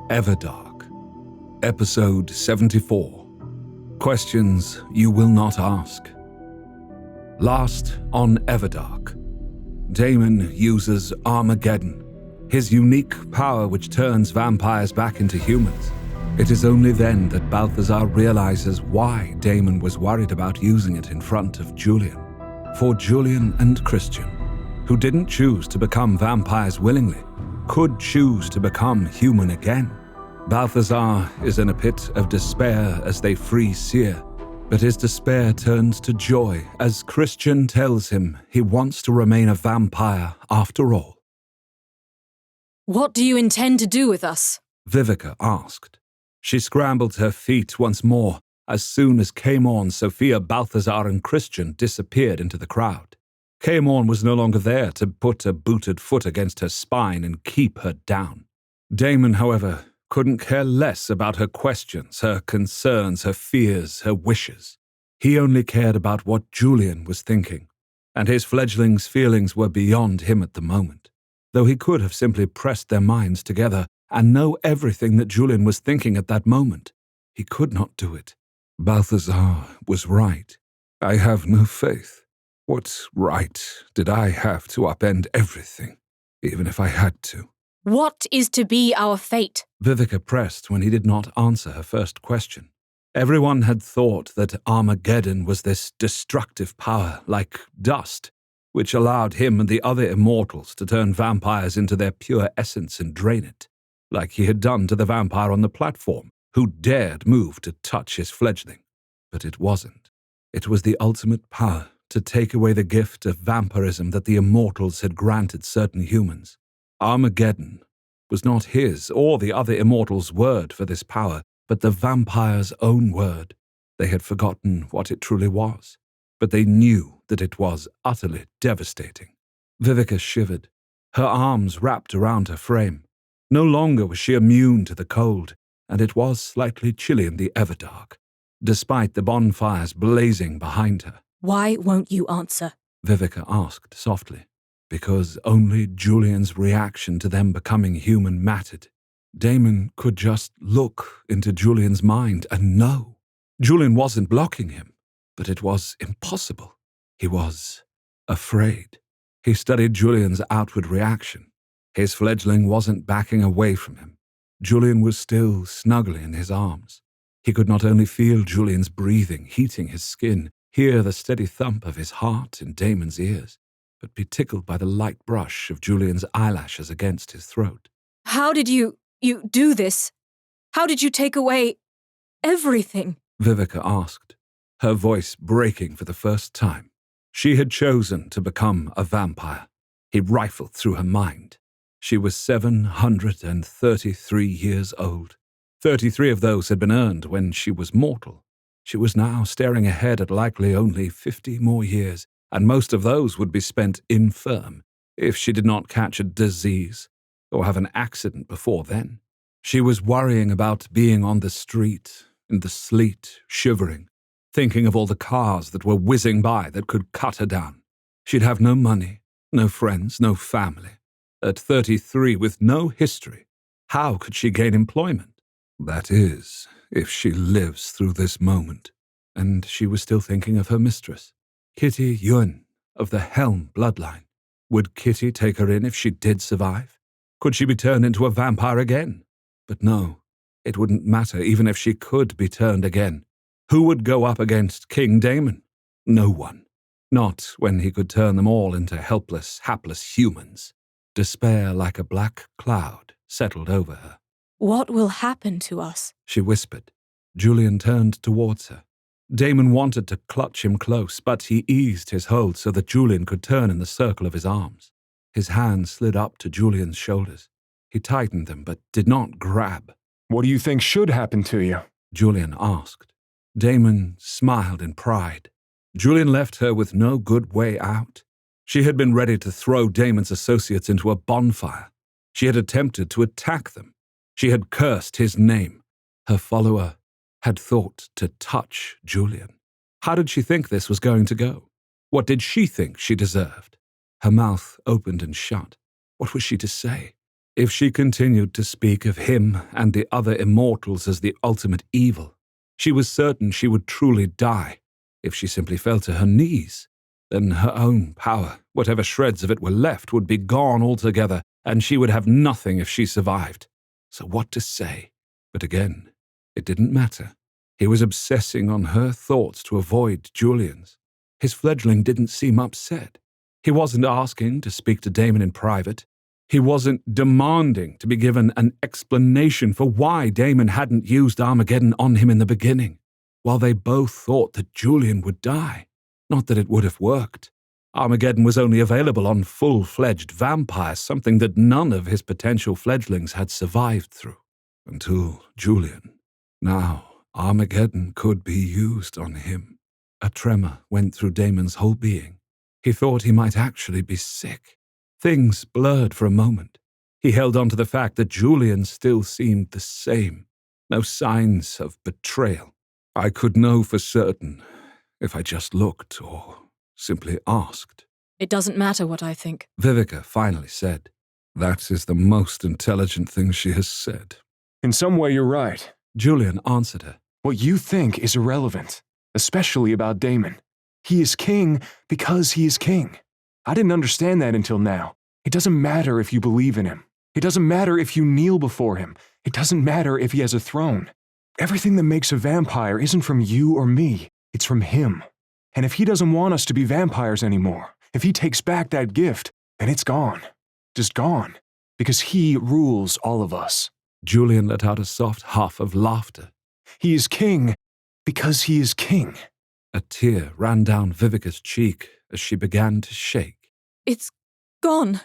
Everdark, Episode 74. Questions You Will Not Ask. Last on Everdark, Damon uses Armageddon, his unique power which turns vampires back into humans. It is only then that Balthazar realizes why Damon was worried about using it in front of Julian. For Julian and Christian, who didn't choose to become vampires willingly, could choose to become human again. Balthazar is in a pit of despair as they free Seer, but his despair turns to joy as Christian tells him he wants to remain a vampire after all. What do you intend to do with us? Vivica asked. She scrambled to her feet once more as soon as Caemorn, Sophia, Balthazar, and Christian disappeared into the crowd. Caemorn was no longer there to put a booted foot against her spine and keep her down. Damon, however, couldn't care less about her questions, her concerns, her fears, her wishes. He only cared about what Julian was thinking, and his fledglings' feelings were beyond him at the moment. Though he could have simply pressed their minds together and know everything that Julian was thinking at that moment, he could not do it. Balthazar was right. I have no faith. What right did I have to upend everything, even if I had to? What is to be our fate? Vivica pressed when he did not answer her first question. Everyone had thought that Armageddon was this destructive power, like dust, which allowed him and the other immortals to turn vampires into their pure essence and drain it, like he had done to the vampire on the platform, who dared move to touch his fledgling. But it wasn't. It was the ultimate power to take away the gift of vampirism that the immortals had granted certain humans. Armageddon was not his or the other immortals' word for this power, but the vampire's own word. They had forgotten what it truly was, but they knew that it was utterly devastating. Vivica shivered, her arms wrapped around her frame. No longer was she immune to the cold, and it was slightly chilly in the Everdark, despite the bonfires blazing behind her. Why won't you answer? Vivica asked softly. Because only Julian's reaction to them becoming human mattered. Damon could just look into Julian's mind and know. Julian wasn't blocking him, but it was impossible. He was afraid. He studied Julian's outward reaction. His fledgling wasn't backing away from him. Julian was still snugly in his arms. He could not only feel Julian's breathing heating his skin, hear the steady thump of his heart in Damon's ears, but be tickled by the light brush of Julian's eyelashes against his throat. How did you do this? How did you take away everything? Vivica asked, her voice breaking for the first time. She had chosen to become a vampire. He rifled through her mind. She was 733 years old. 33 of those had been earned when she was mortal. She was now staring ahead at likely only 50 more years, and most of those would be spent infirm if she did not catch a disease or have an accident before then. She was worrying about being on the street, in the sleet, shivering, thinking of all the cars that were whizzing by that could cut her down. She'd have no money, no friends, no family. At 33, with no history, how could she gain employment? That is, if she lives through this moment. And she was still thinking of her mistress, Kitty Yuen, of the Helm bloodline. Would Kitty take her in if she did survive? Could she be turned into a vampire again? But no, it wouldn't matter even if she could be turned again. Who would go up against King Damon? No one. Not when he could turn them all into helpless, hapless humans. Despair like a black cloud settled over her. What will happen to us? She whispered. Julian turned towards her. Damon wanted to clutch him close, but he eased his hold so that Julian could turn in the circle of his arms. His hands slid up to Julian's shoulders. He tightened them, but did not grab. What do you think should happen to you? Julian asked. Damon smiled in pride. Julian left her with no good way out. She had been ready to throw Damon's associates into a bonfire. She had attempted to attack them. She had cursed his name. Her follower had thought to touch Julian. How did she think this was going to go? What did she think she deserved? Her mouth opened and shut. What was she to say? If she continued to speak of him and the other immortals as the ultimate evil, she was certain she would truly die. If she simply fell to her knees, then her own power, whatever shreds of it were left, would be gone altogether, and she would have nothing if she survived. So what to say? But again, it didn't matter. He was obsessing on her thoughts to avoid Julian's. His fledgling didn't seem upset. He wasn't asking to speak to Damon in private. He wasn't demanding to be given an explanation for why Damon hadn't used Armageddon on him in the beginning, while they both thought that Julian would die. Not that it would have worked. Armageddon was only available on full-fledged vampires, something that none of his potential fledglings had survived through. Until Julian. Now, Armageddon could be used on him. A tremor went through Damon's whole being. He thought he might actually be sick. Things blurred for a moment. He held on to the fact that Julian still seemed the same. No signs of betrayal. I could know for certain if I just looked or simply asked. It doesn't matter what I think. Vivica finally said. That is the most intelligent thing she has said. In some way, you're right. Julian answered her. What you think is irrelevant, especially about Damon. He is king because he is king. I didn't understand that until now. It doesn't matter if you believe in him. It doesn't matter if you kneel before him. It doesn't matter if he has a throne. Everything that makes a vampire isn't from you or me. It's from him. And if he doesn't want us to be vampires anymore, if he takes back that gift, then it's gone. Just gone. Because he rules all of us. Julian let out a soft huff of laughter. He is king because he is king. A tear ran down Vivica's cheek as she began to shake. It's gone.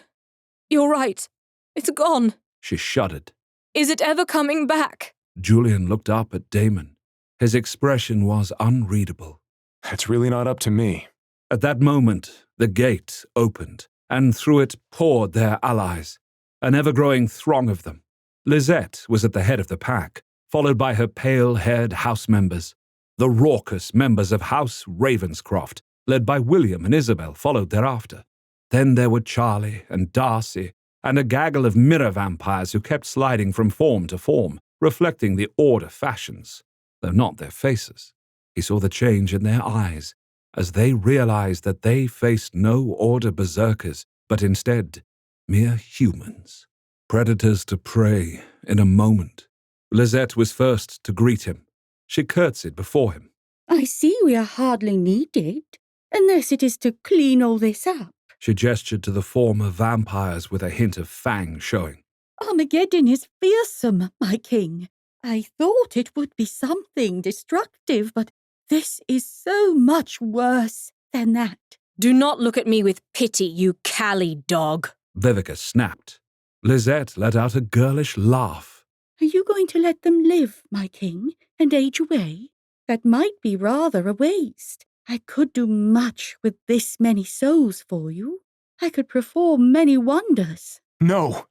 You're right. It's gone. She shuddered. Is it ever coming back? Julian looked up at Damon. His expression was unreadable. That's really not up to me. At that moment, the gate opened, and through it poured their allies, an ever-growing throng of them. Lisette was at the head of the pack, followed by her pale-haired house members. The raucous members of House Ravenscroft, led by William and Isabel, followed thereafter. Then there were Charlie and Darcy, and a gaggle of mirror vampires who kept sliding from form to form, reflecting the Order fashions, though not their faces. He saw the change in their eyes, as they realized that they faced no Order berserkers, but instead mere humans. Predators to prey in a moment. Lisette was first to greet him. She curtsied before him. I see we are hardly needed, unless it is to clean all this up. She gestured to the former vampires with a hint of fang showing. Armageddon is fearsome, my king. I thought it would be something destructive, but this is so much worse than that. Do not look at me with pity, you Callie dog. Vivica snapped. Lisette let out a girlish laugh. Are you going to let them live, my king, and age away? That might be rather a waste. I could do much with this many souls for you. I could perform many wonders. No!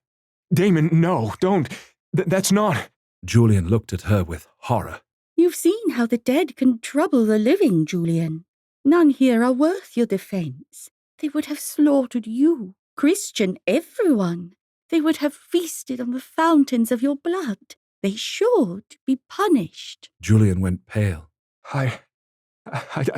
Damon, no, don't. That's not... Julian looked at her with horror. You've seen how the dead can trouble the living, Julian. None here are worth your defense. They would have slaughtered you, Christian, everyone. They would have feasted on the fountains of your blood. They should be punished. Julian went pale. I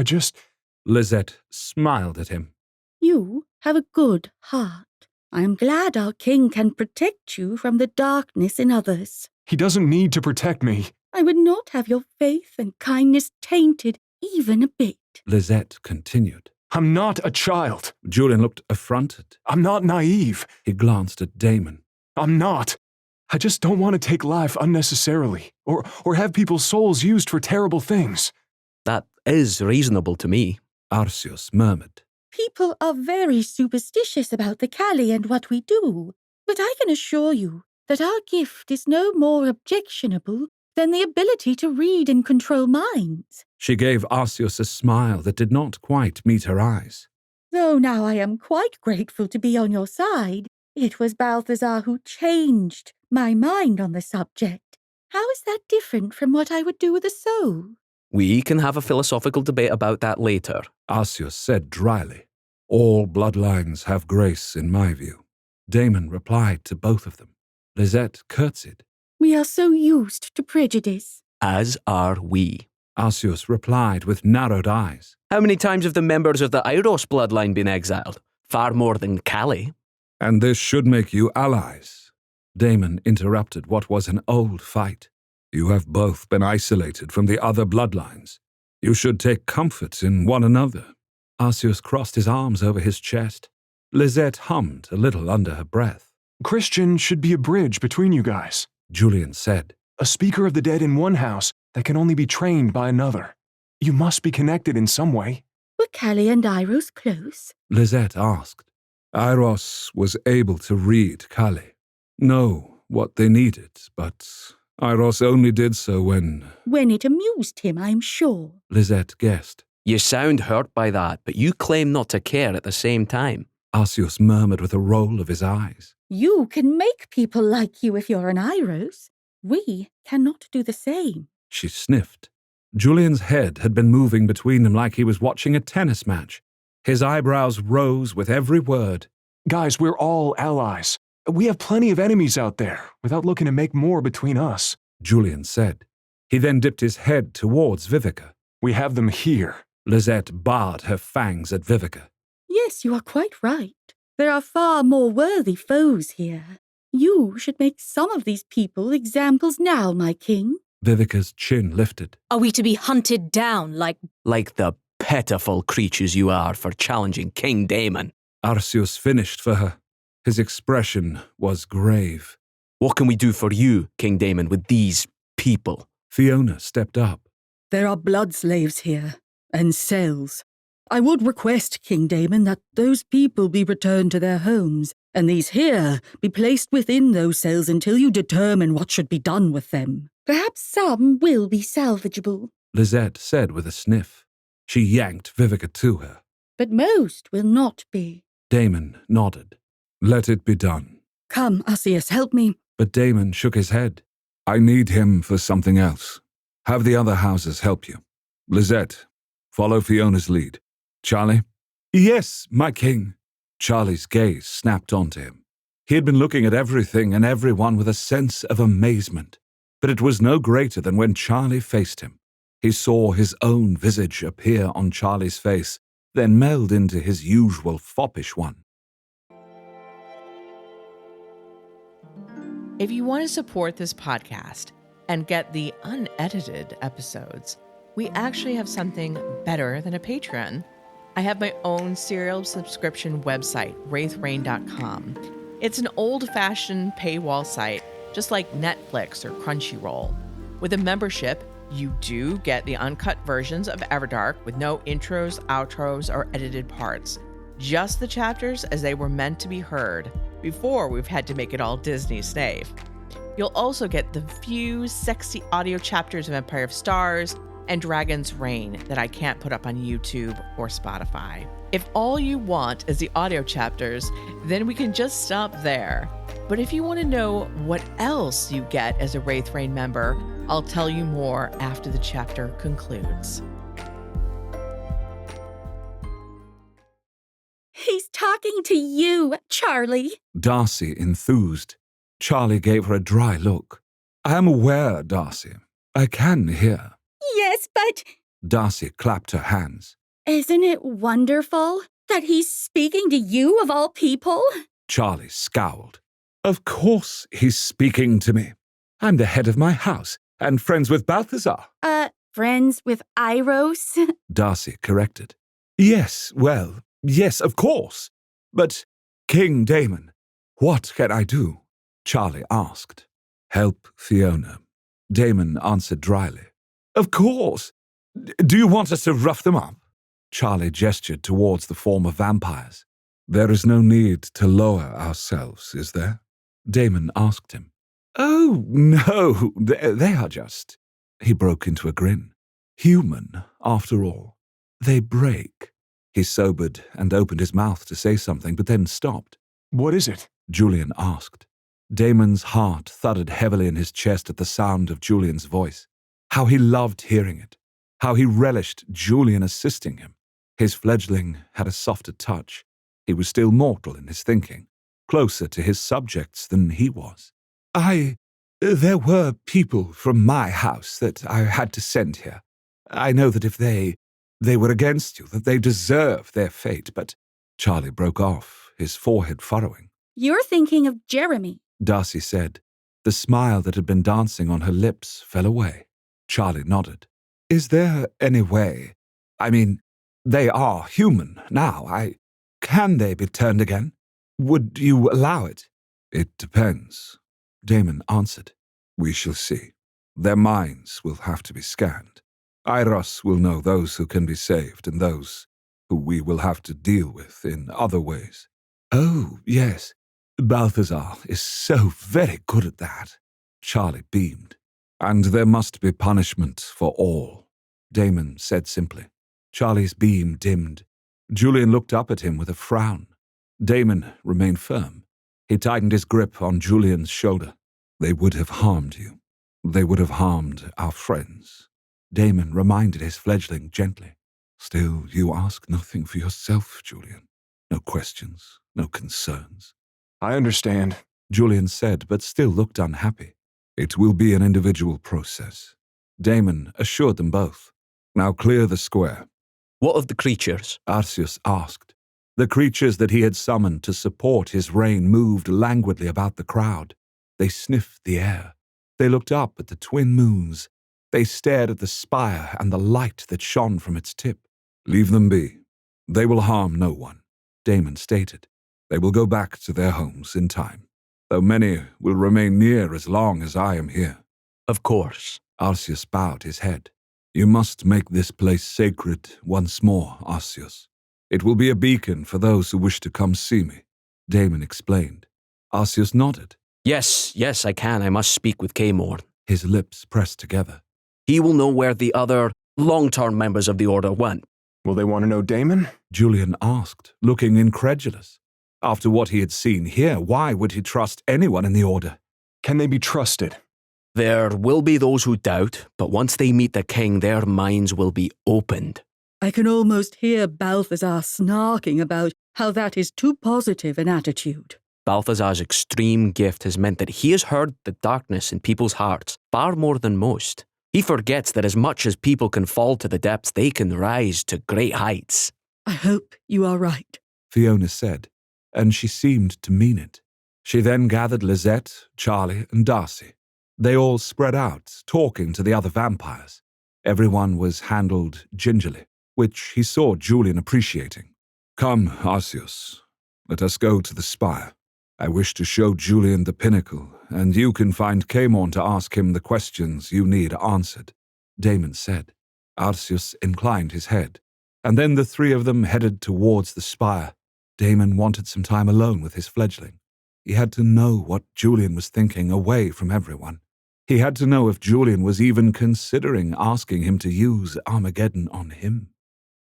just... Lisette smiled at him. You have a good heart. I am glad our king can protect you from the darkness in others. He doesn't need to protect me. I would not have your faith and kindness tainted even a bit. Lisette continued. I'm not a child. Julian looked affronted. I'm not naive. He glanced at Damon. I'm not. I just don't want to take life unnecessarily, or have people's souls used for terrible things. That is reasonable to me. Arceus murmured. People are very superstitious about the Callie and what we do, but I can assure you that our gift is no more objectionable than the ability to read and control minds. She gave Arceus a smile that did not quite meet her eyes. Though now I am quite grateful to be on your side, it was Balthazar who changed my mind on the subject. How is that different from what I would do with a soul? We can have a philosophical debate about that later. Arceus said dryly. All bloodlines have grace, in my view. Damon replied to both of them. Lisette curtsied. We are so used to prejudice. As are we. Arceus replied with narrowed eyes. How many times have the members of the Eiros bloodline been exiled? Far more than Callie. And this should make you allies. Damon interrupted what was an old fight. You have both been isolated from the other bloodlines. You should take comfort in one another. Arceus crossed his arms over his chest. Lisette hummed a little under her breath. Christian should be a bridge between you guys. Julian said. A speaker of the dead in one house that can only be trained by another. You must be connected in some way. Were Callie and Eiros close? Lisette asked. Eiros was able to read Callie, know what they needed, but Eiros only did so when When it amused him, I'm sure. Lisette guessed. You sound hurt by that, but you claim not to care at the same time. Arceus murmured with a roll of his eyes. You can make people like you if you're an Eiros. We cannot do the same. She sniffed. Julian's head had been moving between them like he was watching a tennis match. His eyebrows rose with every word. Guys, we're all allies. We have plenty of enemies out there, without looking to make more between us. Julian said. He then dipped his head towards Vivica. We have them here. Lisette barred her fangs at Vivica. Yes, you are quite right. There are far more worthy foes here. You should make some of these people examples now, my king. Vivica's chin lifted. Are we to be hunted down like... Like the pitiful creatures you are for challenging King Damon. Arceus finished for her. His expression was grave. What can we do for you, King Damon, with these people? Fiona stepped up. There are blood slaves here, and cells. I would request, King Damon, that those people be returned to their homes, and these here be placed within those cells until you determine what should be done with them. Perhaps some will be salvageable, Lisette said with a sniff. She yanked Vivica to her. but most will not be. Damon nodded. Let it be done. Come, Arceus, help me. But Damon shook his head. I need him for something else. Have the other houses help you. Lisette, follow Fiona's lead. Charlie? Yes, my king. Charlie's gaze snapped onto him. He had been looking at everything and everyone with a sense of amazement. But it was no greater than when Charlie faced him. He saw his own visage appear on Charlie's face, then meld into his usual foppish one. If you want to support this podcast and get the unedited episodes, we actually have something better than a Patreon. I have my own serial subscription website, wraithrain.com. It's an old-fashioned paywall site, just like Netflix or Crunchyroll. With a membership, you do get the uncut versions of Everdark with no intros, outros, or edited parts. Just the chapters as they were meant to be heard, before we've had to make it all Disney safe. You'll also get the few sexy audio chapters of Empire of Stars and Dragon's Reign that I can't put up on YouTube or Spotify. If all you want is the audio chapters, then we can just stop there. But if you want to know what else you get as a Wraith Rain member, I'll tell you more after the chapter concludes. He's talking to you, Charlie. Darcy enthused. Charlie gave her a dry look. I am aware, Darcy. I can hear. Yes, but Darcy clapped her hands. isn't it wonderful that he's speaking to you of all people? Charlie scowled. Of course he's speaking to me. I'm the head of my house and friends with Balthazar. Friends with Eiros? Darcy corrected. Yes, well, yes, of course. But, King Damon, what can I do? Charlie asked. Help Fiona. Damon answered dryly. Of course. Do you want us to rough them up? Charlie gestured towards the form of vampires. There is no need to lower ourselves, is there? Damon asked him. Oh, no, they are just... He broke into a grin. Human, after all. They break. He sobered and opened his mouth to say something, but then stopped. What is it? Julian asked. Damon's heart thudded heavily in his chest at the sound of Julian's voice. How he loved hearing it. How he relished Julian assisting him. His fledgling had a softer touch. He was still mortal in his thinking, closer to his subjects than he was. There were people from my house that I had to send here. I know that if they were against you, that they deserve their fate, but Charlie broke off, his forehead furrowing. You're thinking of Jeremy. Darcy said. The smile that had been dancing on her lips fell away. Charlie nodded. Is there any way? I mean, they are human now. Can they be turned again? Would you allow it? It depends, Damon answered. We shall see. Their minds will have to be scanned. Iros will know those who can be saved and those who we will have to deal with in other ways. Oh, yes. Balthazar is so very good at that. Charlie beamed. And there must be punishment for all, Damon said simply. Charlie's beam dimmed. Julian looked up at him with a frown. Damon remained firm. He tightened his grip on Julian's shoulder. They would have harmed you. They would have harmed our friends. Damon reminded his fledgling gently. Still, you ask nothing for yourself, Julian. No questions, no concerns. I understand, Julian said, but still looked unhappy. It will be an individual process. Damon assured them both. Now clear the square. What of the creatures? Arceus asked. The creatures that he had summoned to support his reign moved languidly about the crowd. They sniffed the air. They looked up at the twin moons. They stared at the spire and the light that shone from its tip. Leave them be. They will harm no one, Damon stated. They will go back to their homes in time, though many will remain near as long as I am here. Of course. Arceus bowed his head. You must make this place sacred once more, Arceus. It will be a beacon for those who wish to come see me, Damon explained. Arceus nodded. Yes, I can. I must speak with Kaymorn. His lips pressed together. He will know where the other long-term members of the Order went. Will they want to know Damon? Julian asked, looking incredulous. After what he had seen here, why would he trust anyone in the Order? Can they be trusted? There will be those who doubt, but once they meet the king, their minds will be opened. I can almost hear Balthazar snarking about how that is too positive an attitude. Balthazar's extreme gift has meant that he has heard the darkness in people's hearts far more than most. He forgets that as much as people can fall to the depths, they can rise to great heights. I hope you are right, Fiona said, and she seemed to mean it. She then gathered Lizette, Charlie, and Darcy. They all spread out, talking to the other vampires. Everyone was handled gingerly, which he saw Julian appreciating. Come, Arceus, let us go to the spire. I wish to show Julian the pinnacle, and you can find Kaymorn to ask him the questions you need answered, Damon said. Arceus inclined his head, and then the three of them headed towards the spire. Damon wanted some time alone with his fledgling. He had to know what Julian was thinking away from everyone. He had to know if Julian was even considering asking him to use Armageddon on him.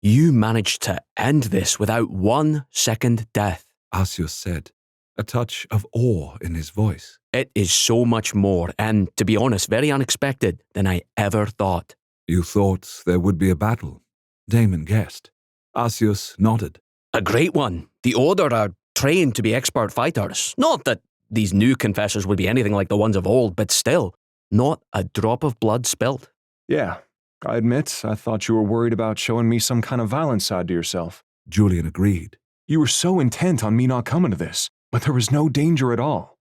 You managed to end this without 1 second death, Arceus said, a touch of awe in his voice. It is so much more, and, to be honest, very unexpected than I ever thought. You thought there would be a battle? Damon guessed. Arceus nodded. A great one. The Order are trained to be expert fighters. Not that these new confessors would be anything like the ones of old, but still, not a drop of blood spilt. Yeah, I admit, I thought you were worried about showing me some kind of violent side to yourself. Julian agreed. You were so intent on me not coming to this, but there was no danger at all.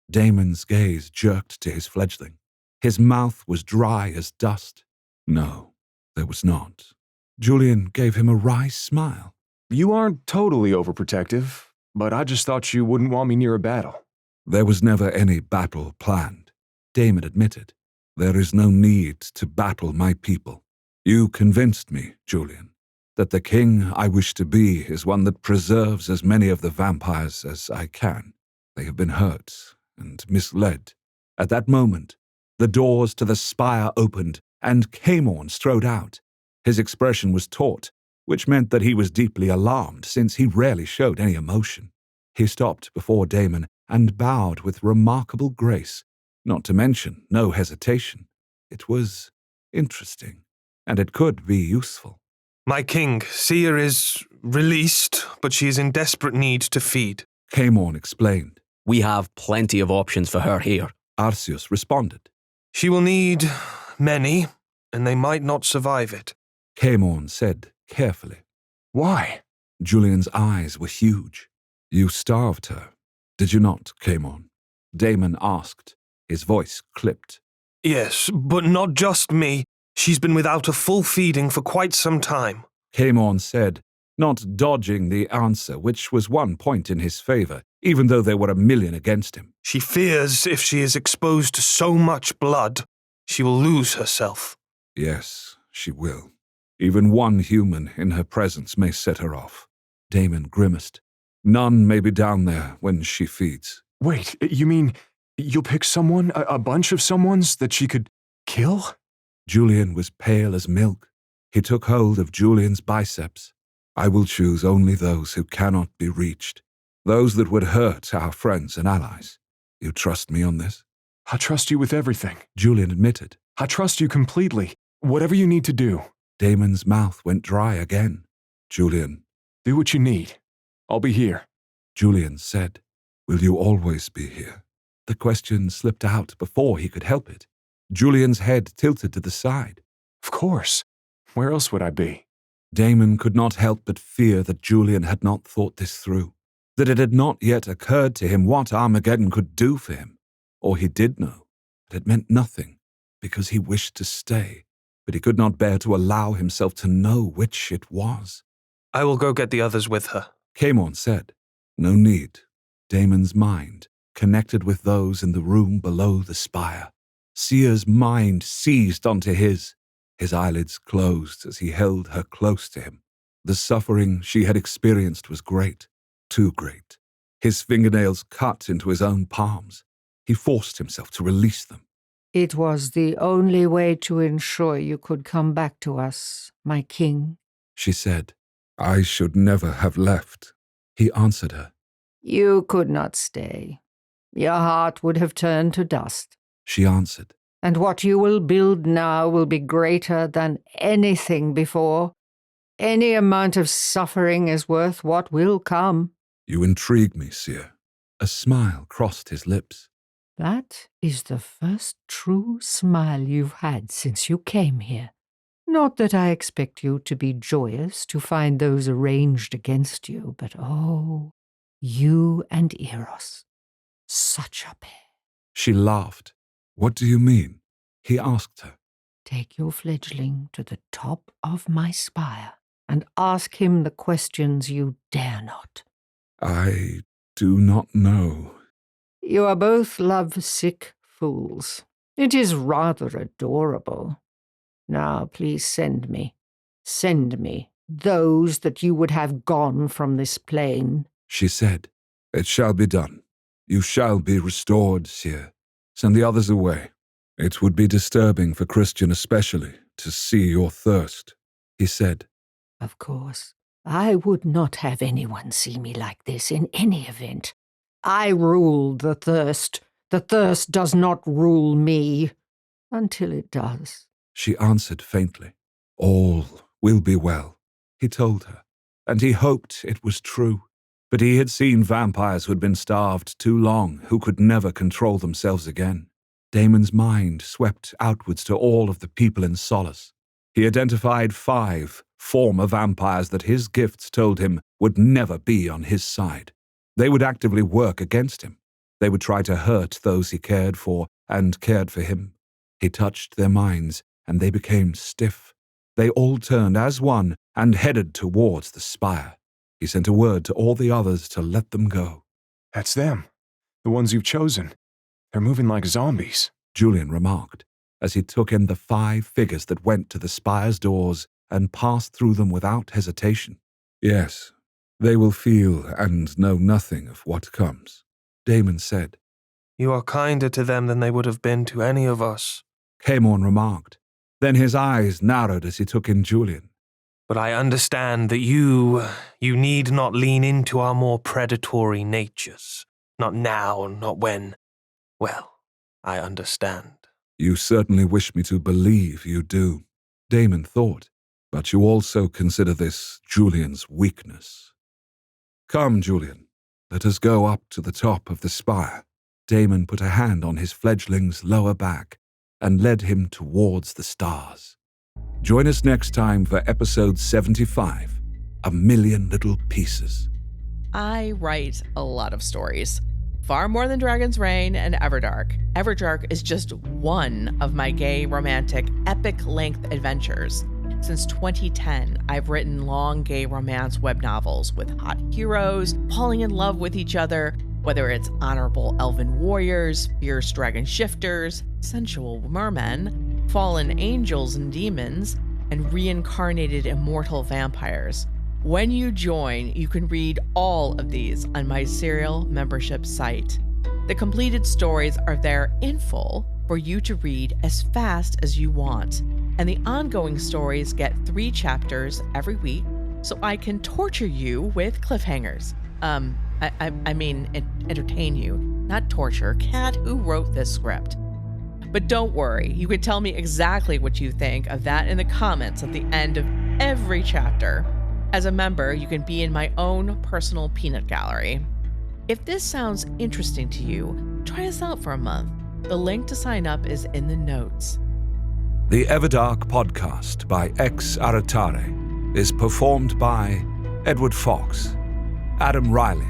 Damon's gaze jerked to his fledgling. His mouth was dry as dust. No, there was not. Julian gave him a wry smile. You aren't totally overprotective, but I just thought you wouldn't want me near a battle. There was never any battle planned, Damon admitted. There is no need to battle my people. You convinced me, Julian, that the king I wish to be is one that preserves as many of the vampires as I can. They have been hurt and misled. At that moment, the doors to the spire opened, and Kaymorn strode out. His expression was taut, which meant that he was deeply alarmed, since he rarely showed any emotion. He stopped before Damon and bowed with remarkable grace, not to mention no hesitation. It was interesting, and it could be useful. My king, Seer is released, but she is in desperate need to feed. Kaymorn explained. We have plenty of options for her here. Arceus responded. She will need many, and they might not survive it. Caemon said carefully. Why? Julian's eyes were huge. You starved her, did you not, Caemon? Damon asked, his voice clipped. Yes, but not just me. She's been without a full feeding for quite some time. Caemon said, not dodging the answer, which was 1 point in his favor, even though there were 1,000,000 against him. She fears if she is exposed to so much blood, she will lose herself. Yes, she will. Even one human in her presence may set her off. Damon grimaced. None may be down there when she feeds. Wait, you mean you'll pick someone, a bunch of someones that she could kill? Julian was pale as milk. He took hold of Julian's biceps. I will choose only those who cannot be reached, those that would hurt our friends and allies. You trust me on this? I trust you with everything. Julian admitted. I trust you completely. Whatever you need to do. Damon's mouth went dry again. Julian. Do what you need. I'll be here. Julian said, will you always be here? The question slipped out before he could help it. Julian's head tilted to the side. Of course. Where else would I be? Damon could not help but fear that Julian had not thought this through, that it had not yet occurred to him what Armageddon could do for him. Or he did know, but it meant nothing, because he wished to stay, but he could not bear to allow himself to know which it was. I will go get the others with her. Caemon said, no need. Damon's mind connected with those in the room below the spire. Seer's mind seized onto his. His eyelids closed as he held her close to him. The suffering she had experienced was great, too great. His fingernails cut into his own palms. He forced himself to release them. It was the only way to ensure you could come back to us, my king, She said, I should never have left. He answered her. You could not stay. Your heart would have turned to dust. She answered. And what you will build now will be greater than anything before. Any amount of suffering is worth what will come. You intrigue me, Seer. A smile crossed his lips. That is the first true smile you've had since you came here. Not that I expect you to be joyous to find those arranged against you, but oh, you and Eros, such a pair. She laughed. What do you mean? He asked her. Take your fledgling to the top of my spire and ask him the questions you dare not. I do not know. You are both love-sick fools. It is rather adorable. Now, please send me those that you would have gone from this plane. She said, it shall be done. You shall be restored, Seer. Send the others away. It would be disturbing for Christian especially to see your thirst, he said. Of course, I would not have anyone see me like this in any event. I rule the thirst. The thirst does not rule me. Until it does. She answered faintly. All will be well, he told her, and he hoped it was true. But he had seen vampires who had been starved too long, who could never control themselves again. Damon's mind swept outwards to all of the people in Solace. He identified 5 former vampires that his gifts told him would never be on his side. They would actively work against him. They would try to hurt those he cared for and cared for him. He touched their minds, and they became stiff. They all turned as one and headed towards the spire. He sent a word to all the others to let them go. That's them. The ones you've chosen. They're moving like zombies, Julian remarked, as he took in the 5 figures that went to the spire's doors and passed through them without hesitation. Yes, they will feel and know nothing of what comes, Damon said. You are kinder to them than they would have been to any of us. Caemon remarked. Then his eyes narrowed as he took in Julian. But I understand that you need not lean into our more predatory natures. Not now, not when. Well, I understand. You certainly wish me to believe you do, Damon thought, but you also consider this Julian's weakness. Come, Julian, let us go up to the top of the spire. Damon put a hand on his fledgling's lower back and led him towards the stars. Join us next time for episode 75, A Million Little Pieces. I write a lot of stories. Far more than Dragon's Reign and Everdark. Everdark is just one of my gay, romantic, epic-length adventures. Since 2010, I've written long gay romance web novels with hot heroes falling in love with each other, whether it's honorable elven warriors, fierce dragon shifters, sensual mermen, fallen angels and demons, and reincarnated immortal vampires. When you join, you can read all of these on my serial membership site. The completed stories are there in full for you to read as fast as you want, and the ongoing stories get 3 chapters every week, so I can torture you with cliffhangers. I mean, entertain you, not torture. Cat, who wrote this script? But don't worry, you can tell me exactly what you think of that in the comments at the end of every chapter. As a member, you can be in my own personal peanut gallery. If this sounds interesting to you, try us out for a month. The link to sign up is in the notes. The Everdark podcast by X Aratare is performed by Edward Fox, Adam Riley,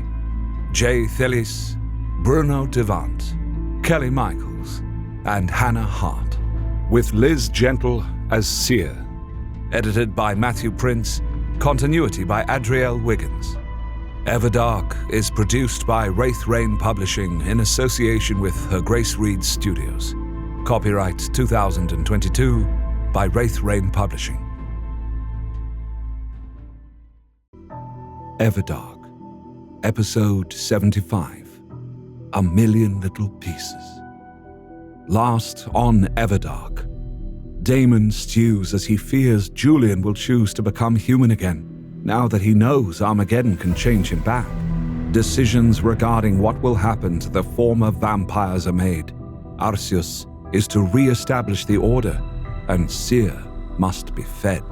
Jay Thillis, Bruno Devant, Kelly Michaels, and Hannah Hart, with Liz Gentle as Seer. Edited by Matthew Prince, continuity by Adrielle Wiggins. Everdark is produced by Wraith Rain Publishing in association with Her Grace Reed Studios. Copyright 2022 by Wraith Rain Publishing. Everdark, Episode 75, A Million Little Pieces. Last on Everdark, Damon stews as he fears Julian will choose to become human again, now that he knows Armageddon can change him back. Decisions regarding what will happen to the former vampires are made. Arceus is to re-establish the order, and Seer must be fed.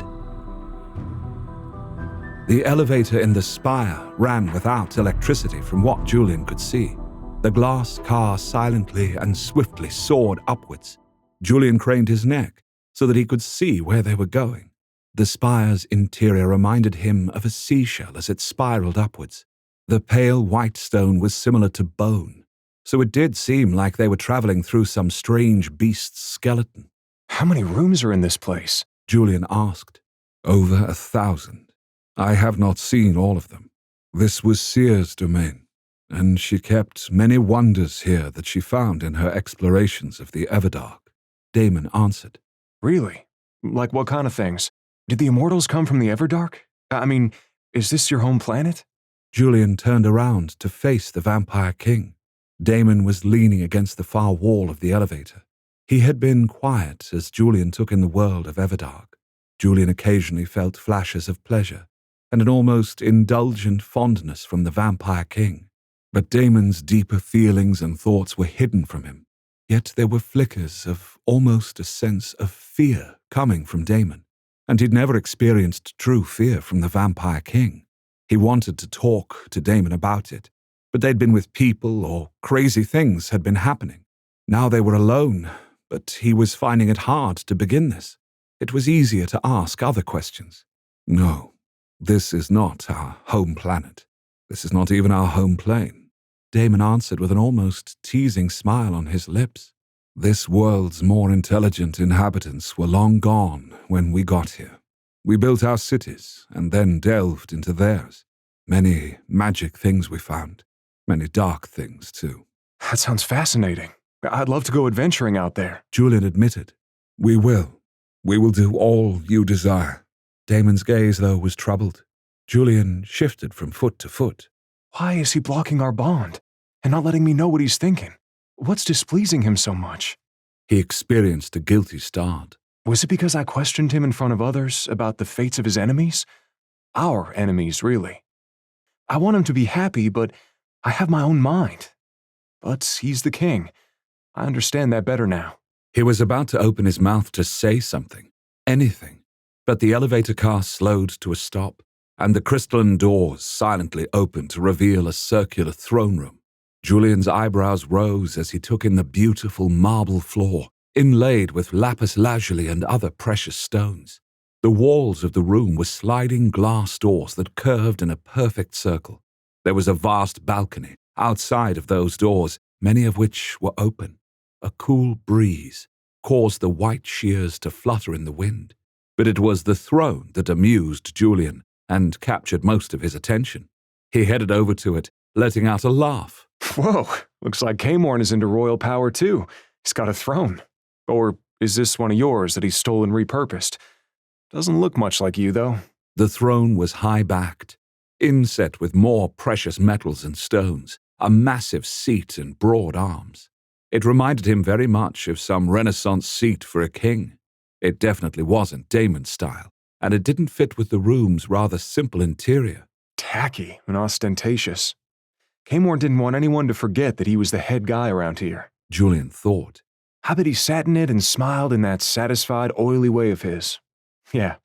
The elevator in the spire ran without electricity from what Julian could see. The glass car silently and swiftly soared upwards. Julian craned his neck so that he could see where they were going. The spire's interior reminded him of a seashell as it spiraled upwards. The pale white stone was similar to bone, so it did seem like they were traveling through some strange beast's skeleton. How many rooms are in this place? Julian asked. Over 1,000. I have not seen all of them. This was Seer's domain, and she kept many wonders here that she found in her explorations of the Everdark. Damon answered. Really? Like what kind of things? Did the Immortals come from the Everdark? I mean, is this your home planet? Julian turned around to face the Vampire King. Damon was leaning against the far wall of the elevator. He had been quiet as Julian took in the world of Everdark. Julian occasionally felt flashes of pleasure and an almost indulgent fondness from the Vampire King. But Damon's deeper feelings and thoughts were hidden from him. Yet there were flickers of almost a sense of fear coming from Damon, and he'd never experienced true fear from the Vampire King. He wanted to talk to Damon about it, but they'd been with people or crazy things had been happening. Now they were alone, but he was finding it hard to begin this. It was easier to ask other questions. No, this is not our home planet. This is not even our home plane. Damon answered with an almost teasing smile on his lips. This world's more intelligent inhabitants were long gone when we got here. We built our cities and then delved into theirs. Many magic things we found. Many dark things, too. That sounds fascinating. I'd love to go adventuring out there. Julian admitted. We will. We will do all you desire. Damon's gaze, though, was troubled. Julian shifted from foot to foot. Why is he blocking our bond and not letting me know what he's thinking? What's displeasing him so much? He experienced a guilty start. Was it because I questioned him in front of others about the fates of his enemies? Our enemies, really. I want him to be happy, but I have my own mind. But he's the king. I understand that better now. He was about to open his mouth to say something, anything, but the elevator car slowed to a stop, and the crystalline doors silently opened to reveal a circular throne room. Julian's eyebrows rose as he took in the beautiful marble floor, inlaid with lapis lazuli and other precious stones. The walls of the room were sliding glass doors that curved in a perfect circle. There was a vast balcony outside of those doors, many of which were open. A cool breeze caused the white shears to flutter in the wind. But it was the throne that amused Julian and captured most of his attention. He headed over to it, letting out a laugh. Whoa, looks like Kaymorn is into royal power too. He's got a throne. Or is this one of yours that he's stole and repurposed? Doesn't look much like you, though. The throne was high-backed, inset with more precious metals and stones, a massive seat and broad arms. It reminded him very much of some Renaissance seat for a king. It definitely wasn't Damon's style, and it didn't fit with the room's rather simple interior. Tacky and ostentatious. Kaymorn didn't want anyone to forget that he was the head guy around here. Julian thought. I bet he sat in it and smiled in that satisfied, oily way of his. Yeah,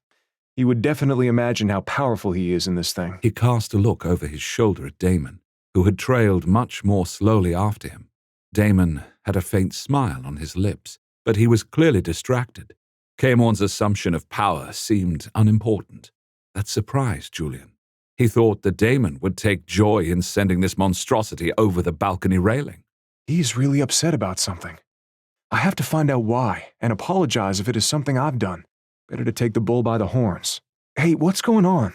he would definitely imagine how powerful he is in this thing. He cast a look over his shoulder at Damon, who had trailed much more slowly after him. Damon had a faint smile on his lips, but he was clearly distracted. Kaymorn's assumption of power seemed unimportant. That surprised Julian. He thought that Damon would take joy in sending this monstrosity over the balcony railing. He's really upset about something. I have to find out why and apologize if it is something I've done. Better to take the bull by the horns. Hey, what's going on?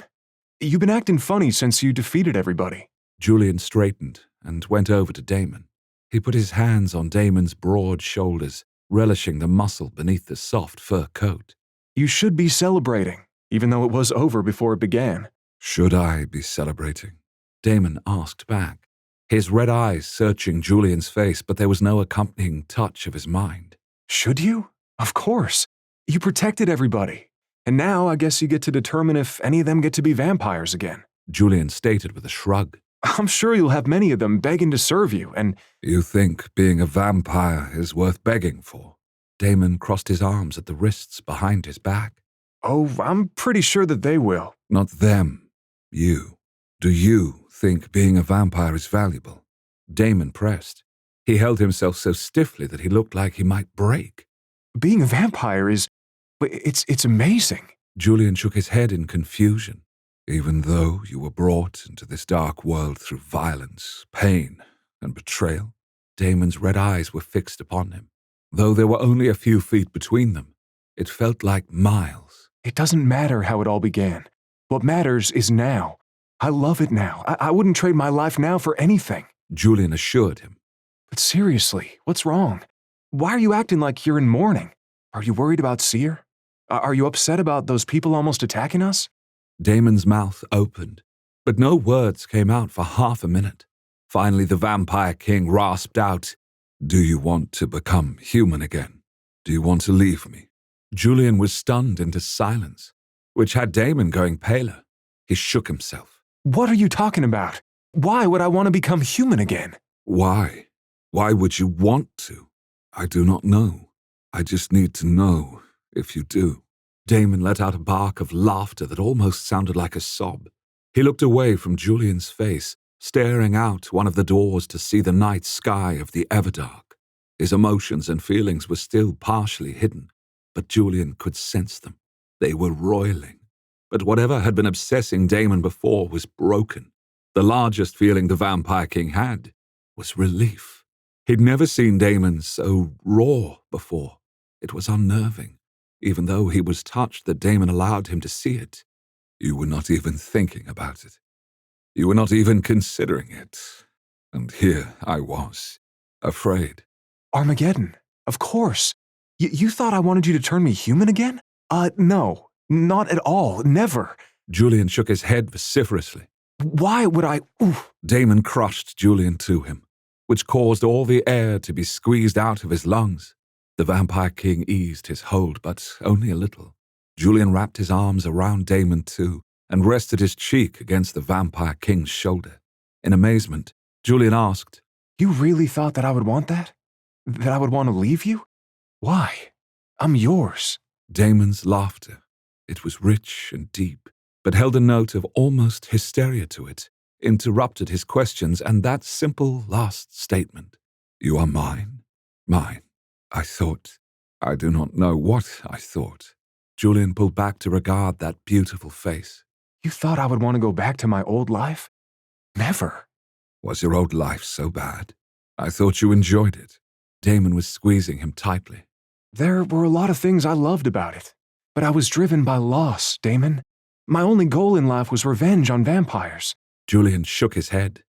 You've been acting funny since you defeated everybody. Julian straightened and went over to Damon. He put his hands on Damon's broad shoulders, relishing the muscle beneath the soft fur coat. You should be celebrating, even though it was over before it began. Should I be celebrating? Damon asked back, his red eyes searching Julian's face, but there was no accompanying touch of his mind. Should you? Of course. You protected everybody. And now I guess you get to determine if any of them get to be vampires again. Julian stated with a shrug. I'm sure you'll have many of them begging to serve you, and… You think being a vampire is worth begging for? Damon crossed his arms at the wrists behind his back. Oh, I'm pretty sure that they will. Not them. You. Do you think being a vampire is valuable? Damon pressed. He held himself so stiffly that he looked like he might break. Being a vampire is… It's amazing. Julian shook his head in confusion. Even though you were brought into this dark world through violence, pain, and betrayal, Damon's red eyes were fixed upon him. Though there were only a few feet between them, it felt like miles. It doesn't matter how it all began. What matters is now. I love it now. I wouldn't trade my life now for anything. Julian assured him. But seriously, what's wrong? Why are you acting like you're in mourning? Are you worried about Seer? Are you upset about those people almost attacking us? Damon's mouth opened, but no words came out for half a minute. Finally, the Vampire King rasped out, Do you want to become human again? Do you want to leave me? Julian was stunned into silence, which had Damon going paler. He shook himself. What are you talking about? Why would I want to become human again? Why? Why would you want to? I do not know. I just need to know if you do. Damon let out a bark of laughter that almost sounded like a sob. He looked away from Julian's face, staring out one of the doors to see the night sky of the Everdark. His emotions and feelings were still partially hidden, but Julian could sense them. They were roiling. But whatever had been obsessing Damon before was broken. The largest feeling the Vampire King had was relief. He'd never seen Damon so raw before. It was unnerving, even though he was touched that Damon allowed him to see it. You were not even thinking about it. You were not even considering it. And here I was, afraid. Armageddon, of course. You thought I wanted you to turn me human again? No, not at all, never. Julian shook his head vociferously. Why would I… Oof. Damon crushed Julian to him, which caused all the air to be squeezed out of his lungs. The Vampire King eased his hold, but only a little. Julian wrapped his arms around Damon too, and rested his cheek against the Vampire King's shoulder. In amazement, Julian asked, You really thought that I would want that? That I would want to leave you? Why? I'm yours. Damon's laughter. It was rich and deep, but held a note of almost hysteria to it. interrupted his questions and that simple last statement. You are mine, mine. I do not know what I thought. Julian pulled back to regard that beautiful face. You thought I would want to go back to my old life? Never. Was your old life so bad? I thought you enjoyed it. Damon was squeezing him tightly. There were a lot of things I loved about it, but I was driven by loss, Damon. My only goal in life was revenge on vampires. Julian shook his head.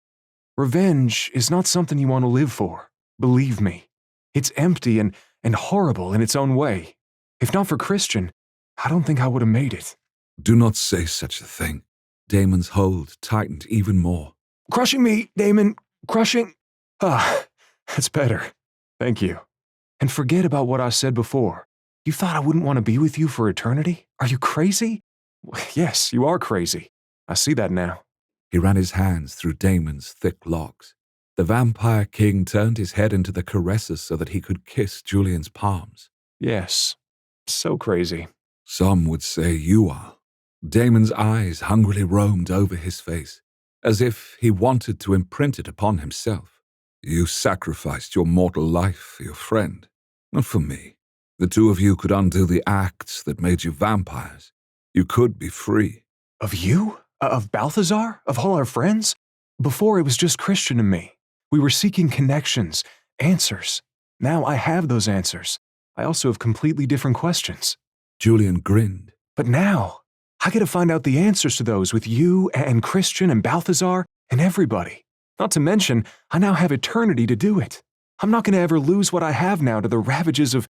Revenge is not something you want to live for. Believe me. It's empty and horrible in its own way. If not for Christian, I don't think I would have made it. Do not say such a thing. Damon's hold tightened even more. Crushing me, Damon. Crushing. That's better. Thank you. And forget about what I said before. You thought I wouldn't want to be with you for eternity? Are you crazy? Yes, you are crazy. I see that now. He ran his hands through Damon's thick locks. The vampire king turned his head into the caresses so that he could kiss Julian's palms. Yes, so crazy. Some would say you are. Damon's eyes hungrily roamed over his face, as if he wanted to imprint it upon himself. You sacrificed your mortal life for your friend, not for me. The two of you could undo the acts that made you vampires. You could be free. Of you? Of Balthazar? Of all our friends? Before it was just Christian and me. We were seeking connections, answers. Now I have those answers. I also have completely different questions. Julian grinned. But now, I get to find out the answers to those with you and Christian and Balthazar and everybody. Not to mention, I now have eternity to do it. I'm not going to ever lose what I have now to the ravages of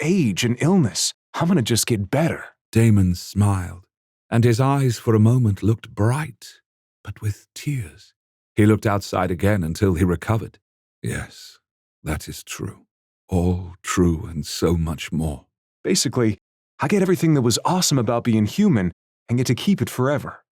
age and illness. I'm going to just get better. Damon smiled, and his eyes for a moment looked bright, but with tears. He looked outside again until he recovered. Yes, that is true. All true and so much more. Basically, I get everything that was awesome about being human and get to keep it forever.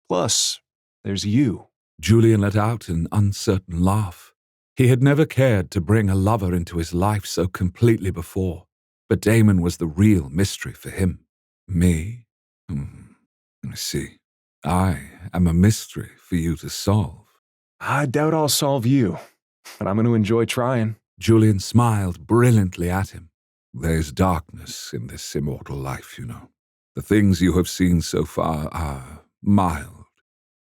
Plus, there's you. Julian let out an uncertain laugh. He had never cared to bring a lover into his life so completely before, but Damon was the real mystery for him. Me? I see. I am a mystery for you to solve. I doubt I'll solve you, but I'm going to enjoy trying. Julian smiled brilliantly at him. There's darkness in this immortal life, you know. The things you have seen so far are mild.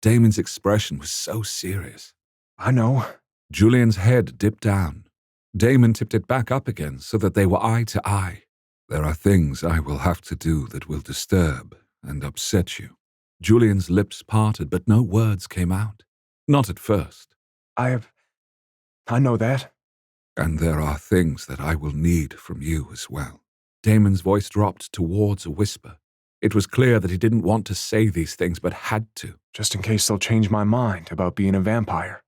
Damon's expression was so serious. I know. Julian's head dipped down. Damon tipped it back up again so that they were eye to eye. There are things I will have to do that will disturb and upset you. Julian's lips parted, but no words came out. Not at first. I know that. And there are things that I will need from you as well. Damon's voice dropped towards a whisper. It was clear that he didn't want to say these things, but had to. Just in case they'll change my mind about being a vampire.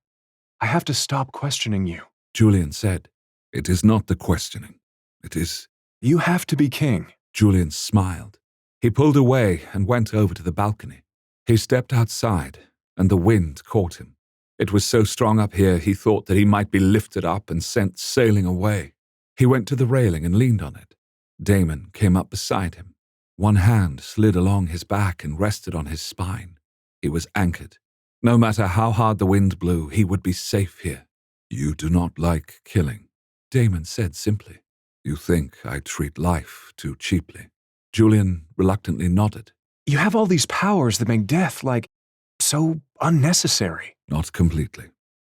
I have to stop questioning you. Julian said. It is not the questioning. It is... You have to be king. Julian smiled. He pulled away and went over to the balcony. He stepped outside, and the wind caught him. It was so strong up here he thought that he might be lifted up and sent sailing away. He went to the railing and leaned on it. Damon came up beside him. One hand slid along his back and rested on his spine. He was anchored. No matter how hard the wind blew, he would be safe here. You do not like killing, Damon said simply. You think I treat life too cheaply. Julian reluctantly nodded. You have all these powers that make death, so unnecessary. Not completely.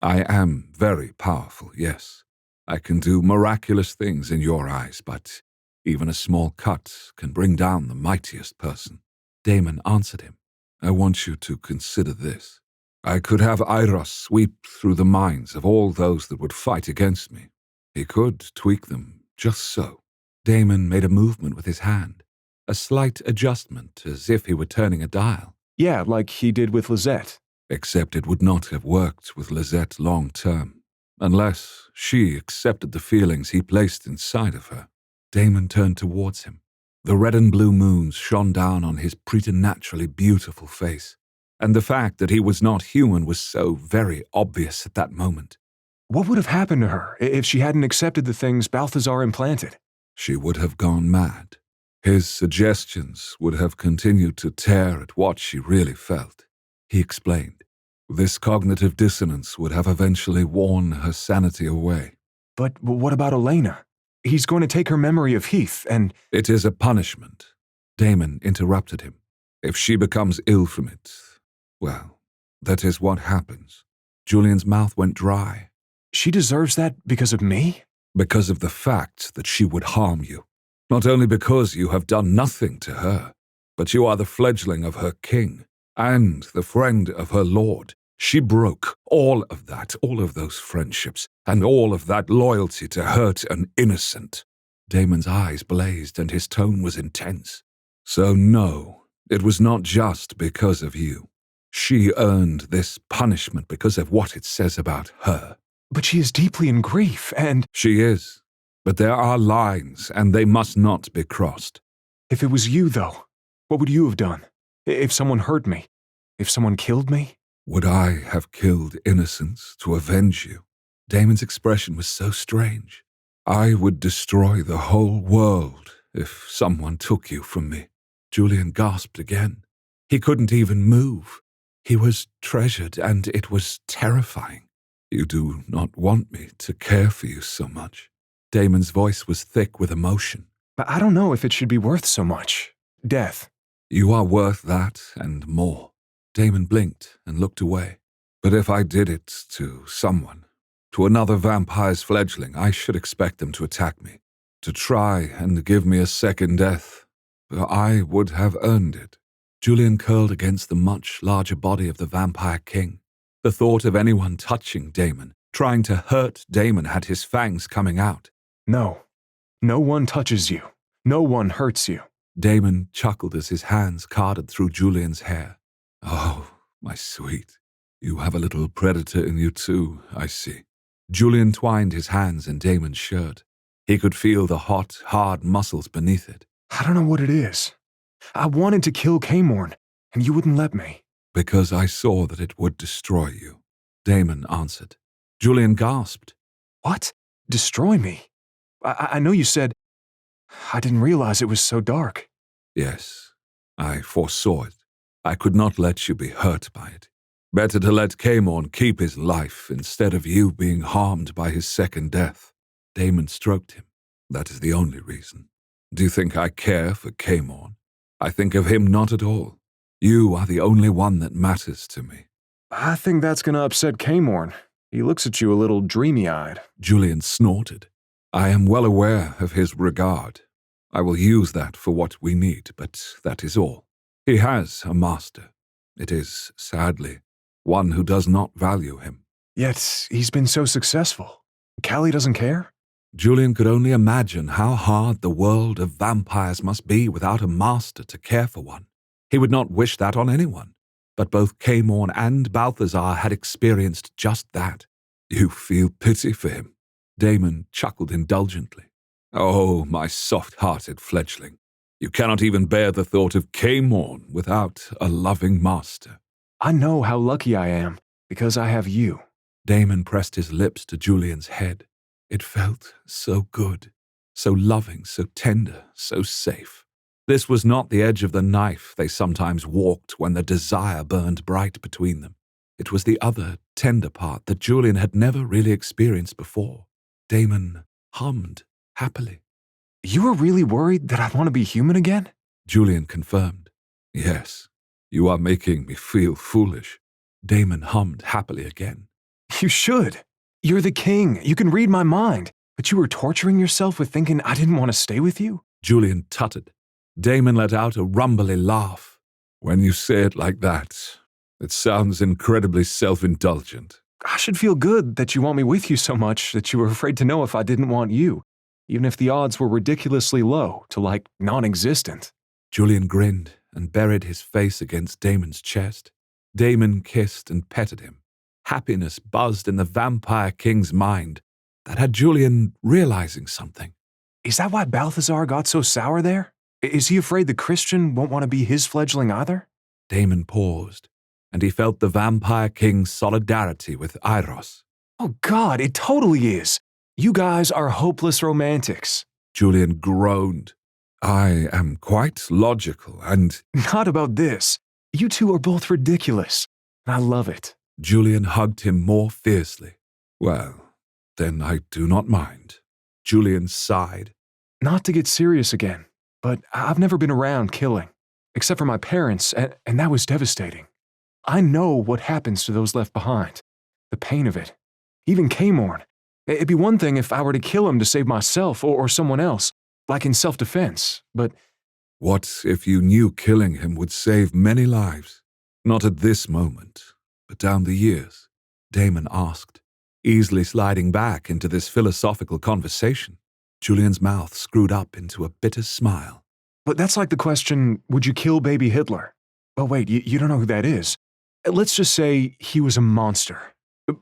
I am very powerful, yes. I can do miraculous things in your eyes, but even a small cut can bring down the mightiest person. Damon answered him. I want you to consider this. I could have Eiros sweep through the minds of all those that would fight against me. He could tweak them just so. Damon made a movement with his hand, a slight adjustment as if he were turning a dial. Yeah, like he did with Lizette. Except it would not have worked with Lizette long term, unless she accepted the feelings he placed inside of her. Damon turned towards him. The red and blue moons shone down on his preternaturally beautiful face, and the fact that he was not human was so very obvious at that moment. What would have happened to her if she hadn't accepted the things Balthazar implanted? She would have gone mad. His suggestions would have continued to tear at what she really felt. He explained. This cognitive dissonance would have eventually worn her sanity away. But what about Elena? He's going to take her memory of Heath and... It is a punishment. Damon interrupted him. If she becomes ill from it, well, that is what happens. Julian's mouth went dry. She deserves that because of me? Because of the fact that she would harm you. Not only because you have done nothing to her, but you are the fledgling of her king, and the friend of her lord. She broke all of that, all of those friendships, and all of that loyalty to hurt an innocent. Damon's eyes blazed and his tone was intense. So no, it was not just because of you. She earned this punishment because of what it says about her. But she is deeply in grief, and... She is. But there are lines, and they must not be crossed. If it was you, though, what would you have done? If someone hurt me? If someone killed me? Would I have killed innocents to avenge you? Damon's expression was so strange. I would destroy the whole world if someone took you from me. Julian gasped again. He couldn't even move. He was treasured, and it was terrifying. You do not want me to care for you so much. Damon's voice was thick with emotion. But I don't know if it should be worth so much. Death. You are worth that and more. Damon blinked and looked away. But if I did it to someone, to another vampire's fledgling, I should expect them to attack me, to try and give me a second death. For I would have earned it. Julian curled against the much larger body of the vampire king. The thought of anyone touching Damon, trying to hurt Damon, had his fangs coming out. No. No one touches you. No one hurts you. Damon chuckled as his hands carded through Julian's hair. Oh, my sweet. You have a little predator in you too, I see. Julian twined his hands in Damon's shirt. He could feel the hot, hard muscles beneath it. I don't know what it is. I wanted to kill Kaymorn, and you wouldn't let me. Because I saw that it would destroy you, Damon answered. Julian gasped. What? Destroy me? I know you said... I didn't realize it was so dark. Yes, I foresaw it. I could not let you be hurt by it. Better to let Kaymorn keep his life instead of you being harmed by his second death. Damon stroked him. That is the only reason. Do you think I care for Kaymorn? I think of him not at all. You are the only one that matters to me. I think that's going to upset Kaymorn. He looks at you a little dreamy-eyed. Julian snorted. I am well aware of his regard. I will use that for what we need, but that is all. He has a master. It is, sadly, one who does not value him. Yet he's been so successful. Callie doesn't care? Julian could only imagine how hard the world of vampires must be without a master to care for one. He would not wish that on anyone. But both Kaymorn and Balthazar had experienced just that. You feel pity for him. Damon chuckled indulgently. Oh, my soft-hearted fledgling. You cannot even bear the thought of Kaymorn without a loving master. I know how lucky I am, because I have you. Damon pressed his lips to Julian's head. It felt so good, so loving, so tender, so safe. This was not the edge of the knife they sometimes walked when the desire burned bright between them. It was the other, tender part that Julian had never really experienced before. Damon hummed happily. You were really worried that I want to be human again? Julian confirmed. Yes, you are making me feel foolish. Damon hummed happily again. You should. You're the king. You can read my mind. But you were torturing yourself with thinking I didn't want to stay with you? Julian tutted. Damon let out a rumbly laugh. When you say it like that, it sounds incredibly self-indulgent. I should feel good that you want me with you so much that you were afraid to know if I didn't want you, even if the odds were ridiculously low to, like, non-existent. Julian grinned and buried his face against Damon's chest. Damon kissed and petted him. Happiness buzzed in the vampire king's mind. That had Julian realizing something. Is that why Balthazar got so sour there? Is he afraid the Christian won't want to be his fledgling either? Damon paused, and he felt the vampire king's solidarity with Eiros. Oh God, it totally is. You guys are hopeless romantics. Julian groaned. I am quite logical and... Not about this. You two are both ridiculous. I love it. Julian hugged him more fiercely. Well, then I do not mind. Julian sighed. Not to get serious again, but I've never been around killing, except for my parents, and that was devastating. I know what happens to those left behind. The pain of it. Even Kamorn. It'd be one thing if I were to kill him to save myself or someone else, like in self-defense, but... What if you knew killing him would save many lives? Not at this moment, but down the years, Damon asked, easily sliding back into this philosophical conversation. Julian's mouth screwed up into a bitter smile. But that's like the question, would you kill baby Hitler? Oh wait, you don't know who that is. Let's just say he was a monster.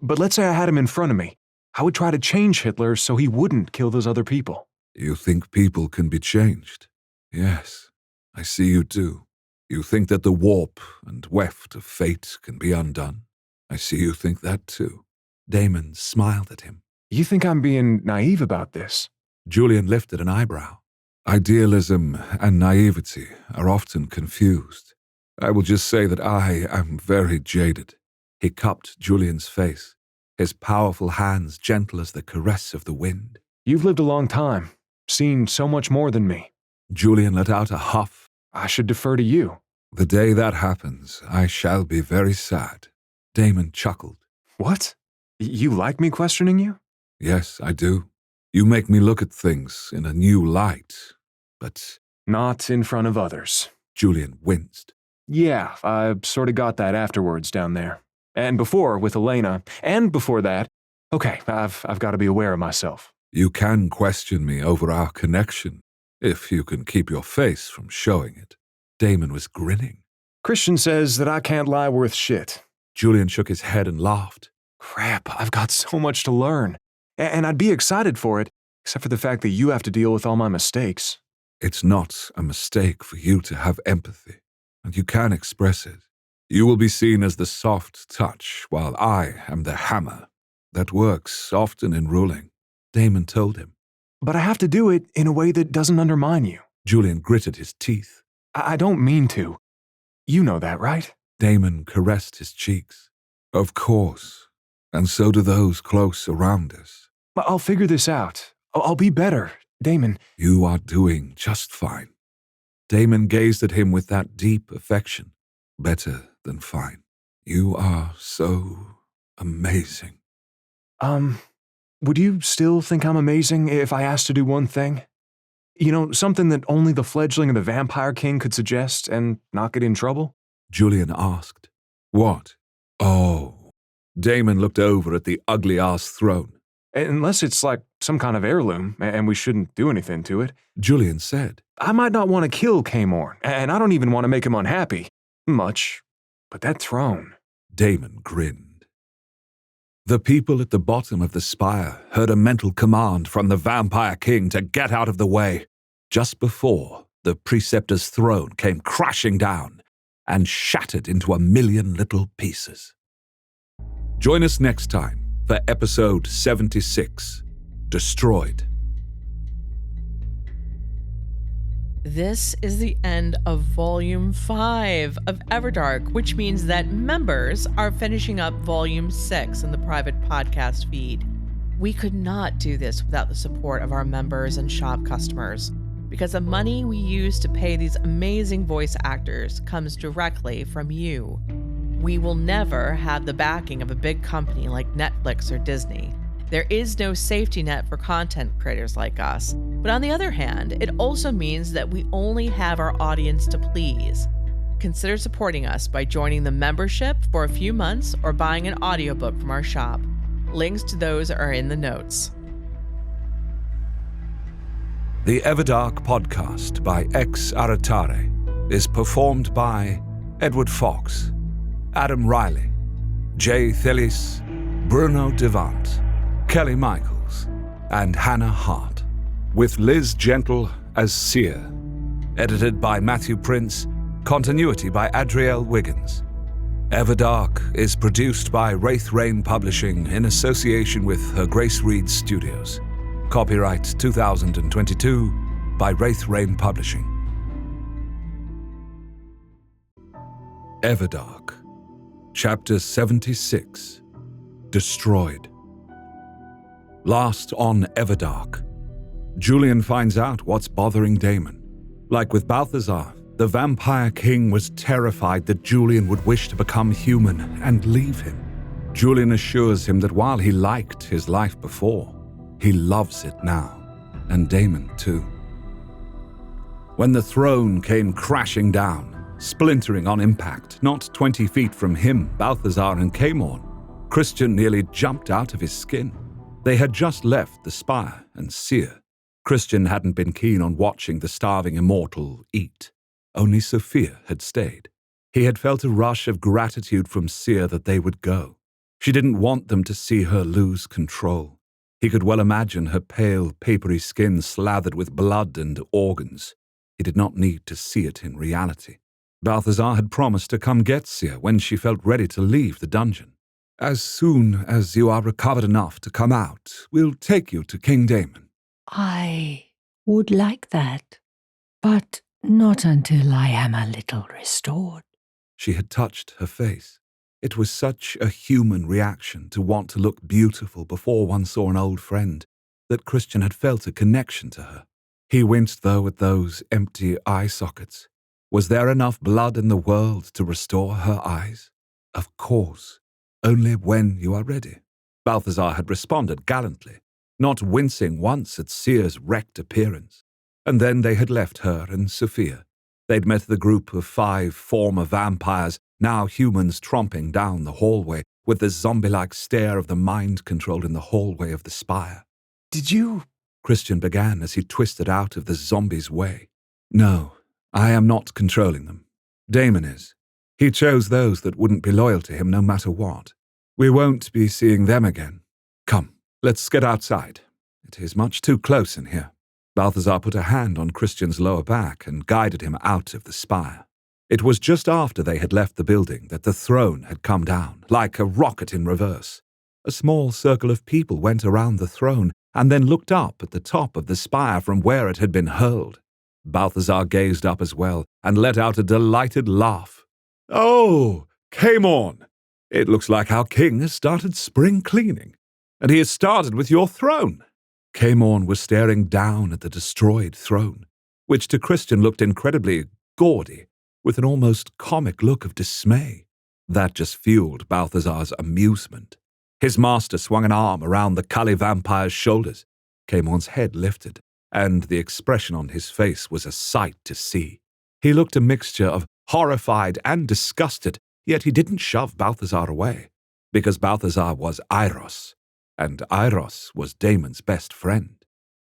But let's say I had him in front of me. I would try to change Hitler so he wouldn't kill those other people. You think people can be changed? Yes, I see you do. You think that the warp and weft of fate can be undone? I see you think that too. Damon smiled at him. You think I'm being naive about this? Julian lifted an eyebrow. Idealism and naivety are often confused. I will just say that I am very jaded. He cupped Julian's face, his powerful hands gentle as the caress of the wind. You've lived a long time, seen so much more than me. Julian let out a huff. I should defer to you. The day that happens, I shall be very sad. Damon chuckled. What? You like me questioning you? Yes, I do. You make me look at things in a new light, but... Not in front of others. Julian winced. Yeah, I sort of got that afterwards down there. And before with Elena, and before that. Okay, I've got to be aware of myself. You can question me over our connection, if you can keep your face from showing it. Damon was grinning. Christian says that I can't lie worth shit. Julian shook his head and laughed. Crap, I've got so much to learn. And I'd be excited for it, except for the fact that you have to deal with all my mistakes. It's not a mistake for you to have empathy, and you can express it. You will be seen as the soft touch, while I am the hammer. That works often in ruling, Damon told him. But I have to do it in a way that doesn't undermine you. Julian gritted his teeth. I don't mean to. You know that, right? Damon caressed his cheeks. Of course, and so do those close around us. I'll figure this out. I'll be better, Damon. You are doing just fine. Damon gazed at him with that deep affection. Better than fine. You are so amazing. Would you still think I'm amazing if I asked to do one thing? You know, something that only the fledgling of the Vampire King could suggest and not get in trouble? Julian asked. What? Oh. Damon looked over at the ugly-ass throne. Unless it's like some kind of heirloom, and we shouldn't do anything to it. Julian said. I might not want to kill Kamorn, and I don't even want to make him unhappy. Much. But that throne. Damon grinned. The people at the bottom of the spire heard a mental command from the Vampire King to get out of the way, just before the Preceptor's throne came crashing down and shattered into 1,000,000 little pieces. Join us next time for episode 76, Destroyed. This is the end of Volume 5 of Everdark, which means that members are finishing up Volume 6 in the private podcast feed. We could not do this without the support of our members and shop customers, because the money we use to pay these amazing voice actors comes directly from you. We will never have the backing of a big company like Netflix or Disney. There is no safety net for content creators like us. But on the other hand, it also means that we only have our audience to please. Consider supporting us by joining the membership for a few months or buying an audiobook from our shop. Links to those are in the notes. The Everdark podcast by Ex Aratare is performed by Edward Fox, Adam Riley, Jay Thillis, Bruno Devant, Kelly Michaels, and Hannah Hart, with Liz Gentle as Seer. Edited by Matthew Prince, continuity by Adrielle Wiggins. Everdark is produced by Wraith Rain Publishing in association with Her Grace Reed Studios. Copyright 2022 by Wraith Rain Publishing. Everdark. Chapter 76. Destroyed. Last on Everdark, Julian finds out what's bothering Damon. Like with Balthazar, the vampire king was terrified that Julian would wish to become human and leave him. Julian assures him that while he liked his life before, he loves it now, and Damon too. When the throne came crashing down, splintering on impact, not 20 feet from him, Balthazar and Camorn, Christian nearly jumped out of his skin. They had just left the spire and seer. Christian hadn't been keen on watching the starving immortal eat. Only Sophia had stayed. He had felt a rush of gratitude from Seer that they would go. She didn't want them to see her lose control. He could well imagine her pale, papery skin slathered with blood and organs. He did not need to see it in reality. Balthazar had promised to come get Seer when she felt ready to leave the dungeon. As soon as you are recovered enough to come out, we'll take you to King Damon. I would like that, but not until I am a little restored. She had touched her face. It was such a human reaction to want to look beautiful before one saw an old friend that Christian had felt a connection to her. He winced, though, at those empty eye sockets. Was there enough blood in the world to restore her eyes? Of course, only when you are ready. Balthazar had responded gallantly, not wincing once at Seer's wrecked appearance. And then they had left her and Sophia. They'd met the group of 5 former vampires, now humans, tromping down the hallway, with the zombie-like stare of the mind controlled in the hallway of the spire. Did you? Christian began as he twisted out of the zombies' way. No, I am not controlling them. Damon is. He chose those that wouldn't be loyal to him no matter what. We won't be seeing them again. Come, let's get outside. It is much too close in here. Balthazar put a hand on Christian's lower back and guided him out of the spire. It was just after they had left the building that the throne had come down, like a rocket in reverse. A small circle of people went around the throne and then looked up at the top of the spire from where it had been hurled. Balthazar gazed up as well and let out a delighted laugh. Oh, Camorn! It looks like our king has started spring cleaning, and he has started with your throne. Camorn was staring down at the destroyed throne, which to Christian looked incredibly gaudy, with an almost comic look of dismay. That just fueled Balthazar's amusement. His master swung an arm around the Kali vampire's shoulders. Camorn's head lifted, and the expression on his face was a sight to see. He looked a mixture of horrified and disgusted, yet he didn't shove Balthazar away, because Balthazar was Eiros, and Eiros was Damon's best friend.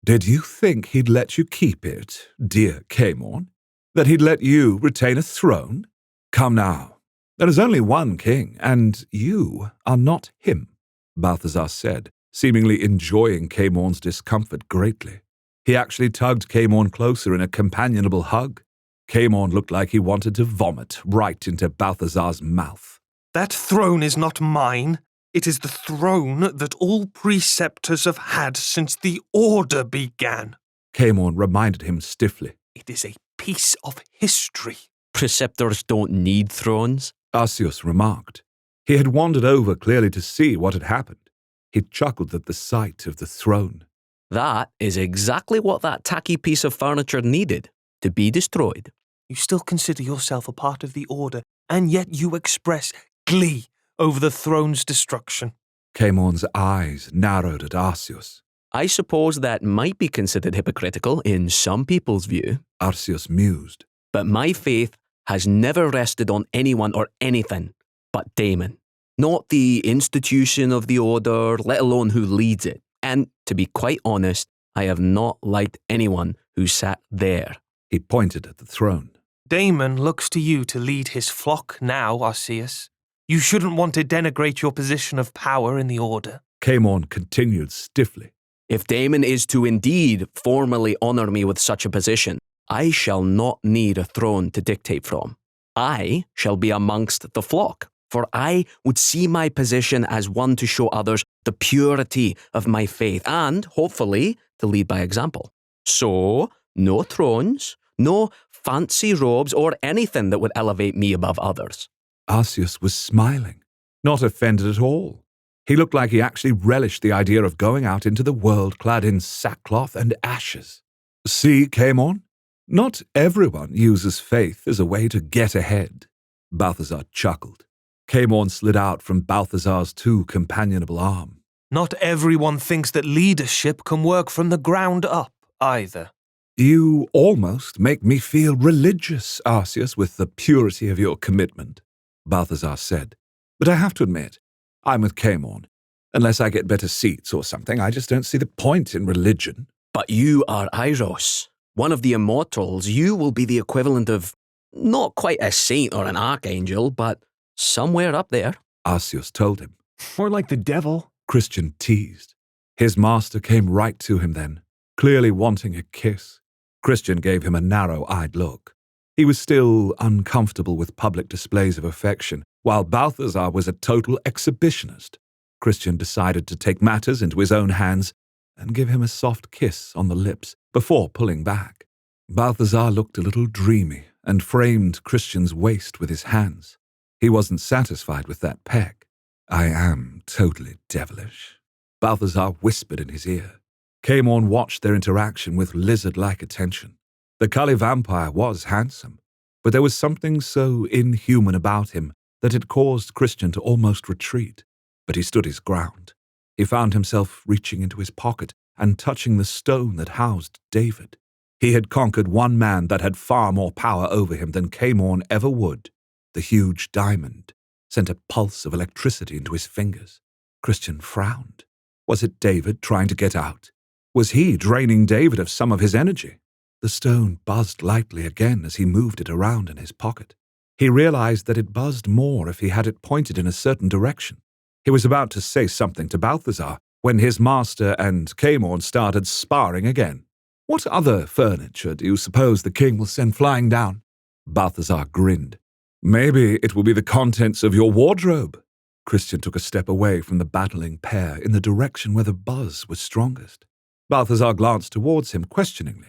Did you think he'd let you keep it, dear Camorn? That he'd let you retain a throne? Come now, there is only one king, and you are not him, Balthazar said, seemingly enjoying Camorn's discomfort greatly. He actually tugged Camorn closer in a companionable hug. Camorn looked like he wanted to vomit right into Balthazar's mouth. That throne is not mine. It is the throne that all preceptors have had since the Order began. Camorn reminded him stiffly. It is a piece of history. Preceptors don't need thrones. Arceus remarked. He had wandered over clearly to see what had happened. He chuckled at the sight of the throne. That is exactly what that tacky piece of furniture needed, to be destroyed. You still consider yourself a part of the Order, and yet you express glee over the throne's destruction. Camorn's eyes narrowed at Arceus. I suppose that might be considered hypocritical in some people's view. Arceus mused. But my faith has never rested on anyone or anything but Damon. Not the institution of the Order, let alone who leads it. And, to be quite honest, I have not liked anyone who sat there. He pointed at the throne. Damon looks to you to lead his flock now, Arceus. You shouldn't want to denigrate your position of power in the Order. Camorn continued stiffly. If Damon is to indeed formally honour me with such a position, I shall not need a throne to dictate from. I shall be amongst the flock, for I would see my position as one to show others the purity of my faith and, hopefully, to lead by example. So, no thrones, no fancy robes or anything that would elevate me above others. Arceus was smiling. not offended at all. He looked like he actually relished the idea of going out into the world clad in sackcloth and ashes. See, Camon? Not everyone uses faith as a way to get ahead. Balthazar chuckled. Camon slid out from Balthazar's too companionable arm. Not everyone thinks that leadership can work from the ground up, either. You almost make me feel religious, Arceus, with the purity of your commitment, Balthazar said. But I have to admit, I'm with Camon. Unless I get better seats or something, I just don't see the point in religion. But you are Eiros, one of the immortals. You will be the equivalent of not quite a saint or an archangel, but somewhere up there. Arceus told him. More like the devil. Christian teased. His master came right to him then, clearly wanting a kiss. Christian gave him a narrow-eyed look. He was still uncomfortable with public displays of affection, while Balthazar was a total exhibitionist. Christian decided to take matters into his own hands and give him a soft kiss on the lips before pulling back. Balthazar looked a little dreamy and framed Christian's waist with his hands. He wasn't satisfied with that peck. I am totally devilish, Balthazar whispered in his ear. Camon watched their interaction with lizard-like attention. The Kali vampire was handsome, but there was something so inhuman about him that it caused Christian to almost retreat. But he stood his ground. He found himself reaching into his pocket and touching the stone that housed David. He had conquered one man that had far more power over him than Camon ever would. The huge diamond sent a pulse of electricity into his fingers. Christian frowned. Was it David trying to get out? Was he draining David of some of his energy? The stone buzzed lightly again as he moved it around in his pocket. He realized that it buzzed more if he had it pointed in a certain direction. He was about to say something to Balthazar when his master and Camon started sparring again. What other furniture do you suppose the king will send flying down? Balthazar grinned. Maybe it will be the contents of your wardrobe. Christian took a step away from the battling pair in the direction where the buzz was strongest. Balthazar glanced towards him questioningly,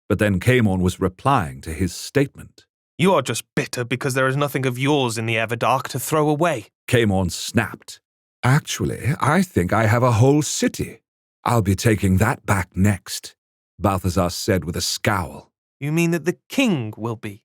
but then Camon was replying to his statement. You are just bitter because there is nothing of yours in the Everdark to throw away. Camon snapped. Actually, I think I have a whole city. I'll be taking that back next, Balthazar said with a scowl. You mean that the king will be?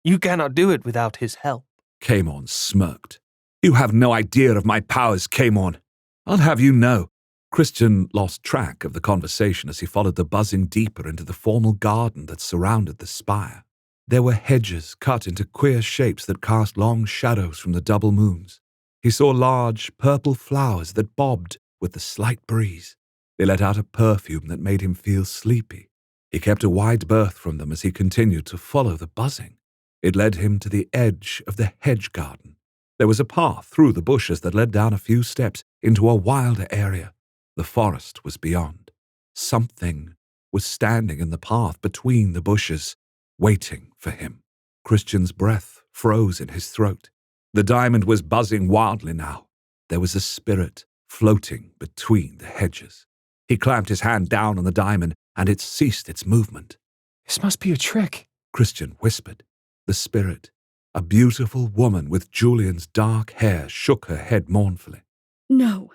You cannot do it without his help. Camon smirked. You have no idea of my powers, Camon. I'll have you know. Christian lost track of the conversation as he followed the buzzing deeper into the formal garden that surrounded the spire. There were hedges cut into queer shapes that cast long shadows from the double moons. He saw large purple flowers that bobbed with the slight breeze. They let out a perfume that made him feel sleepy. He kept a wide berth from them as he continued to follow the buzzing. It led him to the edge of the hedge garden. There was a path through the bushes that led down a few steps into a wilder area. The forest was beyond. Something was standing in the path between the bushes, waiting for him. Christian's breath froze in his throat. The diamond was buzzing wildly now. There was a spirit floating between the hedges. He clamped his hand down on the diamond, and it ceased its movement. This must be a trick, Christian whispered. The spirit, a beautiful woman with Julian's dark hair, shook her head mournfully. No,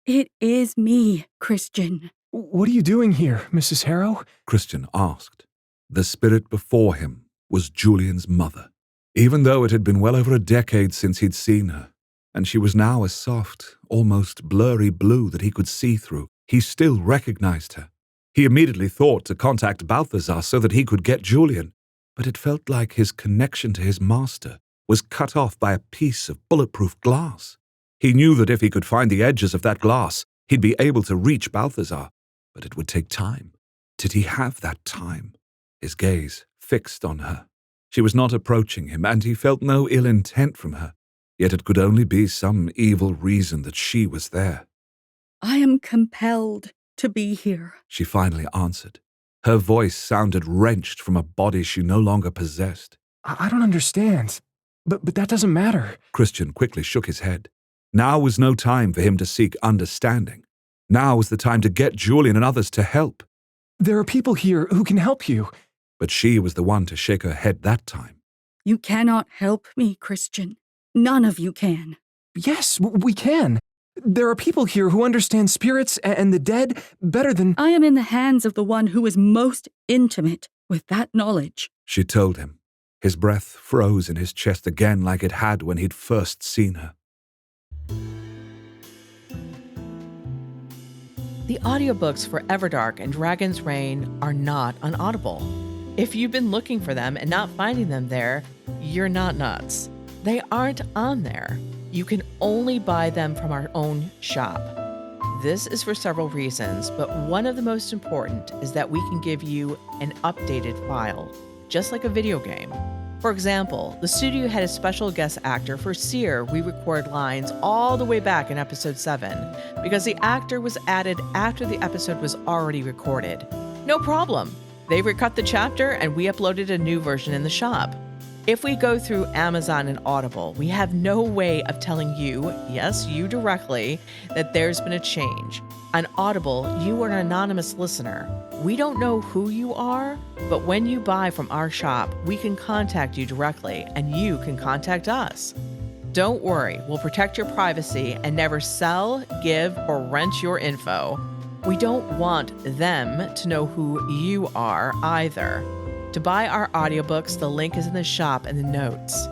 it is me, Christian. What are you doing here, Mrs. Harrow? Christian asked. The spirit before him was Julian's mother. Even though it had been well over a decade since he'd seen her, and she was now a soft, almost blurry blue that he could see through, he still recognized her. He immediately thought to contact Balthazar so that he could get Julian, but it felt like his connection to his master was cut off by a piece of bulletproof glass. He knew that if he could find the edges of that glass, he'd be able to reach Balthazar, but it would take time. Did he have that time? His gaze fixed on her. She was not approaching him, and he felt no ill intent from her, yet it could only be some evil reason that she was there. I am compelled to be here, She finally answered. Her voice sounded wrenched from a body she no longer possessed. I don't understand. But that doesn't matter. Christian quickly shook his head. Now was no time for him to seek understanding. Now was the time to get Julian and others to help. There are people here who can help you. But she was the one to shake her head that time. You cannot help me, Christian. None of you can. Yes, we can. There are people here who understand spirits and the dead better than... I am in the hands of the one who is most intimate with that knowledge. She told him. His breath froze in his chest again like it had when he'd first seen her. The audiobooks for Everdark and Dragon's Reign are not on Audible. If you've been looking for them and not finding them there, you're not nuts. They aren't on there. You can only buy them from our own shop. This is for several reasons, but one of the most important is that we can give you an updated file, just like a video game. For example, the studio had a special guest actor for Seer re-record lines all the way back in episode 7 because the actor was added after the episode was already recorded. No problem. They recut the chapter and we uploaded a new version in the shop. If we go through Amazon and Audible, we have no way of telling you, yes, you directly, that there's been a change. On Audible, you are an anonymous listener. We don't know who you are, but when you buy from our shop, we can contact you directly and you can contact us. Don't worry, we'll protect your privacy and never sell, give, or rent your info. We don't want them to know who you are either. To buy our audiobooks, the link is in the shop and the notes.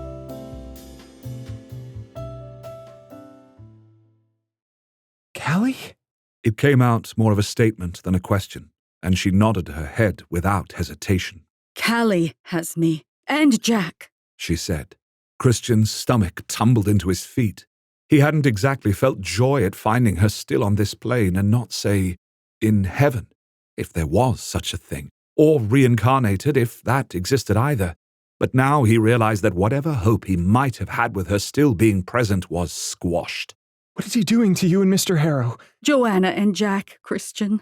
Callie? It came out more of a statement than a question, and she nodded her head without hesitation. Callie has me. And Jack. She said. Christian's stomach tumbled into his feet. He hadn't exactly felt joy at finding her still on this plane and not, say, in heaven, if there was such a thing, or reincarnated if that existed either. But now he realized that whatever hope he might have had with her still being present was squashed. What is he doing to you and Mr. Harrow? Joanna and Jack, Christian.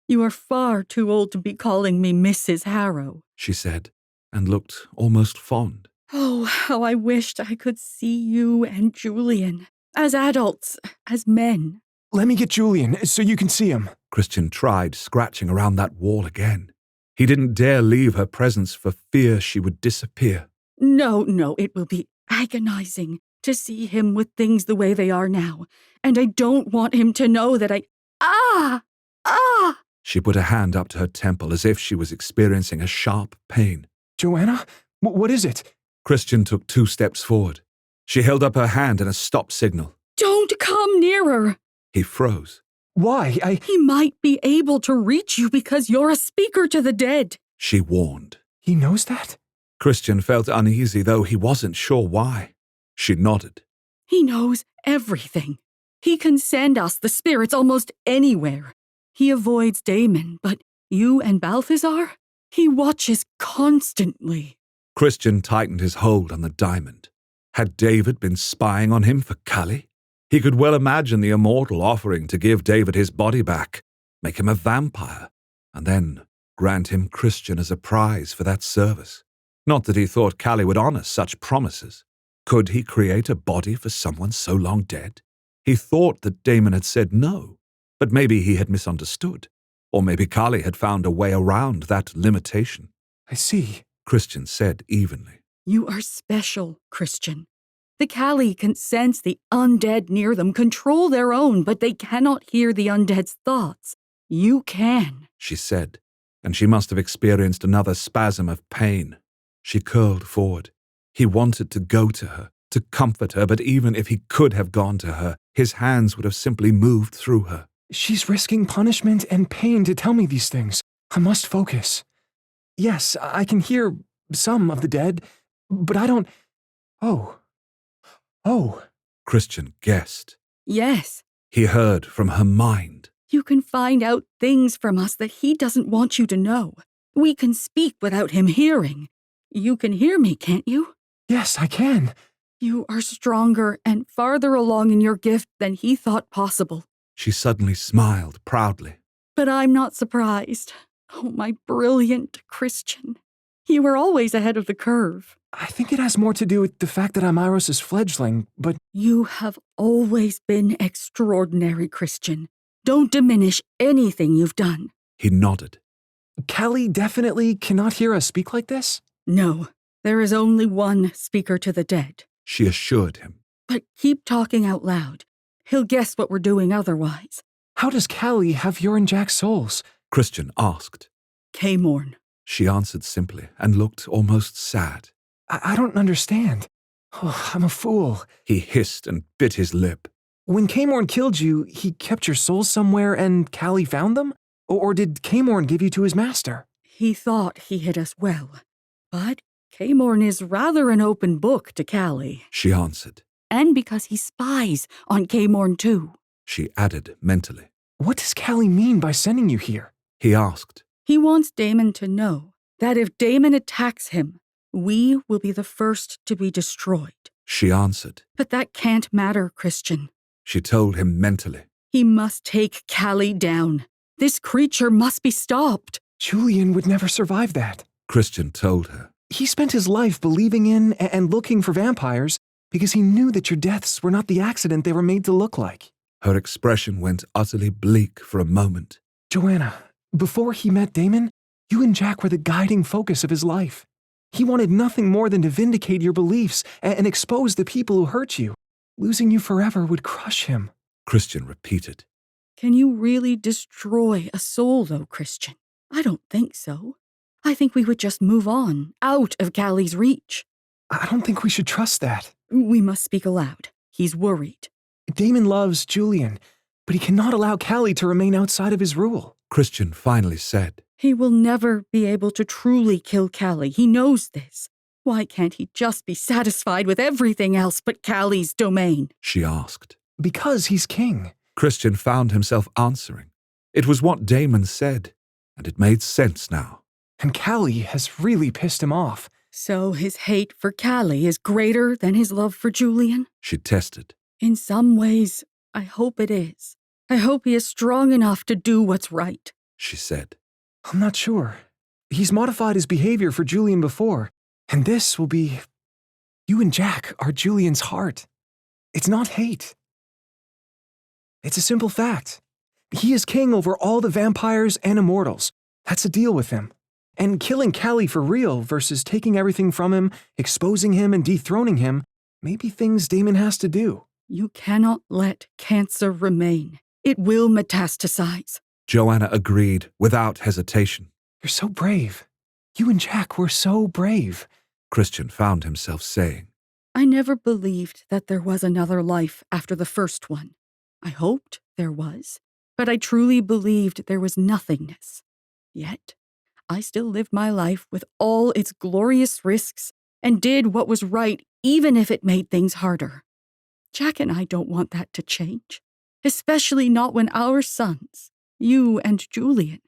You are far too old to be calling me Mrs. Harrow, she said, and looked almost fond. Oh, how I wished I could see you and Julian, as adults, as men. Let me get Julian, so you can see him. Christian tried scratching around that wall again. He didn't dare leave her presence for fear she would disappear. No, it will be agonizing to see him with things the way they are now, and I don't want him to know that Ah! She put a hand up to her temple as if she was experiencing a sharp pain. Joanna? What is it? Christian took 2 steps forward. She held up her hand in a stop signal. Don't come nearer! He froze. Why? He might be able to reach you because you're a speaker to the dead, she warned. He knows that? Christian felt uneasy, though he wasn't sure why. She nodded. He knows everything. He can send us the spirits almost anywhere. He avoids Damon, but you and Balthazar? He watches constantly. Christian tightened his hold on the diamond. Had David been spying on him for Callie? He could well imagine the immortal offering to give David his body back, make him a vampire, and then grant him Christian as a prize for that service. Not that he thought Callie would honor such promises. Could he create a body for someone so long dead? He thought that Damon had said no, but maybe he had misunderstood. Or maybe Callie had found a way around that limitation. I see, Christian said evenly. You are special, Christian. The Callie can sense the undead near them, control their own, but they cannot hear the undead's thoughts. You can, she said, and she must have experienced another spasm of pain. She curled forward. He wanted to go to her, to comfort her, but even if he could have gone to her, his hands would have simply moved through her. She's risking punishment and pain to tell me these things. I must focus. Yes, I can hear some of the dead, but I don't... Oh. Christian guessed. Yes. He heard from her mind. You can find out things from us that he doesn't want you to know. We can speak without him hearing. You can hear me, can't you? Yes, I can. You are stronger and farther along in your gift than he thought possible. She suddenly smiled proudly. But I'm not surprised. Oh, my brilliant Christian. You were always ahead of the curve. I think it has more to do with the fact that I'm Iros's fledgling, but... You have always been extraordinary, Christian. Don't diminish anything you've done. He nodded. Callie definitely cannot hear us speak like this? No, there is only one speaker to the dead, she assured him. But keep talking out loud. He'll guess what we're doing otherwise. How does Callie have your and Jack's souls? Christian asked. Caemorn. She answered simply and looked almost sad. I don't understand. Oh, I'm a fool. He hissed and bit his lip. When Caemorn killed you, he kept your souls somewhere and Callie found them? Or did Caemorn give you to his master? He thought he hid us well. But Caemorn is rather an open book to Callie. She answered. And because he spies on Caemorn too. She added mentally. What does Callie mean by sending you here? He asked. He wants Daemon to know that if Daemon attacks him, we will be the first to be destroyed. She answered. But that can't matter, Christian. She told him mentally. He must take Callie down. This creature must be stopped. Julian would never survive that. Christian told her. He spent his life believing in and looking for vampires because he knew that your deaths were not the accident they were made to look like. Her expression went utterly bleak for a moment. Joanna, before he met Daemon, you and Jack were the guiding focus of his life. He wanted nothing more than to vindicate your beliefs and expose the people who hurt you. Losing you forever would crush him. Christian repeated. Can you really destroy a soul, though, Christian? I don't think so. I think we would just move on, out of Callie's reach. I don't think we should trust that. We must speak aloud. He's worried. Damon loves Julian, but he cannot allow Callie to remain outside of his rule. Christian finally said. He will never be able to truly kill Callie. He knows this. Why can't he just be satisfied with everything else but Callie's domain? She asked. Because he's king. Christian found himself answering. It was what Daemon said, and it made sense now. And Callie has really pissed him off. So his hate for Callie is greater than his love for Julian? She tested. In some ways, I hope it is. I hope he is strong enough to do what's right. She said. I'm not sure. He's modified his behavior for Julian before, and this will be... You and Jack are Julian's heart. It's not hate. It's a simple fact. He is king over all the vampires and immortals. That's a deal with him. And killing Callie for real versus taking everything from him, exposing him and dethroning him, may be things Daemon has to do. You cannot let cancer remain. It will metastasize. Joanna agreed without hesitation. You're so brave. You and Jack were so brave. Christian found himself saying. I never believed that there was another life after the first one. I hoped there was, but I truly believed there was nothingness. Yet, I still lived my life with all its glorious risks and did what was right even if it made things harder. Jack and I don't want that to change, especially not when our sons, you and Julian,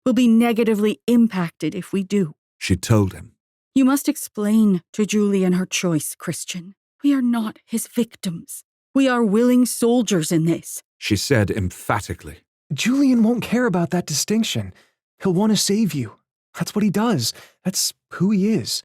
will be negatively impacted if we do. She told him. You must explain to Julian her choice, Christian. We are not his victims. We are willing soldiers in this. She said emphatically. Julian won't care about that distinction. He'll want to save you. That's what he does. That's who he is.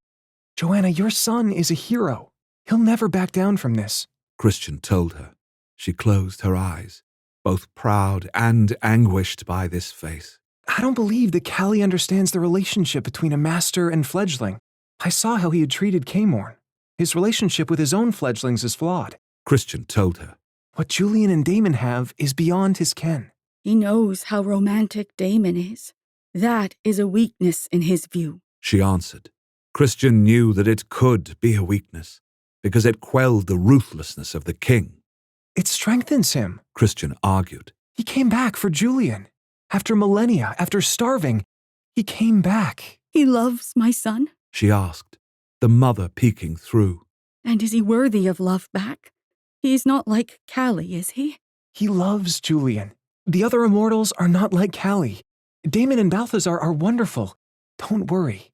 Joanna, your son is a hero. He'll never back down from this. Christian told her. She closed her eyes, both proud and anguished by this face. I don't believe that Callie understands the relationship between a master and fledgling. I saw how he had treated Caemorn. His relationship with his own fledglings is flawed. Christian told her. What Julian and Daemon have is beyond his ken. He knows how romantic Daemon is. That is a weakness in his view. She answered. Christian knew that it could be a weakness, because it quelled the ruthlessness of the king. It strengthens him, Christian argued. He came back for Julian. After millennia, after starving, he came back. He loves my son? She asked, the mother peeking through. And is he worthy of love back? He's not like Callie, is he? He loves Julian. The other immortals are not like Callie. Daemon and Balthazar are wonderful. Don't worry.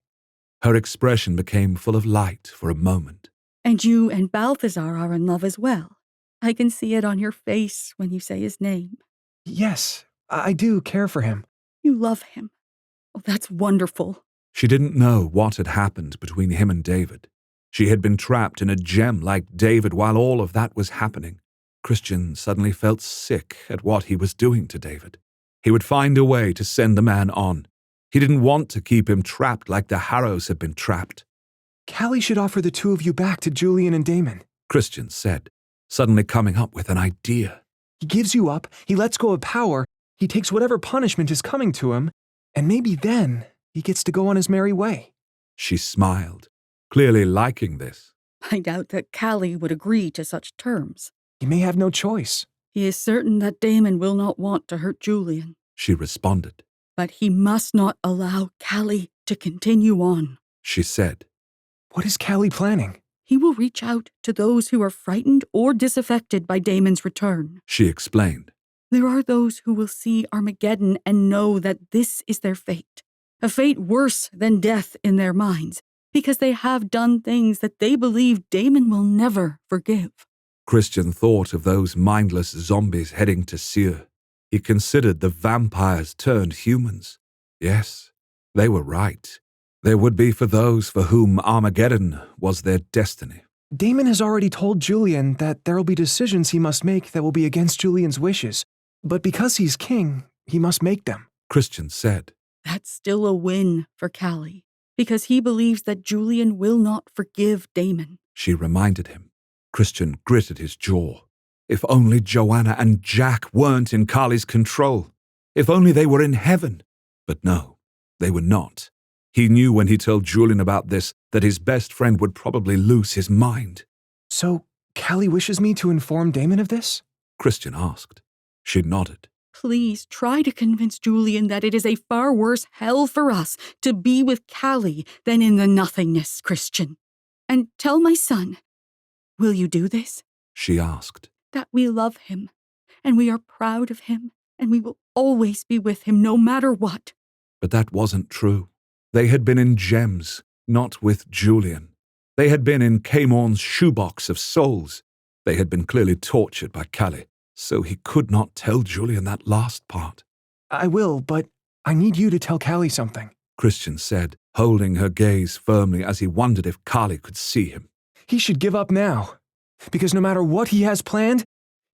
Her expression became full of light for a moment. And you and Balthazar are in love as well. I can see it on your face when you say his name. Yes, I do care for him. You love him. Oh, that's wonderful. She didn't know what had happened between him and David. She had been trapped in a gem like David while all of that was happening. Christian suddenly felt sick at what he was doing to David. He would find a way to send the man on. He didn't want to keep him trapped like the Harrows had been trapped. Callie should offer the two of you back to Julian and Daemon, Christian said, suddenly coming up with an idea. He gives you up, he lets go of power, he takes whatever punishment is coming to him, and maybe then he gets to go on his merry way. She smiled, clearly liking this. I doubt that Callie would agree to such terms. He may have no choice. He is certain that Damon will not want to hurt Julian, She responded. but he must not allow Callie to continue on. She said. What is Callie planning? He will reach out to those who are frightened or disaffected by Damon's return. She explained. There are those who will see Armageddon and know that this is their fate, a fate worse than death in their minds, because they have done things that they believe Damon will never forgive. Christian thought of those mindless zombies heading to Seir. He considered the vampires turned humans. Yes, they were right. There would be for those for whom Armageddon was their destiny. Damon has already told Julian that there will be decisions he must make that will be against Julian's wishes. But because he's king, he must make them. Christian said. That's still a win for Callie, because he believes that Julian will not forgive Damon. She reminded him. Christian gritted his jaw. If only Joanna and Jack weren't in Carly's control. If only they were in heaven. But no, they were not. He knew when he told Julian about this that his best friend would probably lose his mind. So, Callie wishes me to inform Damon of this? Christian asked. She nodded. Please try to convince Julian that it is a far worse hell for us to be with Callie than in the nothingness, Christian. And tell my son, will you do this? She asked. That we love him, and we are proud of him, and we will always be with him no matter what. But that wasn't true. They had been in gems, not with Julian. They had been in Caemorn's shoebox of souls. They had been clearly tortured by Callie, so he could not tell Julian that last part. I will, but I need you to tell Callie something, Christian said, holding her gaze firmly as he wondered if Callie could see him. He should give up now, because no matter what he has planned,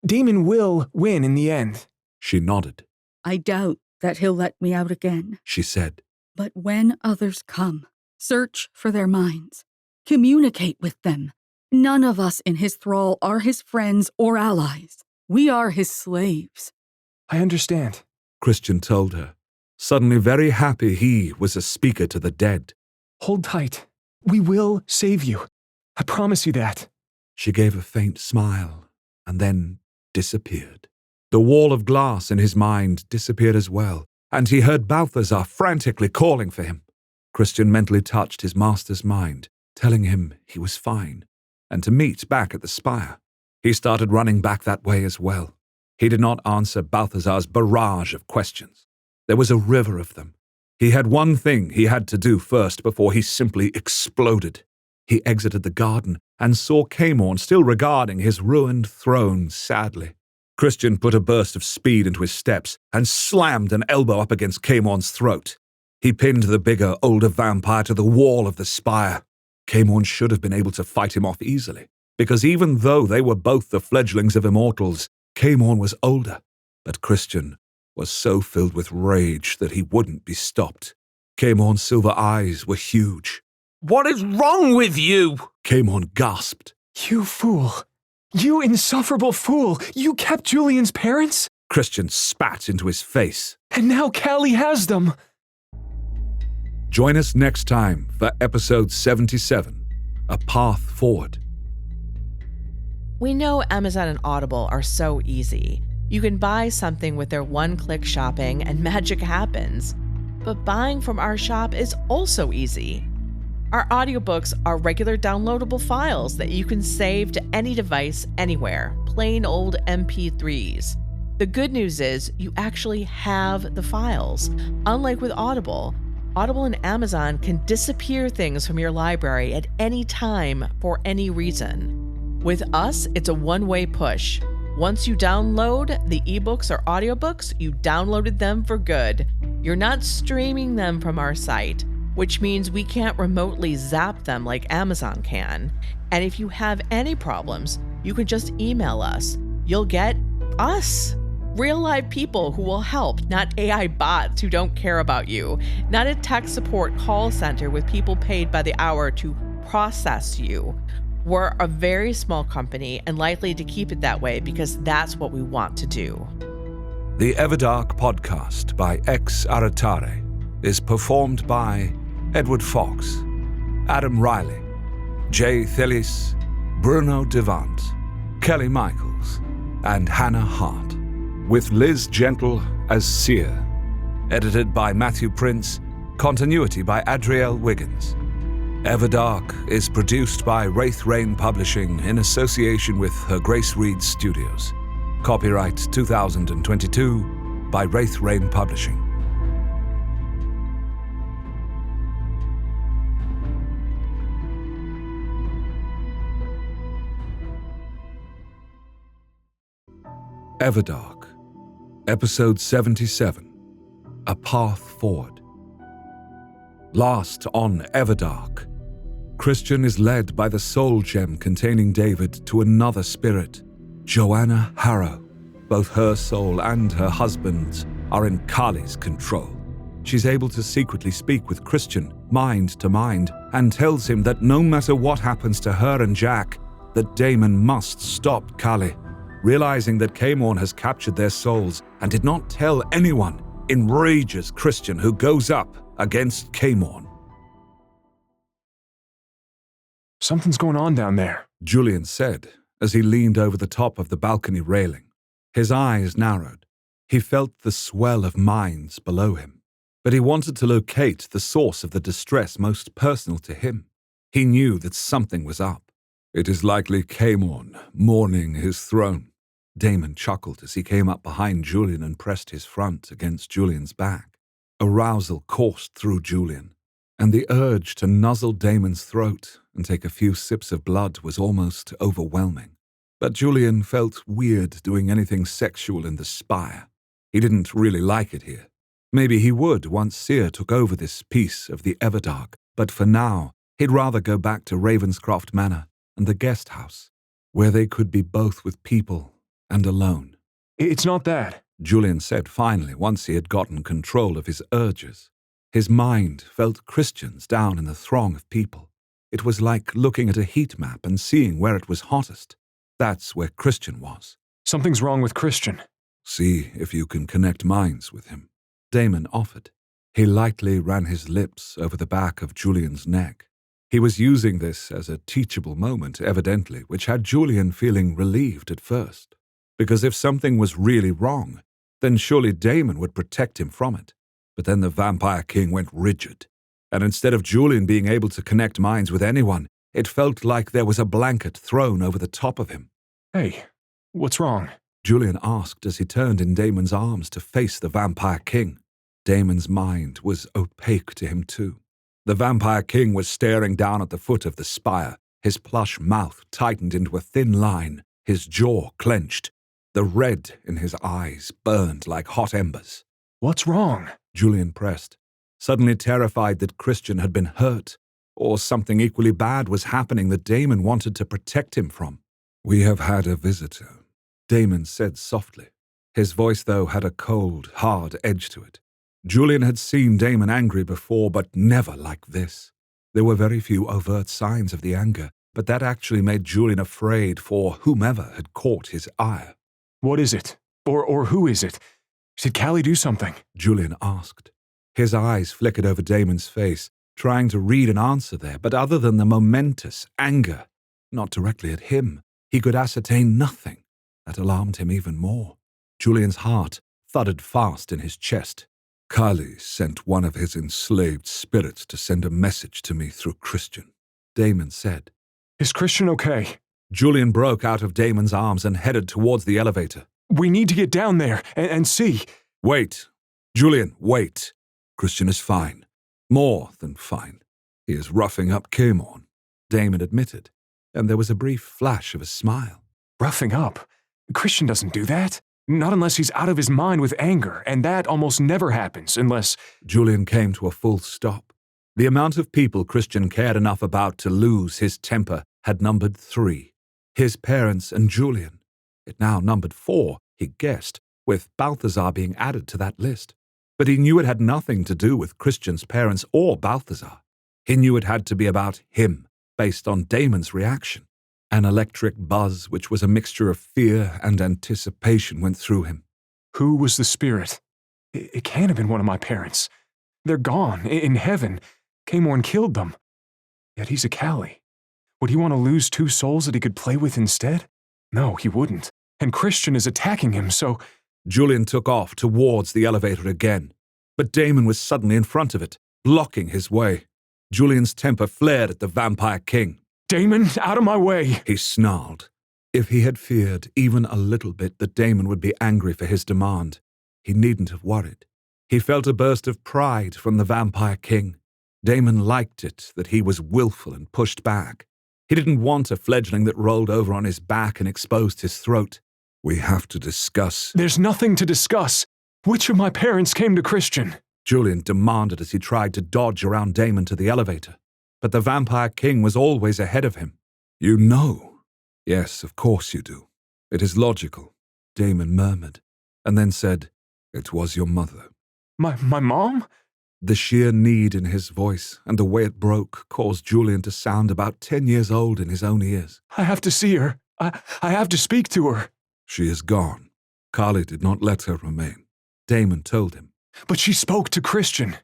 Damon will win in the end. She nodded. I doubt that he'll let me out again. She said. But when others come, search for their minds. Communicate with them. None of us in his thrall are his friends or allies. We are his slaves. I understand, Christian told her, suddenly very happy he was a speaker to the dead. Hold tight. We will save you. I promise you that. She gave a faint smile and then disappeared. The wall of glass in his mind disappeared as well, and he heard Balthazar frantically calling for him. Christian mentally touched his master's mind, telling him he was fine, and to meet back at the spire. He started running back that way as well. He did not answer Balthazar's barrage of questions. There was a river of them. He had one thing he had to do first before he simply exploded. He exited the garden and saw Caemorn still regarding his ruined throne sadly. Christian put a burst of speed into his steps and slammed an elbow up against Caemorn's throat. He pinned the bigger, older vampire to the wall of the spire. Caemorn should have been able to fight him off easily, because even though they were both the fledglings of immortals, Caemorn was older. But Christian was so filled with rage that he wouldn't be stopped. Caemorn's silver eyes were huge. What is wrong with you? Caemorn gasped. You fool. You insufferable fool. You kept Julian's parents? Christian spat into his face. And now Callie has them. Join us next time for episode 77, A Path Forward. We know Amazon and Audible are so easy. You can buy something with their one-click shopping and magic happens. But buying from our shop is also easy. Our audiobooks are regular downloadable files that you can save to any device anywhere, plain old MP3s. The good news is you actually have the files. Unlike with Audible and Amazon can disappear things from your library at any time for any reason. With us, it's a one-way push. Once you download the ebooks or audiobooks, you downloaded them for good. You're not streaming them from our site, which means we can't remotely zap them like Amazon can. And if you have any problems, you can just email us. You'll get us. Real live people who will help, not AI bots who don't care about you, not a tech support call center with people paid by the hour to process you. We're a very small company and likely to keep it that way because that's what we want to do. The Everdark podcast by X Aratare is performed by Edward Fox, Adam Riley, Jay Thelis, Bruno Devant, Kelly Michaels, and Hannah Hart, with Liz Gentle as Seer. Edited by Matthew Prince, continuity by Adrielle Wiggins. Everdark is produced by Wraith Rain Publishing in association with Her Grace Reed Studios. Copyright 2022 by Wraith Rain Publishing. Everdark, Episode 77, A Path Forward. Last on Everdark, Christian is led by the soul gem containing David to another spirit, Joanna Harrow. Both her soul and her husband's are in Kali's control. She's able to secretly speak with Christian, mind to mind, and tells him that no matter what happens to her and Jack, that Damon must stop Kali. Realizing that Caemorn has captured their souls and did not tell anyone, enrages Christian, who goes up against Caemorn. Something's going on down there. Julian said as he leaned over the top of the balcony railing. His eyes narrowed. He felt the swell of minds below him, but he wanted to locate the source of the distress most personal to him. He knew that something was up. It is likely Caemorn mourning his throne. Damon chuckled as he came up behind Julian and pressed his front against Julian's back. Arousal coursed through Julian, and the urge to nuzzle Damon's throat and take a few sips of blood was almost overwhelming. But Julian felt weird doing anything sexual in the spire. He didn't really like it here. Maybe he would once Seer took over this piece of the Everdark, but for now, he'd rather go back to Ravenscroft Manor and the guest house, where they could be both with people and alone. It's not that. Julian said finally, once he had gotten control of his urges. His mind felt Christians down in the throng of people. It was like looking at a heat map and seeing where it was hottest. That's where Christian was. Something's wrong with Christian. See if you can connect minds with him, Damon offered. He lightly ran his lips over the back of Julian's neck. He was using this as a teachable moment, evidently, which had Julian feeling relieved at first. Because if something was really wrong, then surely Damon would protect him from it. But then the Vampire King went rigid, and instead of Julian being able to connect minds with anyone, it felt like there was a blanket thrown over the top of him. Hey, what's wrong? Julian asked as he turned in Damon's arms to face the Vampire King. Damon's mind was opaque to him too. The Vampire King was staring down at the foot of the spire, his plush mouth tightened into a thin line, his jaw clenched. The red in his eyes burned like hot embers. What's wrong? Julian pressed, suddenly terrified that Christian had been hurt, or something equally bad was happening that Damon wanted to protect him from. We have had a visitor, Damon said softly. His voice, though, had a cold, hard edge to it. Julian had seen Damon angry before, but never like this. There were very few overt signs of the anger, but that actually made Julian afraid for whomever had caught his ire. What is it? Or who is it? Did Kali do something? Julian asked. His eyes flickered over Damon's face, trying to read an answer there, but other than the momentous anger, not directly at him, he could ascertain nothing. That alarmed him even more. Julian's heart thudded fast in his chest. Kali sent one of his enslaved spirits to send a message to me through Christian, Damon said. Is Christian okay? Julian broke out of Damon's arms and headed towards the elevator. We need to get down there and see. Wait. Julian, wait. Christian is fine. More than fine. He is roughing up Caemorn, Damon admitted, and there was a brief flash of a smile. Roughing up? Christian doesn't do that. Not unless he's out of his mind with anger, and that almost never happens unless... Julian came to a full stop. The amount of people Christian cared enough about to lose his temper had numbered 3. His parents and Julian. It now numbered 4, he guessed, with Balthazar being added to that list. But he knew it had nothing to do with Christian's parents or Balthazar. He knew it had to be about him, based on Damon's reaction. An electric buzz, which was a mixture of fear and anticipation, went through him. Who was the spirit? It can't have been one of my parents. They're gone, in heaven. Caemorn killed them. Yet he's a Callie. Would he want to lose 2 souls that he could play with instead? No, he wouldn't. And Christian is attacking him, so... Julian took off towards the elevator again, but Damon was suddenly in front of it, blocking his way. Julian's temper flared at the Vampire King. Damon, out of my way! He snarled. If he had feared even a little bit that Damon would be angry for his demand, he needn't have worried. He felt a burst of pride from the Vampire King. Damon liked it that he was willful and pushed back. He didn't want a fledgling that rolled over on his back and exposed his throat. We have to discuss. There's nothing to discuss. Which of my parents came to Christian? Julian demanded as he tried to dodge around Damon to the elevator. But the Vampire King was always ahead of him. You know. Yes, of course you do. It is logical, Damon murmured, and then said, It was your mother. My mom? The sheer need in his voice and the way it broke caused Julian to sound about 10 years old in his own ears. I have to see her. I have to speak to her. She is gone. Carly did not let her remain. Damon told him. But she spoke to Christian.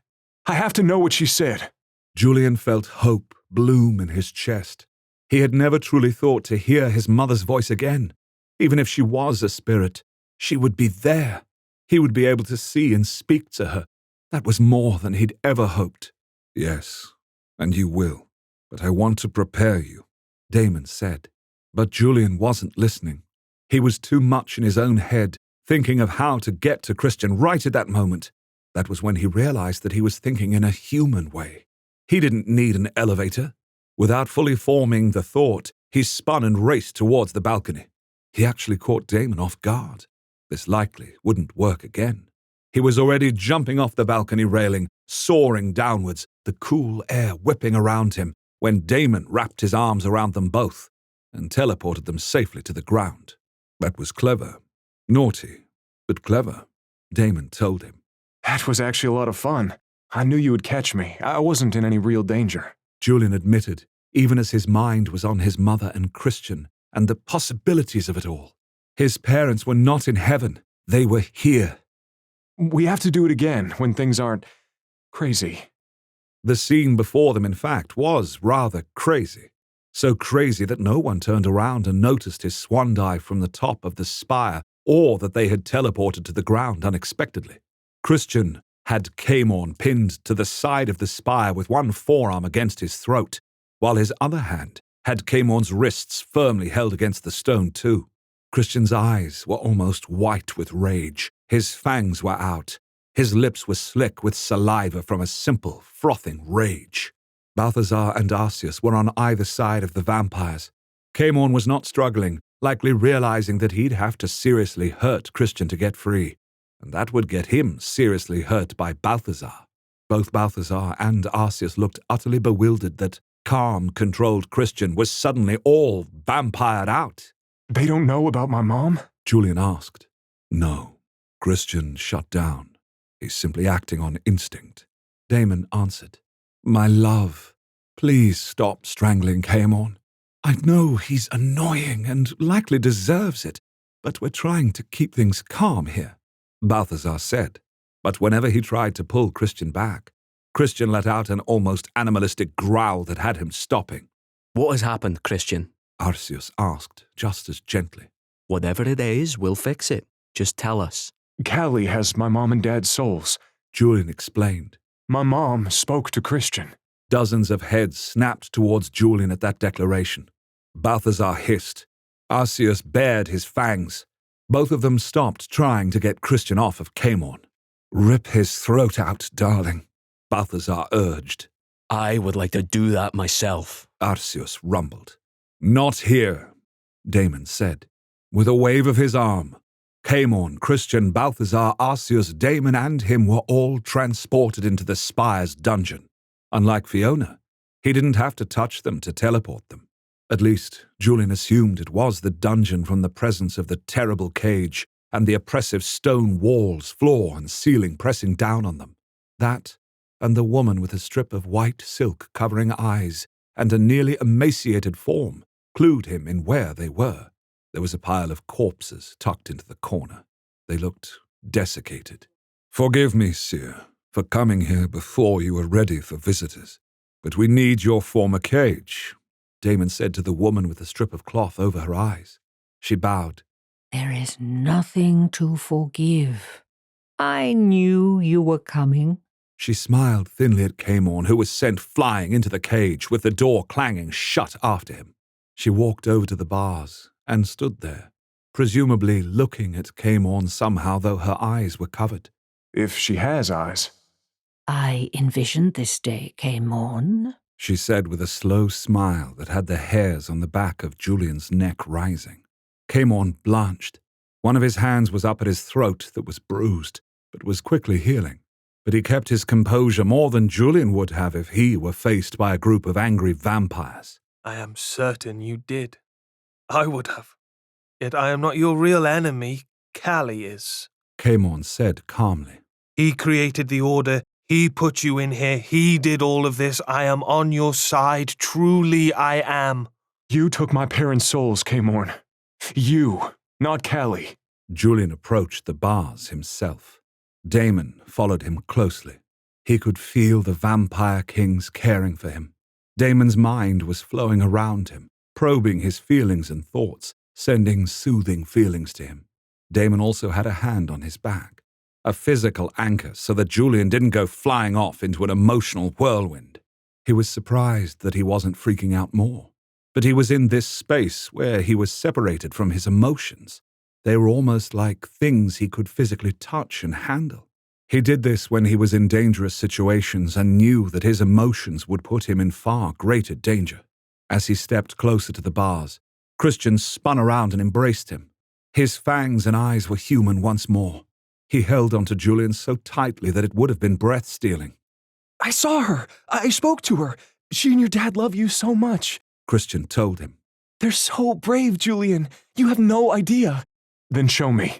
I have to know what she said. Julian felt hope bloom in his chest. He had never truly thought to hear his mother's voice again. Even if she was a spirit, she would be there. He would be able to see and speak to her. That was more than he'd ever hoped. Yes, and you will. But I want to prepare you, Damon said. But Julian wasn't listening. He was too much in his own head, thinking of how to get to Christian right at that moment. That was when he realized that he was thinking in a human way. He didn't need an elevator. Without fully forming the thought, he spun and raced towards the balcony. He actually caught Damon off guard. This likely wouldn't work again. He was already jumping off the balcony railing, soaring downwards, the cool air whipping around him, when Damon wrapped his arms around them both and teleported them safely to the ground. That was clever. Naughty, but clever, Damon told him. That was actually a lot of fun. I knew you would catch me. I wasn't in any real danger. Julian admitted, even as his mind was on his mother and Christian and the possibilities of it all. His parents were not in heaven. They were here. We have to do it again when things aren't crazy. The scene before them, in fact, was rather crazy. So crazy that no one turned around and noticed his swan dive from the top of the spire or that they had teleported to the ground unexpectedly. Christian had Caemorn pinned to the side of the spire with one forearm against his throat, while his other hand had Caemorn's wrists firmly held against the stone too. Christian's eyes were almost white with rage. His fangs were out. His lips were slick with saliva from a simple, frothing rage. Balthazar and Arceus were on either side of the vampires. Caemorn was not struggling, likely realizing that he'd have to seriously hurt Christian to get free, and that would get him seriously hurt by Balthazar. Both Balthazar and Arceus looked utterly bewildered that calm, controlled Christian was suddenly all vampired out. They don't know about my mom? Julian asked. No, Christian shut down. He's simply acting on instinct. Damon answered. My love, please stop strangling Caemorn. I know he's annoying and likely deserves it, but we're trying to keep things calm here, Balthazar said. But whenever he tried to pull Christian back, Christian let out an almost animalistic growl that had him stopping. What has happened, Christian? Arceus asked, just as gently. Whatever it is, we'll fix it. Just tell us. Callie has my mom and dad's souls, Julian explained. My mom spoke to Christian. Dozens of heads snapped towards Julian at that declaration. Balthazar hissed. Arceus bared his fangs. Both of them stopped trying to get Christian off of Caemorn. Rip his throat out, darling, Balthazar urged. I would like to do that myself, Arceus rumbled. Not here, Damon said. With a wave of his arm, Caemorn, Christian, Balthazar, Arceus, Damon, and him were all transported into the spire's dungeon. Unlike Fiona, he didn't have to touch them to teleport them. At least, Julian assumed it was the dungeon from the presence of the terrible cage and the oppressive stone walls, floor, and ceiling pressing down on them. That, and the woman with a strip of white silk covering eyes and a nearly emaciated form, clued him in where they were. There was a pile of corpses tucked into the corner. They looked desiccated. "Forgive me, sire, for coming here before you were ready for visitors, but we need your former cage," Damon said to the woman with the strip of cloth over her eyes. She bowed. There is nothing to forgive. I knew you were coming. She smiled thinly at Camorn, who was sent flying into the cage with the door clanging shut after him. She walked over to the bars and stood there, presumably looking at Camorn somehow, though her eyes were covered. If she has eyes. I envisioned this day came on, She said with a slow smile that had the hairs on the back of Julian's neck rising. Camorn blanched. One of his hands was up at his throat that was bruised, but was quickly healing. But he kept his composure more than Julian would have if he were faced by a group of angry vampires. I am certain you did. I would have. Yet I am not your real enemy. Callie is. Camorn said calmly. He created the order. He put you in here. He did all of this. I am on your side. Truly I am. You took my parents' souls, Camorn. You, not Callie. Julian approached the bars himself. Damon followed him closely. He could feel the vampire kings caring for him. Damon's mind was flowing around him, probing his feelings and thoughts, sending soothing feelings to him. Damon also had a hand on his back, a physical anchor so that Julian didn't go flying off into an emotional whirlwind. He was surprised that he wasn't freaking out more. But he was in this space where he was separated from his emotions. They were almost like things he could physically touch and handle. He did this when he was in dangerous situations and knew that his emotions would put him in far greater danger. As he stepped closer to the bars, Christian spun around and embraced him. His fangs and eyes were human once more. He held onto Julian so tightly that it would have been breath-stealing. I saw her. I spoke to her. She and your dad love you so much. Christian told him. They're so brave, Julian. You have no idea. Then show me.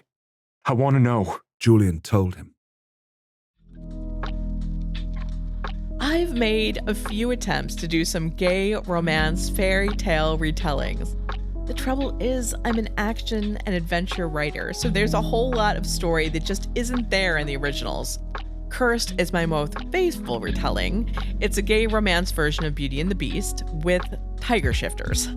I want to know. Julian told him. I've made a few attempts to do some gay romance fairy tale retellings. The trouble is, I'm an action and adventure writer, so there's a whole lot of story that just isn't there in the originals. Cursed is my most faithful retelling. It's a gay romance version of Beauty and the Beast with tiger shifters.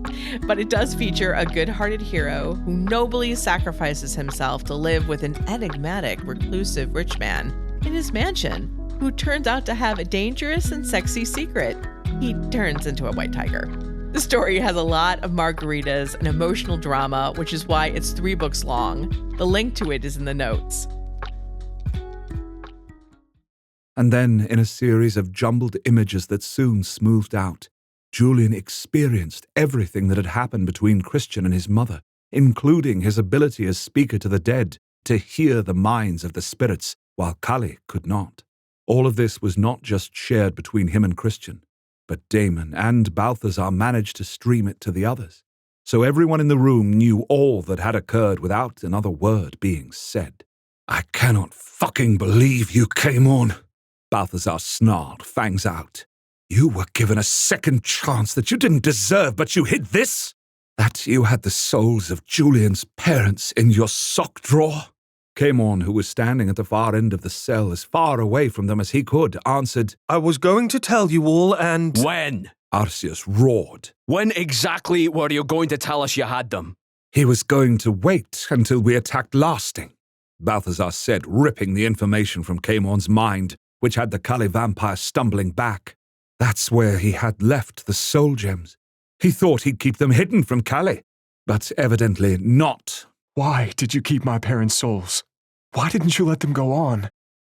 But it does feature a good-hearted hero who nobly sacrifices himself to live with an enigmatic, reclusive rich man in his mansion, who turns out to have a dangerous and sexy secret. He turns into a white tiger. The story has a lot of margaritas and emotional drama, which is why it's 3 books long. The link to it is in the notes. And then, in a series of jumbled images that soon smoothed out, Julian experienced everything that had happened between Christian and his mother, including his ability as speaker to the dead to hear the minds of the spirits, while Callie could not. All of this was not just shared between him and Christian, but Damon and Balthazar managed to stream it to the others. So everyone in the room knew all that had occurred without another word being said. "I cannot fucking believe you came on," Balthazar snarled, fangs out. "You were given a second chance that you didn't deserve, but you hid this? That you had the souls of Julian's parents in your sock drawer?" Camorn, who was standing at the far end of the cell, as far away from them as he could, answered, I was going to tell you all and... When? Arceus roared. When exactly were you going to tell us you had them? "He was going to wait until we attacked Lasting," Balthazar said, ripping the information from Camorn's mind, which had the Callie vampire stumbling back. That's where he had left the soul gems. He thought he'd keep them hidden from Callie, but evidently not. Why did you keep my parents' souls? Why didn't you let them go on?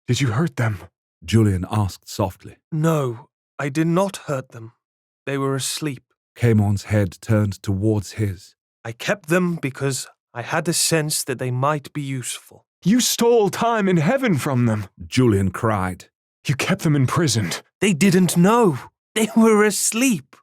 Did you hurt them? Julian asked softly. No, I did not hurt them. They were asleep. Camorn's head turned towards his. I kept them because I had a sense that they might be useful. You stole time in heaven from them. Julian cried. You kept them imprisoned. They didn't know. They were asleep.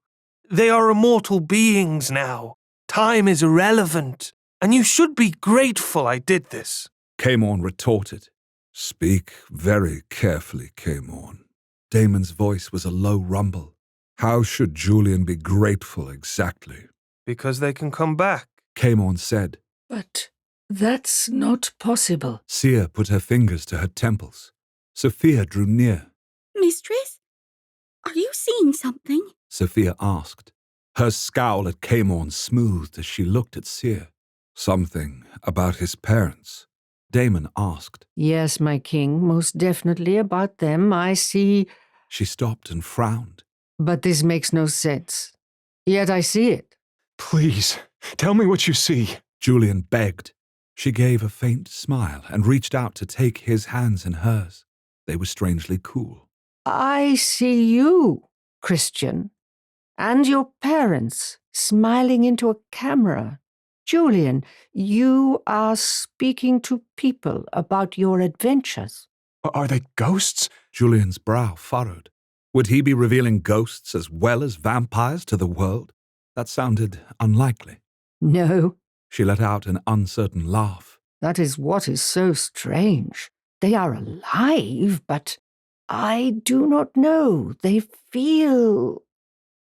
They are immortal beings now. Time is irrelevant. And you should be grateful I did this. Camorn retorted. "Speak very carefully, Camorn." Damon's voice was a low rumble. "How should Julian be grateful exactly?" Because they can come back. Camorn said. But that's not possible. Sia put her fingers to her temples. Sophia drew near. Mistress, are you seeing something? Sophia asked. Her scowl at Camorn smoothed as she looked at Sia. Something about his parents? Damon asked. Yes, my king, most definitely about them. I see. She stopped and frowned. But this makes no sense. Yet I see it. Please, tell me what you see. Julian begged. She gave a faint smile and reached out to take his hands in hers. They were strangely cool. I see you, Christian, and your parents smiling into a camera. Julian, you are speaking to people about your adventures. Are they ghosts? Julian's brow furrowed. Would he be revealing ghosts as well as vampires to the world? That sounded unlikely. No, She let out an uncertain laugh. that is what is so strange. They are alive, but I do not know. They feel.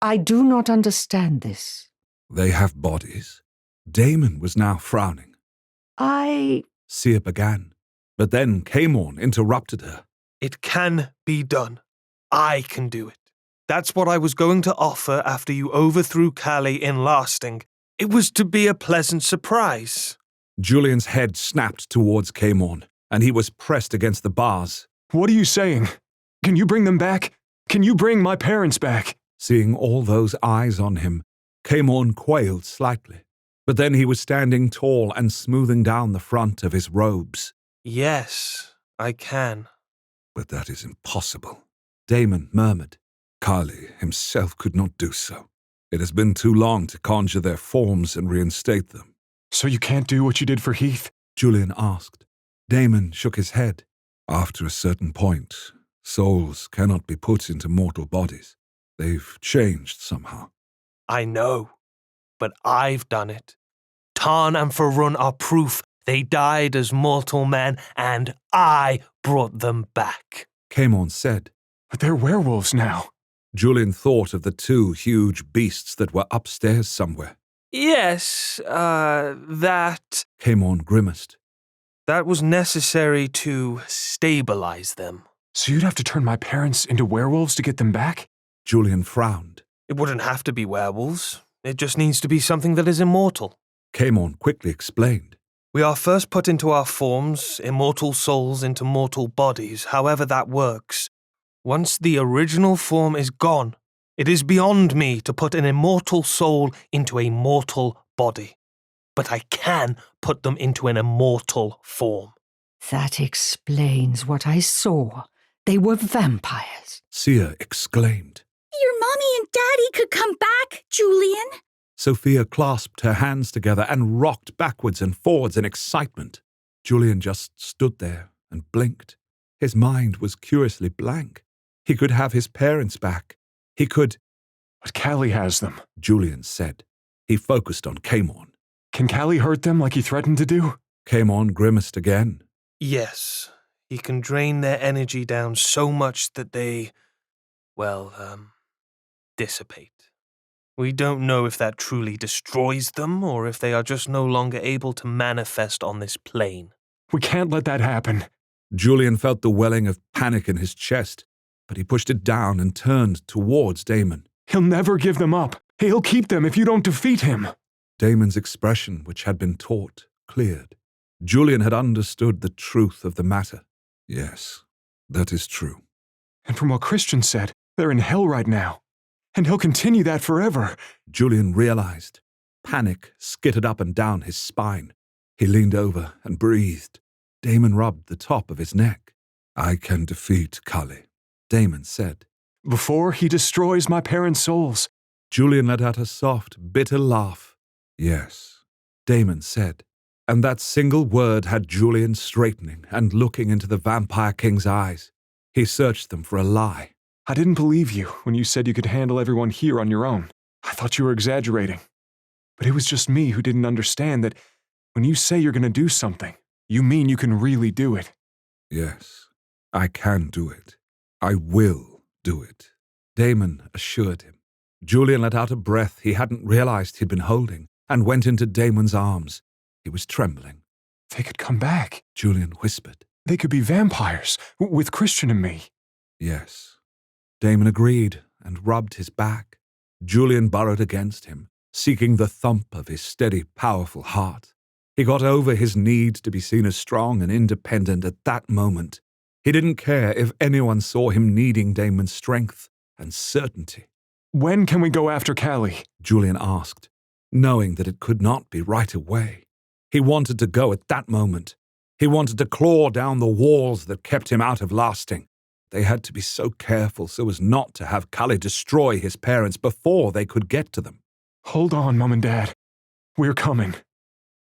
I do not understand this. They have bodies. Damon was now frowning. Sia began, but then Camorn interrupted her. It can be done. I can do it. That's what I was going to offer after you overthrew Callie in Lasting. It was to be a pleasant surprise. Julian's head snapped towards Camorn, and he was pressed against the bars. What are you saying? Can you bring them back? Can you bring my parents back? Seeing all those eyes on him, Camorn quailed slightly. But then he was standing tall and smoothing down the front of his robes. Yes, I can. But that is impossible, Damon murmured. Kali himself could not do so. It has been too long to conjure their forms and reinstate them. So you can't do what you did for Heath? Julian asked. Damon shook his head. After a certain point, souls cannot be put into mortal bodies. They've changed somehow. I know, but I've done it. Tarn and Farun are proof they died as mortal men, and I brought them back. Camorn said. But they're werewolves now. Julian thought of the two huge beasts that were upstairs somewhere. Yes, that Camorn grimaced. was necessary to stabilize them. So you'd have to turn my parents into werewolves to get them back? Julian frowned. It wouldn't have to be werewolves. It just needs to be something that is immortal. Camorn quickly explained. We are first put into our forms, immortal souls into mortal bodies, however that works. Once the original form is gone, it is beyond me to put an immortal soul into a mortal body. But I can put them into an immortal form. That explains what I saw. They were vampires. Sia exclaimed. Your mommy and daddy could come back, Julian. Sophia clasped her hands together and rocked backwards and forwards in excitement. Julian just stood there and blinked. His mind was curiously blank. He could have his parents back. He could... But Callie has them. Julian said. He focused on Camorn. Can Callie hurt them like he threatened to do? Camorn grimaced again. Yes, he can drain their energy down so much that they, dissipate. We don't know if that truly destroys them or if they are just no longer able to manifest on this plane. We can't let that happen. Julian felt the welling of panic in his chest, but he pushed it down and turned towards Damon. He'll never give them up. He'll keep them if you don't defeat him. Damon's expression, which had been taut, cleared. Julian had understood the truth of the matter. Yes, that is true. And from what Christian said, they're in hell right now. And he'll continue that forever. Julian realized. Panic skittered up and down his spine. He leaned over and breathed. Damon rubbed the top of his neck. I can defeat Kali, Damon said. Before he destroys my parents' souls. Julian let out a soft, bitter laugh. Yes, Damon said. And that single word had Julian straightening and looking into the Vampire King's eyes. He searched them for a lie. I didn't believe you when you said you could handle everyone here on your own. I thought you were exaggerating. But it was just me who didn't understand that when you say you're going to do something, you mean you can really do it. Yes, I can do it. I will do it, Damon assured him. Julian let out a breath he hadn't realized he'd been holding and went into Damon's arms. He was trembling. They could come back. Julian whispered. They could be vampires, with Christian and me. Yes. Damon agreed and rubbed his back. Julian burrowed against him, seeking the thump of his steady, powerful heart. He got over his need to be seen as strong and independent at that moment. He didn't care if anyone saw him needing Damon's strength and certainty. When can we go after Callie? Julian asked, knowing that it could not be right away. He wanted to go at that moment. He wanted to claw down the walls that kept him out of lasting. They had to be so careful so as not to have Callie destroy his parents before they could get to them. Hold on, Mom and Dad. We're coming.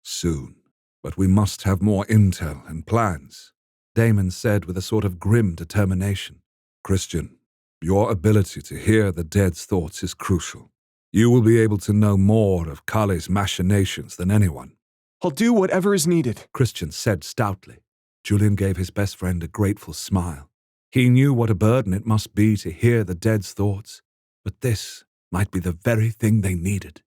Soon. But we must have more intel and plans, Damon said with a sort of grim determination. Christian, your ability to hear the dead's thoughts is crucial. You will be able to know more of Kali's machinations than anyone. I'll do whatever is needed, Christian said stoutly. Julian gave his best friend a grateful smile. He knew what a burden it must be to hear the dead's thoughts, but this might be the very thing they needed.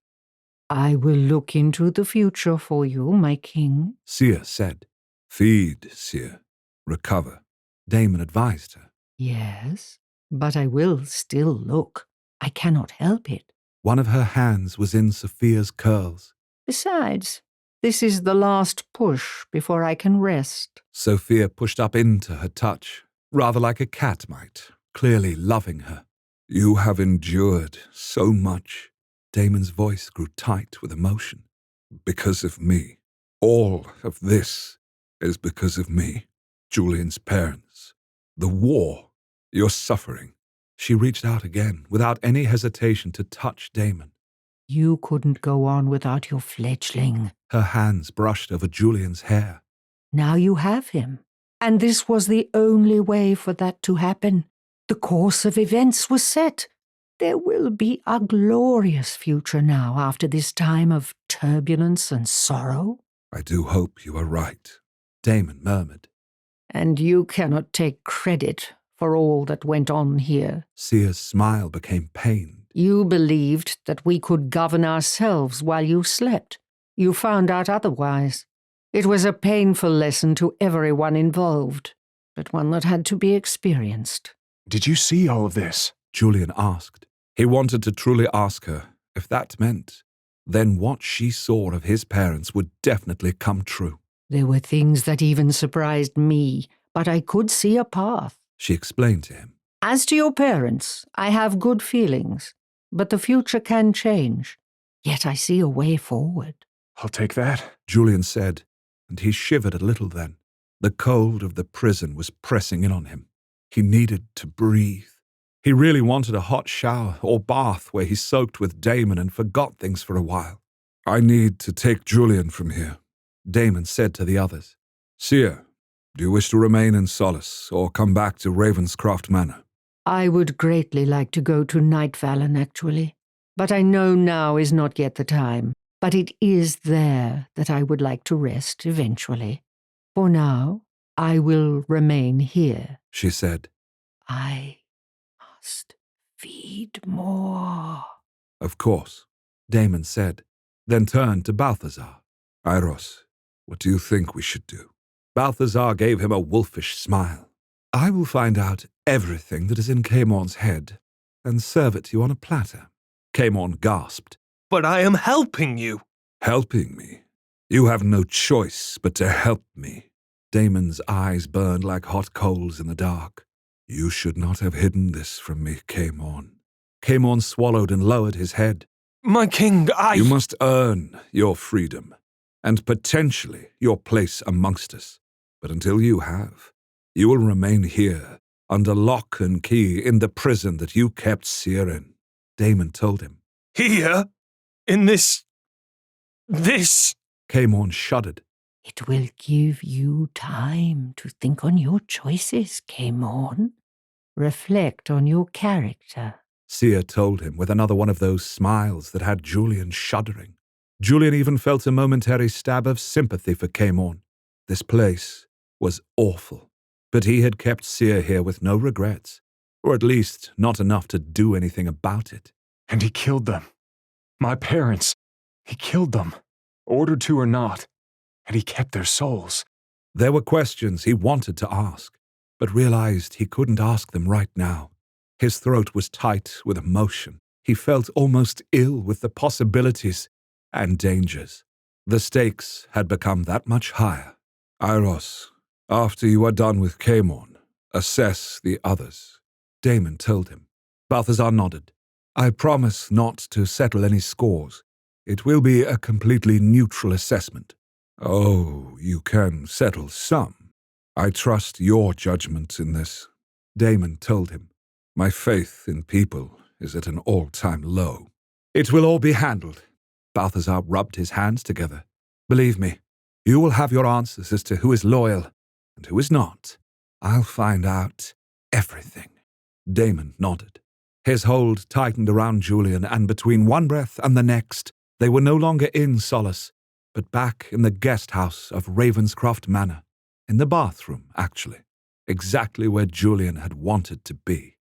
I will look into the future for you, my king. Seer said. Feed, Seer. Recover. Damon advised her. Yes, but I will still look. I cannot help it. One of her hands was in Sophia's curls. Besides, this is the last push before I can rest. Sophia pushed up into her touch, rather like a cat might, clearly loving her. You have endured so much. Damon's voice grew tight with emotion. Because of me. All of this is because of me. Julian's parents. The war. Your suffering. She reached out again, without any hesitation, to touch Damon. You couldn't go on without your fledgling. Her hands brushed over Julian's hair. Now you have him. And this was the only way for that to happen. The course of events was set. There will be a glorious future now after this time of turbulence and sorrow. I do hope you are right, Damon murmured. And you cannot take credit for all that went on here. Seer's smile became pained. You believed that we could govern ourselves while you slept. You found out otherwise. It was a painful lesson to everyone involved, but one that had to be experienced. Did you see all of this? Julian asked. He wanted to truly ask her if that meant then what she saw of his parents would definitely come true. There were things that even surprised me, but I could see a path. She explained to him. As to your parents, I have good feelings, but the future can change. Yet I see a way forward. I'll take that, Julian said, and he shivered a little then. The cold of the prison was pressing in on him. He needed to breathe. He really wanted a hot shower or bath where he soaked with Damon and forgot things for a while. I need to take Julian from here, Damon said to the others. Seer, do you wish to remain in Solace or come back to Ravenscroft Manor? I would greatly like to go to Night Vallon, actually. But I know now is not yet the time. But it is there that I would like to rest eventually. For now, I will remain here, she said. I must feed more. Of course, Damon said, then turned to Balthazar. Iros, what do you think we should do? Balthazar gave him a wolfish smile. I will find out everything that is in Caemorn's head and serve it to you on a platter. Caemorn gasped. But I am helping you. Helping me? You have no choice but to help me. Damon's eyes burned like hot coals in the dark. You should not have hidden this from me, Caemorn. Caemorn swallowed and lowered his head. My king, You must earn your freedom, and potentially your place amongst us. But until you have, you will remain here, under lock and key in the prison that you kept Seer in. Damon told him. Here? In this... Caemorn shuddered. It will give you time to think on your choices, Caemorn. Reflect on your character. Seer told him with another one of those smiles that had Julian shuddering. Julian even felt a momentary stab of sympathy for Caemorn. This place was awful, but he had kept Seer here with no regrets, or at least not enough to do anything about it. And he killed them. My parents. He killed them, ordered to or not, and he kept their souls. There were questions he wanted to ask, but realized he couldn't ask them right now. His throat was tight with emotion. He felt almost ill with the possibilities and dangers. The stakes had become that much higher. Iros, after you are done with Camorn, assess the others, Damon told him. Balthazar nodded. I promise not to settle any scores. It will be a completely neutral assessment. Oh, you can settle some. I trust your judgment in this, Damon told him. My faith in people is at an all-time low. It will all be handled. Balthazar rubbed his hands together. Believe me, you will have your answers as to who is loyal and who is not. I'll find out everything. Damon nodded. His hold tightened around Julian, and between one breath and the next, they were no longer in Solace, but back in the guest house of Ravenscroft Manor. In the bathroom, actually. Exactly where Julian had wanted to be.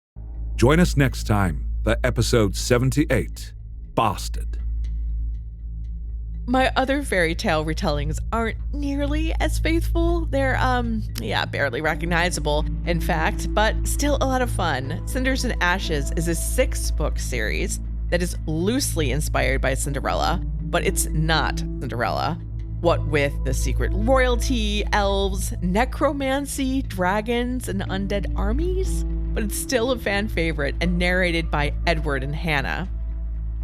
Join us next time for episode 78, Bastard. My other fairy tale retellings aren't nearly as faithful. They're, barely recognizable, in fact, but still a lot of fun. Cinders and Ashes is a 6-book series that is loosely inspired by Cinderella, but it's not Cinderella. What with the secret royalty, elves, necromancy, dragons, and undead armies? But it's still a fan favorite and narrated by Edward and Hannah.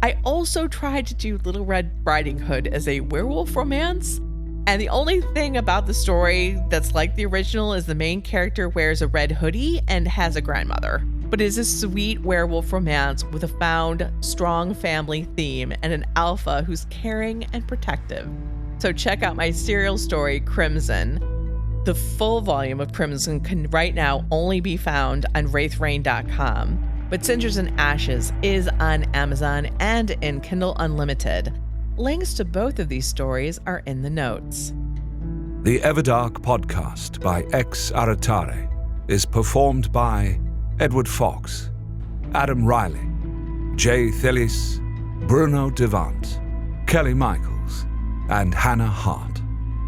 I also tried to do Little Red Riding Hood as a werewolf romance, and the only thing about the story that's like the original is the main character wears a red hoodie and has a grandmother. But it is a sweet werewolf romance with a found, strong family theme and an alpha who's caring and protective. So check out my serial story, Crimson. The full volume of Crimson can right now only be found on wraithrain.com. But Cinders and Ashes is on Amazon and in Kindle Unlimited. Links to both of these stories are in the notes. The Everdark podcast by Ex Aratare is performed by Edward Fox, Adam Riley, Jay Thillis, Bruno Devant, Kelly Michaels, and Hannah Hart,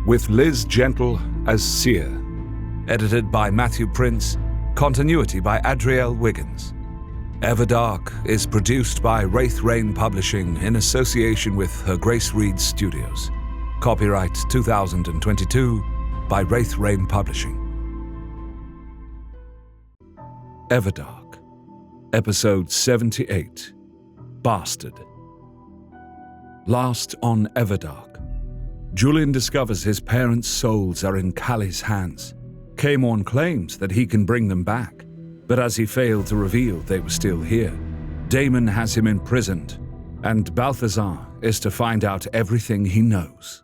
with Liz Gentle as Seer. Edited by Matthew Prince, continuity by Adrielle Wiggins. Everdark is produced by Wraith Rain Publishing in association with Her Grace Reed Studios. Copyright 2022 by Wraith Rain Publishing. Everdark, Episode 78, Bastard. Last on Everdark, Julian discovers his parents' souls are in Callie's hands. Camorn claims that he can bring them back, but as he failed to reveal they were still here, Damon has him imprisoned, and Balthazar is to find out everything he knows.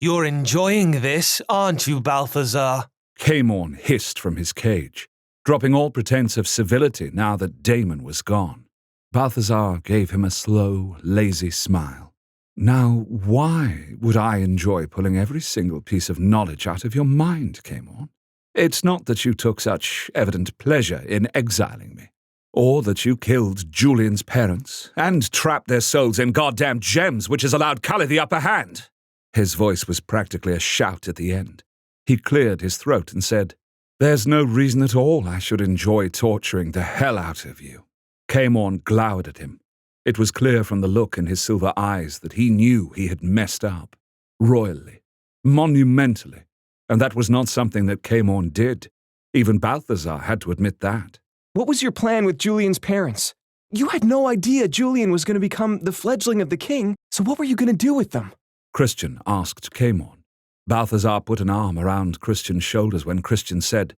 You're enjoying this, aren't you, Balthazar? Camorn hissed from his cage, dropping all pretense of civility now that Damon was gone. Balthazar gave him a slow, lazy smile. Now, why would I enjoy pulling every single piece of knowledge out of your mind, Camorn? It's not that you took such evident pleasure in exiling me, or that you killed Julian's parents and trapped their souls in goddamn gems, which has allowed Callie the upper hand. His voice was practically a shout at the end. He cleared his throat and said, There's no reason at all I should enjoy torturing the hell out of you. Camorn glowered at him. It was clear from the look in his silver eyes that he knew he had messed up. Royally. Monumentally. And that was not something that Camorn did. Even Balthazar had to admit that. What was your plan with Julian's parents? You had no idea Julian was going to become the fledgling of the king, so what were you going to do with them? Christian asked Camorn. Balthazar put an arm around Christian's shoulders when Christian said,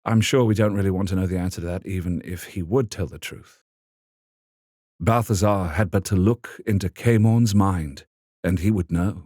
I'm sure we don't really want to know the answer to that, even if he would tell the truth. Balthazar had but to look into Camorn's mind, and he would know.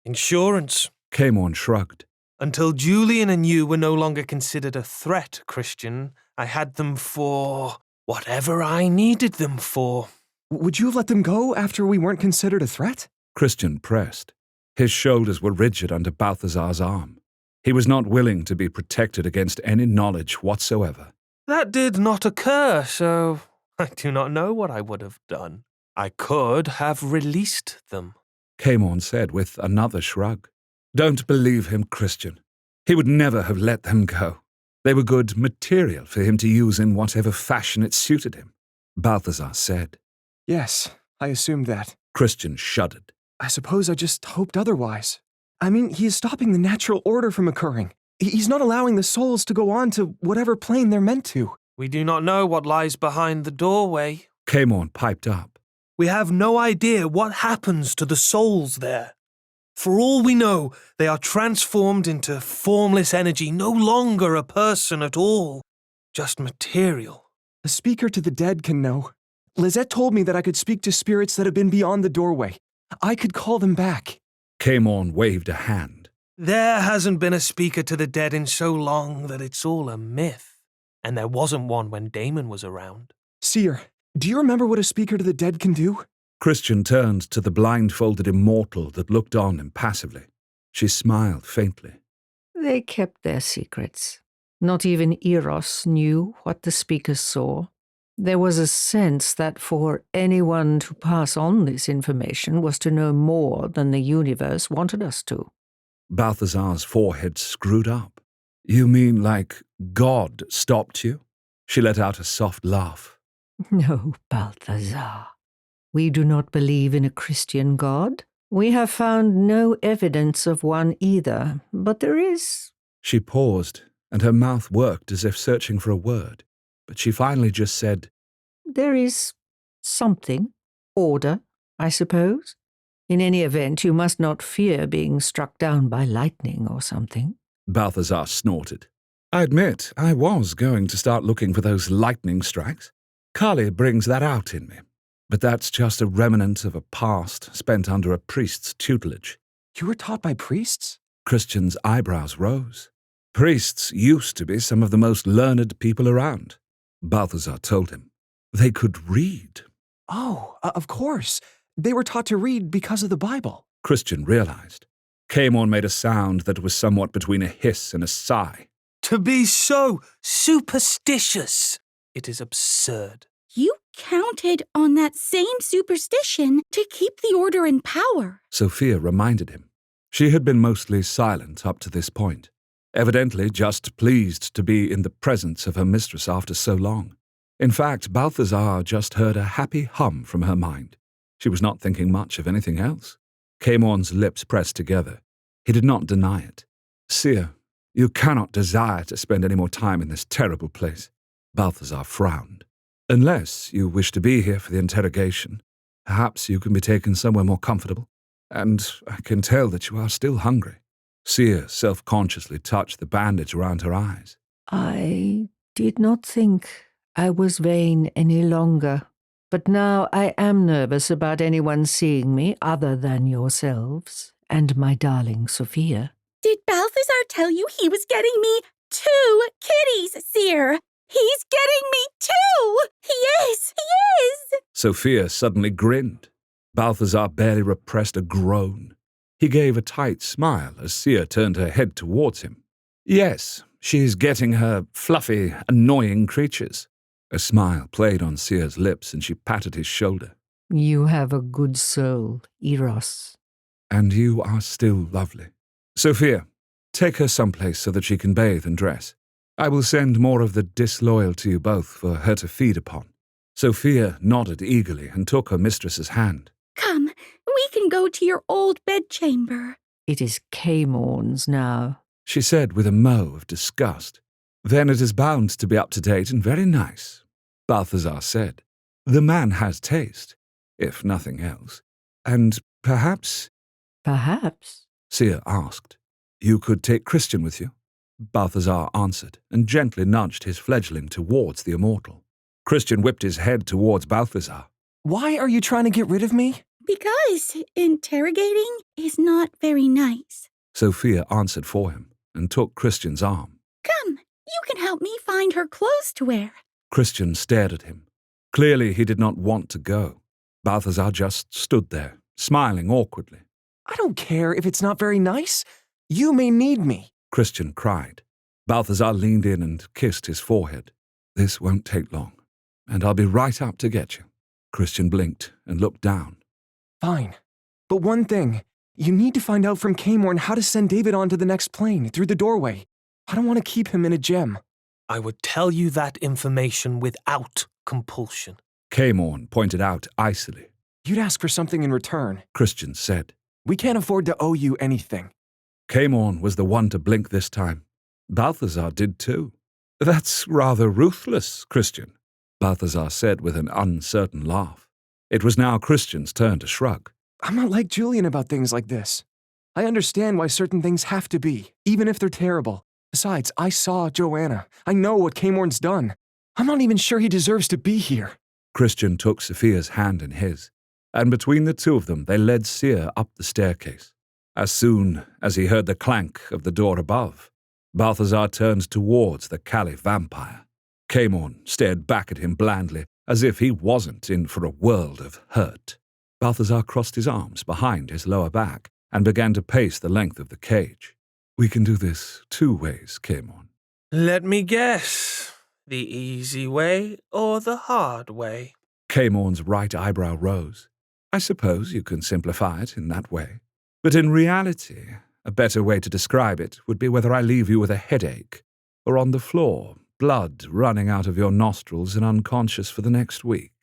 Insurance. Camorn shrugged. Until Julian and you were no longer considered a threat, Christian, I had them for whatever I needed them for. Would you have let them go after we weren't considered a threat? Christian pressed. His shoulders were rigid under Balthazar's arm. He was not willing to be protected against any knowledge whatsoever. That did not occur, so I do not know what I would have done. I could have released them. Camorn said with another shrug. Don't believe him, Christian. He would never have let them go. They were good material for him to use in whatever fashion it suited him. Balthazar said. Yes, I assumed that. Christian shuddered. I suppose I just hoped otherwise. I mean, he is stopping the natural order from occurring. He's not allowing the souls to go on to whatever plane they're meant to. We do not know what lies behind the doorway. Camorn piped up. We have no idea what happens to the souls there. For all we know, they are transformed into formless energy, no longer a person at all, just material. A speaker to the dead can know. Lizette told me that I could speak to spirits that have been beyond the doorway. I could call them back. Camorn waved a hand. There hasn't been a speaker to the dead in so long that it's all a myth. And there wasn't one when Damon was around. Seer, do you remember what a speaker to the dead can do? Christian turned to the blindfolded immortal that looked on impassively. She smiled faintly. They kept their secrets. Not even Eros knew what the speakers saw. There was a sense that for anyone to pass on this information was to know more than the universe wanted us to. Balthazar's forehead screwed up. You mean like God stopped you? She let out a soft laugh. No, Balthazar. We do not believe in a Christian God. We have found no evidence of one either, but there is... She paused, and her mouth worked as if searching for a word, but she finally just said, There is something. Order, I suppose. In any event, you must not fear being struck down by lightning or something. Balthazar snorted. I admit, I was going to start looking for those lightning strikes. Kali brings that out in me. But that's just a remnant of a past spent under a priest's tutelage. You were taught by priests? Christian's eyebrows rose. Priests used to be some of the most learned people around, Balthazar told him. They could read. Oh, of course. They were taught to read because of the Bible. Christian realized. Camorn made a sound that was somewhat between a hiss and a sigh. To be so superstitious! It is absurd. You counted on that same superstition to keep the order in power. Sophia reminded him. She had been mostly silent up to this point, evidently just pleased to be in the presence of her mistress after so long. In fact, Balthazar just heard a happy hum from her mind. She was not thinking much of anything else. Camorn's lips pressed together. He did not deny it. Seer, you cannot desire to spend any more time in this terrible place. Balthazar frowned. Unless you wish to be here for the interrogation, perhaps you can be taken somewhere more comfortable. And I can tell that you are still hungry. Seer self-consciously touched the bandage around her eyes. I did not think I was vain any longer, but now I am nervous about anyone seeing me other than yourselves and my darling Sophia. Did Balthazar tell you he was getting me 2 kitties, Seer? He's getting me 2! He is! Sophia suddenly grinned. Balthazar barely repressed a groan. He gave a tight smile as Seer turned her head towards him. Yes, she's getting her fluffy, annoying creatures. A smile played on Seer's lips and she patted his shoulder. You have a good soul, Eros. And you are still lovely. Sophia, take her someplace so that she can bathe and dress. I will send more of the disloyal to you both for her to feed upon. Sophia nodded eagerly and took her mistress's hand. Come, we can go to your old bedchamber. It is Camorn's now, She said with a moe of disgust. Then it is bound to be up to date and very nice, Balthazar said. The man has taste, if nothing else. And perhaps... Perhaps. Seer asked. You could take Christian with you? Balthazar answered, and gently nudged his fledgling towards the immortal. Christian whipped his head towards Balthazar. Why are you trying to get rid of me? Because interrogating is not very nice. Sophia answered for him, and took Christian's arm. Come, you can help me find her clothes to wear. Christian stared at him. Clearly he did not want to go. Balthazar just stood there, smiling awkwardly. I don't care if it's not very nice. You may need me. Christian cried. Balthazar leaned in and kissed his forehead. This won't take long. and I'll be right up to get you. Christian blinked and looked down. Fine. But one thing, you need to find out from Camorn how to send David on to the next plane, through the doorway. I don't want to keep him in a gem. I would tell you that information without compulsion. Camorn pointed out icily. You'd ask for something in return. Christian said. We can't afford to owe you anything. Camorn was the one to blink this time. Balthazar did too. That's rather ruthless, Christian, Balthazar said with an uncertain laugh. It was now Christian's turn to shrug. I'm not like Julian about things like this. I understand why certain things have to be, even if they're terrible. Besides, I saw Joanna. I know what Camorn's done. I'm not even sure he deserves to be here. Christian took Sophia's hand in his, and between the two of them they led Seer up the staircase. As soon as he heard the clank of the door above, Balthazar turned towards the Caliph vampire. Camorn stared back at him blandly, as if he wasn't in for a world of hurt. Balthazar crossed his arms behind his lower back and began to pace the length of the cage. We can do this 2 ways, Camorn. Let me guess. The easy way or the hard way? Camorn's right eyebrow rose. I suppose you can simplify it in that way. But in reality, a better way to describe it would be whether I leave you with a headache, or on the floor, blood running out of your nostrils and unconscious for the next week.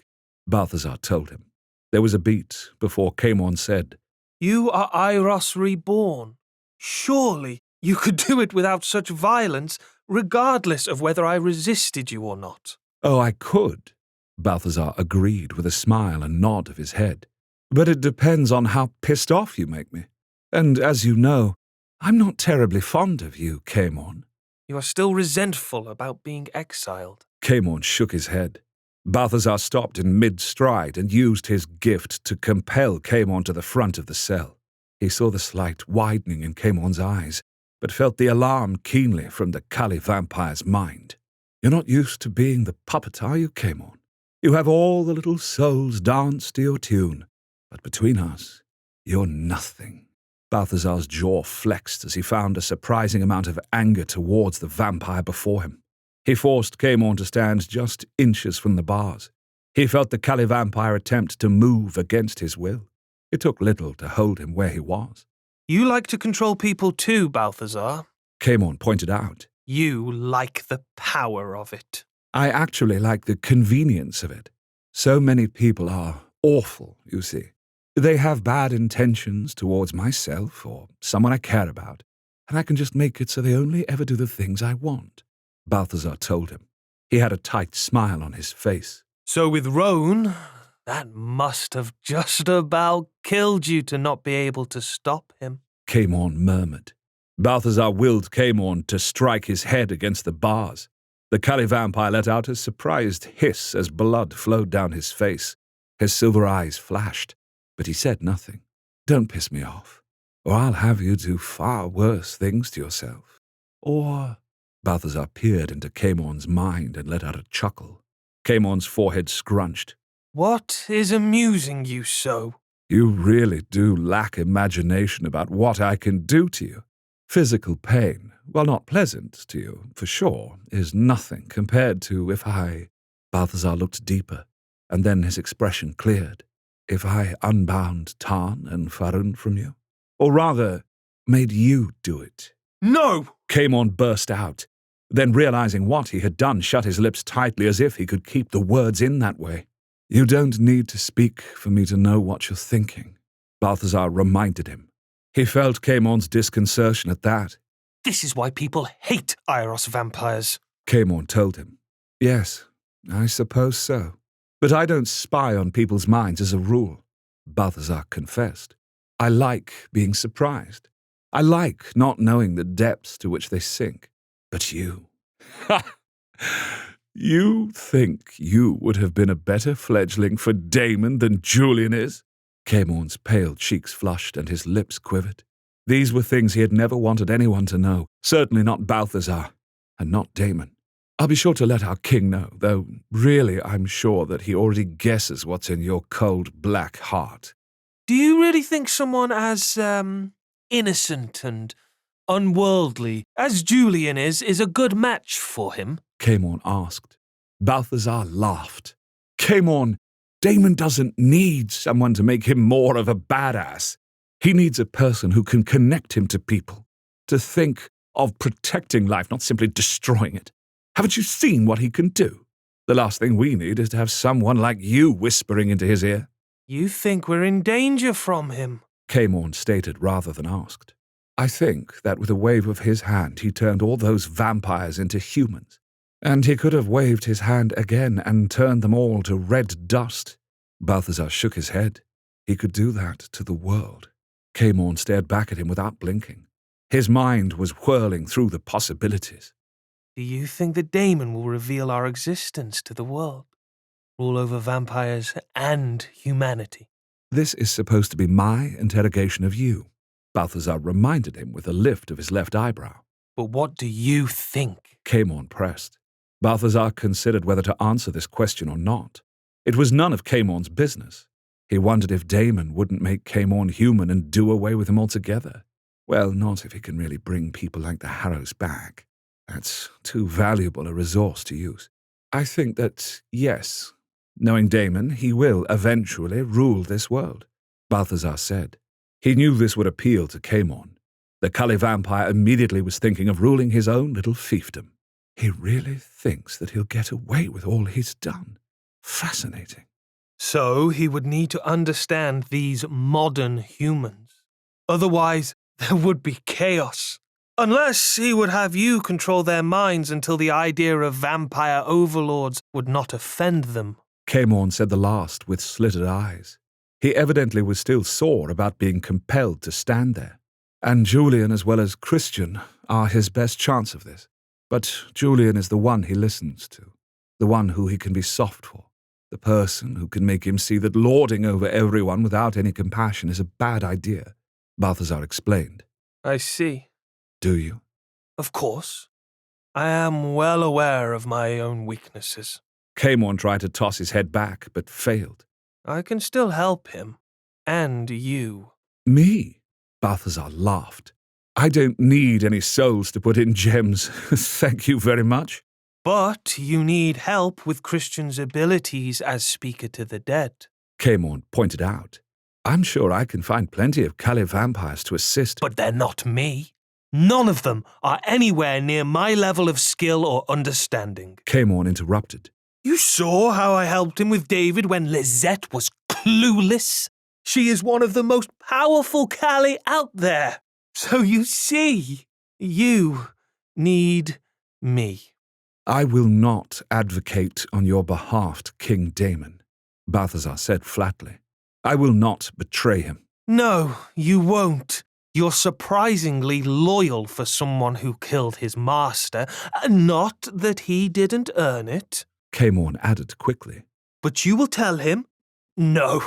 Balthazar told him. There was a beat before Camorn said, You are Iros reborn. Surely you could do it without such violence, regardless of whether I resisted you or not. Oh, I could, Balthazar agreed with a smile and nod of his head. But it depends on how pissed off you make me. And as you know, I'm not terribly fond of you, Camorn. You are still resentful about being exiled. Camorn shook his head. Balthazar stopped in mid-stride and used his gift to compel Camorn to the front of the cell. He saw the slight widening in Camorn's eyes, but felt the alarm keenly from the Caliph vampire's mind. You're not used to being the puppet, are you, Camorn? You have all the little souls dance to your tune, but between us, you're nothing. Balthazar's jaw flexed as he found a surprising amount of anger towards the vampire before him. He forced Camorn to stand just inches from the bars. He felt the Caliph vampire attempt to move against his will. It took little to hold him where he was. You like to control people too, Balthazar. Camorn pointed out. You like the power of it. I actually like the convenience of it. So many people are awful, you see. They have bad intentions towards myself or someone I care about, and I can just make it so they only ever do the things I want, Balthazar told him. He had a tight smile on his face. So with Roan, that must have just about killed you to not be able to stop him. Camorn murmured. Balthazar willed Camorn to strike his head against the bars. The Caliph vampire let out a surprised hiss as blood flowed down his face. His silver eyes flashed, but he said nothing. Don't piss me off, or I'll have you do far worse things to yourself. Or... Balthazar peered into Camorn's mind and let out a chuckle. Camorn's forehead scrunched. What is amusing you so? You really do lack imagination about what I can do to you. Physical pain, while not pleasant to you, for sure, is nothing compared to if I... Balthazar looked deeper, and then his expression cleared. If I unbound Tarn and Farun from you? Or rather, made you do it? No! Camorn burst out. Then, realizing what he had done, shut his lips tightly as if he could keep the words in that way. You don't need to speak for me to know what you're thinking, Balthazar reminded him. He felt Camorn's disconcertion at that. This is why people hate Iros vampires, Camorn told him. Yes, I suppose so. But I don't spy on people's minds as a rule, Balthazar confessed. I like being surprised. I like not knowing the depths to which they sink. But you... Ha! You think you would have been a better fledgling for Damon than Julian is? Camorn's pale cheeks flushed and his lips quivered. These were things he had never wanted anyone to know, certainly not Balthazar, and not Damon. I'll be sure to let our king know, though really I'm sure that he already guesses what's in your cold black heart. Do you really think someone as, innocent and unworldly as Julian is a good match for him? Camorn asked. Balthazar laughed. Camorn, Damon doesn't need someone to make him more of a badass. He needs a person who can connect him to people, to think of protecting life, not simply destroying it. Haven't you seen what he can do? The last thing we need is to have someone like you whispering into his ear. You think we're in danger from him? Camorn stated rather than asked. I think that with a wave of his hand he turned all those vampires into humans. And he could have waved his hand again and turned them all to red dust. Balthazar shook his head. He could do that to the world. Camorn stared back at him without blinking. His mind was whirling through the possibilities. Do you think that Damon will reveal our existence to the world? Rule over vampires and humanity? This is supposed to be my interrogation of you, Balthazar reminded him with a lift of his left eyebrow. But what do you think? Camorn pressed. Balthazar considered whether to answer this question or not. It was none of Camorn's business. He wondered if Damon wouldn't make Camorn human and do away with him altogether. Well, not if he can really bring people like the Harrows back. That's too valuable a resource to use. I think that, yes, knowing Damon, he will eventually rule this world, Balthazar said. He knew this would appeal to Camorn. The Cully vampire immediately was thinking of ruling his own little fiefdom. He really thinks that he'll get away with all he's done. Fascinating. So he would need to understand these modern humans. Otherwise, there would be chaos. Unless he would have you control their minds until the idea of vampire overlords would not offend them. Camorn said the last with slitted eyes. He evidently was still sore about being compelled to stand there. And Julian as well as Christian are his best chance of this. But Julian is the one he listens to, the one who he can be soft for, the person who can make him see that lording over everyone without any compassion is a bad idea, Balthazar explained. I see. Do you? Of course. I am well aware of my own weaknesses. Camorn tried to toss his head back, but failed. I can still help him. And you. Me? Balthazar laughed. I don't need any souls to put in gems. Thank you very much. But you need help with Christian's abilities as speaker to the dead. Camorn pointed out. I'm sure I can find plenty of Cully vampires to assist. But they're not me. None of them are anywhere near my level of skill or understanding. Camorn interrupted. You saw how I helped him with David when Lizette was clueless? She is one of the most powerful Cully out there. So you see, you need me. I will not advocate on your behalf to King Damon, Balthazar said flatly. I will not betray him. No, you won't. You're surprisingly loyal for someone who killed his master. Not that he didn't earn it. Camorn added quickly. But you will tell him? No,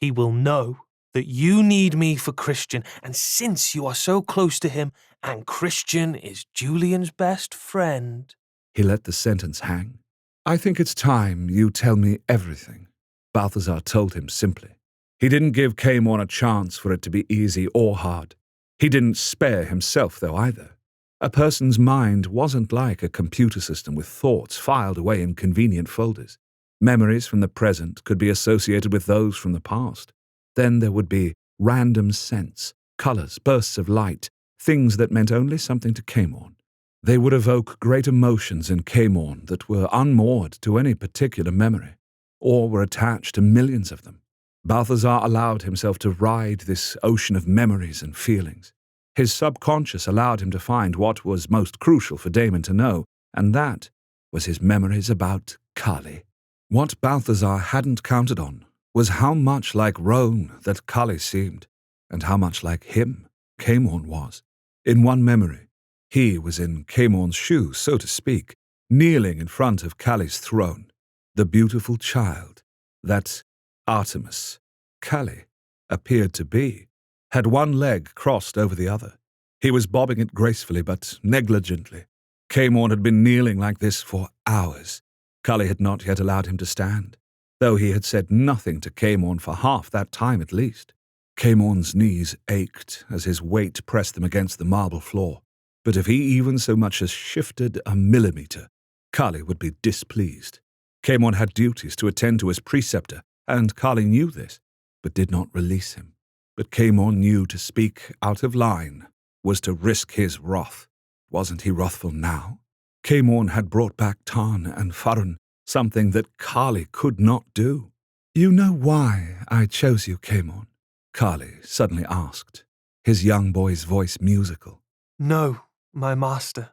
he will know that you need me for Christian, and since you are so close to him, and Christian is Julian's best friend. He let the sentence hang. I think it's time you tell me everything, Balthazar told him simply. He didn't give Camorn a chance for it to be easy or hard. He didn't spare himself, though, either. A person's mind wasn't like a computer system with thoughts filed away in convenient folders. Memories from the present could be associated with those from the past. Then there would be random scents, colors, bursts of light, things that meant only something to Camorn. They would evoke great emotions in Camorn that were unmoored to any particular memory, or were attached to millions of them. Balthazar allowed himself to ride this ocean of memories and feelings. His subconscious allowed him to find what was most crucial for Damon to know, and that was his memories about Cully. What Balthazar hadn't counted on was how much like Roan that Cully seemed, and how much like him Camorn was. In one memory, he was in Camorn's shoes, so to speak, kneeling in front of Cully's throne, the beautiful child that Artemis, Cully, appeared to be, had one leg crossed over the other. He was bobbing it gracefully but negligently. Camorn had been kneeling like this for hours. Cully had not yet allowed him to stand, though he had said nothing to Camorn for half that time at least. Camorn's knees ached as his weight pressed them against the marble floor, but if he even so much as shifted a millimeter, Kali would be displeased. Caemon had duties to attend to his preceptor, and Kali knew this, but did not release him. But Caemon knew to speak out of line was to risk his wrath. Wasn't he wrathful now? Caemon had brought back Tarn and Farun, something that Kali could not do. "You know why I chose you, Caemon?" Kali suddenly asked, his young boy's voice musical. No, my master.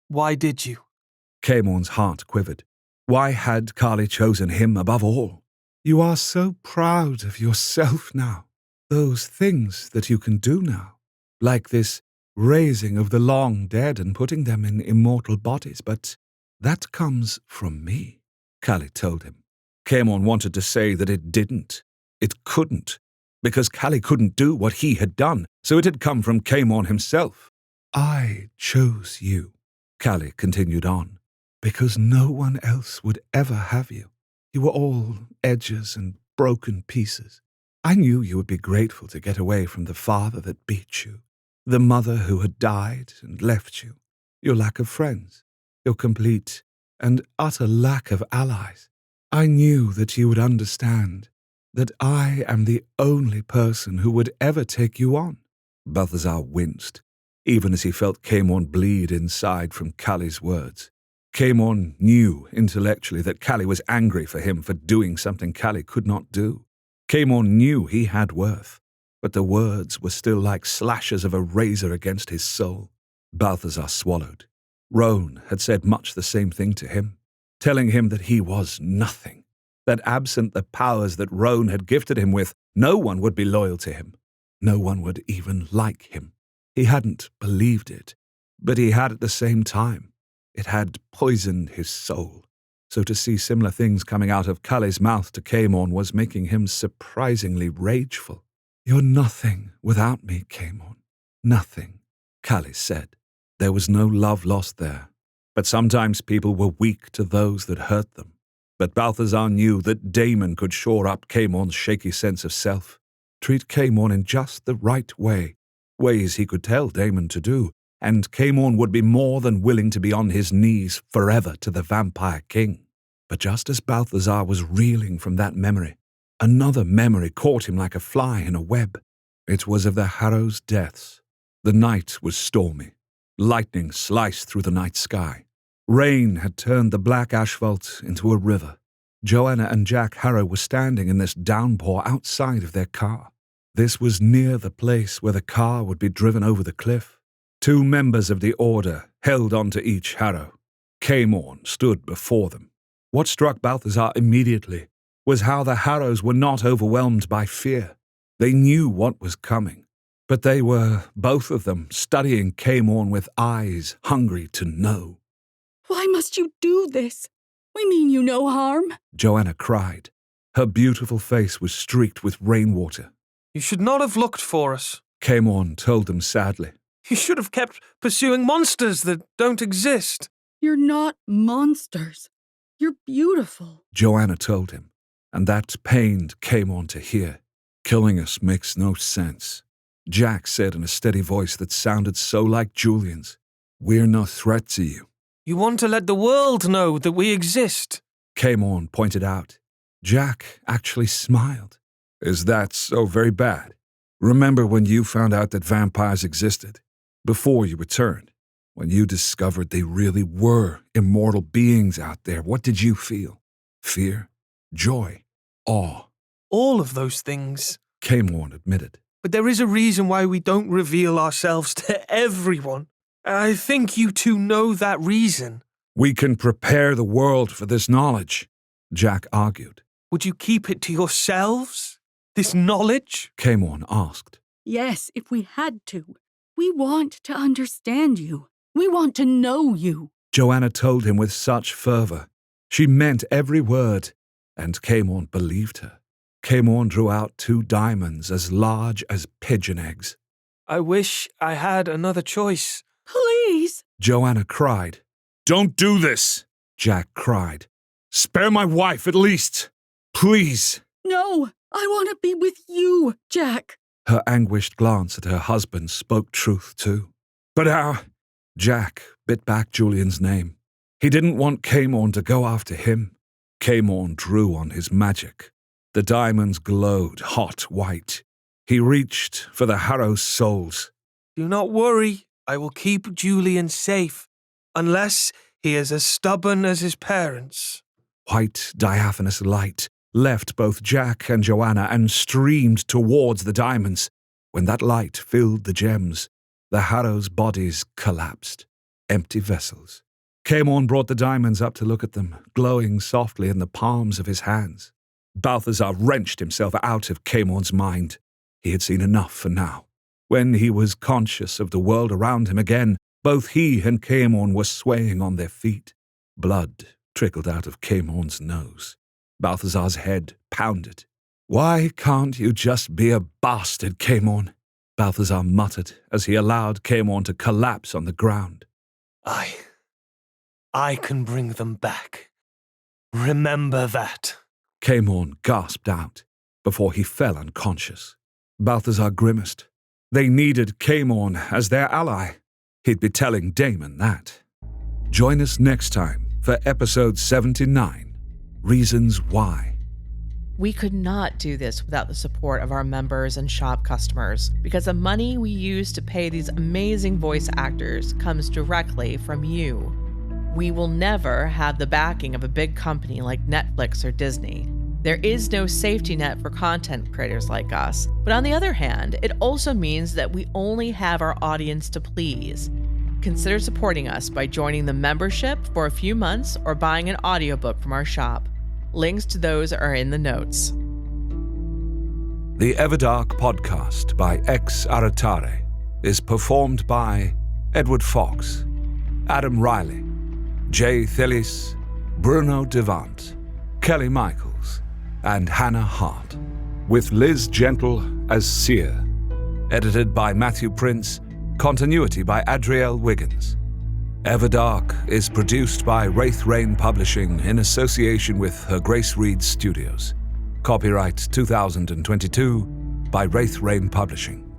Why did you? Caemon's heart quivered. Why had Kali chosen him above all? "You are so proud of yourself now. Those things that you can do now, like this raising of the long dead and putting them in immortal bodies, but that comes from me," Kali told him. Caemon wanted to say that it didn't. It couldn't, because Kali couldn't do what he had done, so it had come from Caemon himself. "I chose you," Kali continued on, "because no one else would ever have you. You were all edges and broken pieces. I knew you would be grateful to get away from the father that beat you, the mother who had died and left you, your lack of friends, your complete and utter lack of allies. I knew that you would understand that I am the only person who would ever take you on." Balthazar winced, even as he felt Caemon bleed inside from Kali's words. Caemon knew intellectually that Kali was angry for him for doing something Kali could not do. Caemon knew he had worth, but the words were still like slashes of a razor against his soul. Balthazar swallowed. Roan had said much the same thing to him, telling him that he was nothing, that absent the powers that Roan had gifted him with, no one would be loyal to him. No one would even like him. He hadn't believed it, but he had at the same time. It had poisoned his soul. So to see similar things coming out of Kali's mouth to Caemon was making him surprisingly rageful. "You're nothing without me, Caemon. Nothing," Kali said. There was no love lost there, but sometimes people were weak to those that hurt them. But Balthazar knew that Damon could shore up Caemon's shaky sense of self, treat Caemon in just the right way, ways he could tell Damon to do, and Caemon would be more than willing to be on his knees forever to the vampire king. But just as Balthazar was reeling from that memory, another memory caught him like a fly in a web. It was of the Harrow's deaths. The night was stormy. Lightning sliced through the night sky. Rain had turned the black asphalt into a river. Joanna and Jack Harrow were standing in this downpour outside of their car. This was near the place where the car would be driven over the cliff. 2 members of the Order held on to each Harrow. Caemon stood before them. What struck Balthazar immediately was how the Harrows were not overwhelmed by fear. They knew what was coming, but they were, both of them, studying Caemon with eyes hungry to know. Why must you do this? We mean you no harm. Joanna cried. Her beautiful face was streaked with rainwater. You should not have looked for us. Caemon told them sadly. You should have kept pursuing monsters that don't exist. You're not monsters. You're beautiful. Joanna told him, and that pained Caemon to hear. Killing us makes no sense. Jack said in a steady voice that sounded so like Julian's. We're no threat to you. You want to let the world know that we exist. Caemon pointed out. Jack actually smiled. Is that so very bad? Remember when you found out that vampires existed? Before you returned? When you discovered they really were immortal beings out there, what did you feel? Fear? Joy? Awe? All of those things. Caemon admitted. But there is a reason why we don't reveal ourselves to everyone. I think you two know that reason. We can prepare the world for this knowledge, Jack argued. Would you keep it to yourselves? This knowledge? Caemon asked. Yes, if we had to. We want to understand you. We want to know you. Joanna told him with such fervor. She meant every word, and Caemon believed her. Caemon drew out 2 diamonds as large as pigeon eggs. I wish I had another choice. Please. Joanna cried. Don't do this, Jack cried. Spare my wife at least. Please. No, I want to be with you, Jack. Her anguished glance at her husband spoke truth too. But how? Jack bit back Julian's name. He didn't want Caemorn to go after him. Caemorn drew on his magic. The diamonds glowed hot white. He reached for the Harrow's souls. Do not worry, I will keep Julian safe, unless he is as stubborn as his parents. White diaphanous light left both Jack and Joanna and streamed towards the diamonds. When that light filled the gems, the Harrow's bodies collapsed, empty vessels. Caemorn brought the diamonds up to look at them, glowing softly in the palms of his hands. Balthazar wrenched himself out of Caemorn's mind. He had seen enough for now. When he was conscious of the world around him again, both he and Caemorn were swaying on their feet. Blood trickled out of Caemorn's nose. Balthazar's head pounded. "Why can't you just be a bastard, Caemorn?" Balthazar muttered as he allowed Caemorn to collapse on the ground. I can bring them back. Remember that. Caemorn gasped out before he fell unconscious. Balthazar grimaced. They needed Caemorn as their ally. He'd be telling Damon that. Join us next time for episode 79, Reasons Why. We could not do this without the support of our members and shop customers, because the money we use to pay these amazing voice actors comes directly from you. We will never have the backing of a big company like Netflix or Disney. There is no safety net for content creators like us. But on the other hand, it also means that we only have our audience to please. Consider supporting us by joining the membership for a few months or buying an audiobook from our shop. Links to those are in the notes. The Everdark podcast by Ex Aratare is performed by Edward Fox, Adam Riley, Jay Thillis, Bruno Devant, Kelly Michaels, and Hannah Hart, with Liz Gentle as Seer. Edited by Matthew Prince, continuity by Adrielle Wiggins. Everdark is produced by Wraith Rain Publishing in association with Her Grace Reed Studios. Copyright 2022 by Wraith Rain Publishing.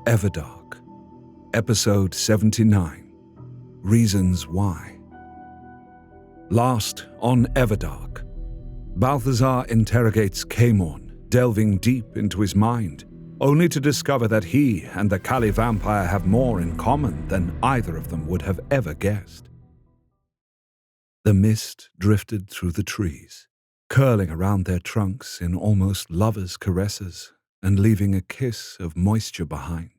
Everdark, Episode 79, Reasons Why. Last on Everdark, Balthazar interrogates Caemorn, delving deep into his mind, only to discover that he and the Kali vampire have more in common than either of them would have ever guessed. The mist drifted through the trees, curling around their trunks in almost lovers' caresses and leaving a kiss of moisture behind.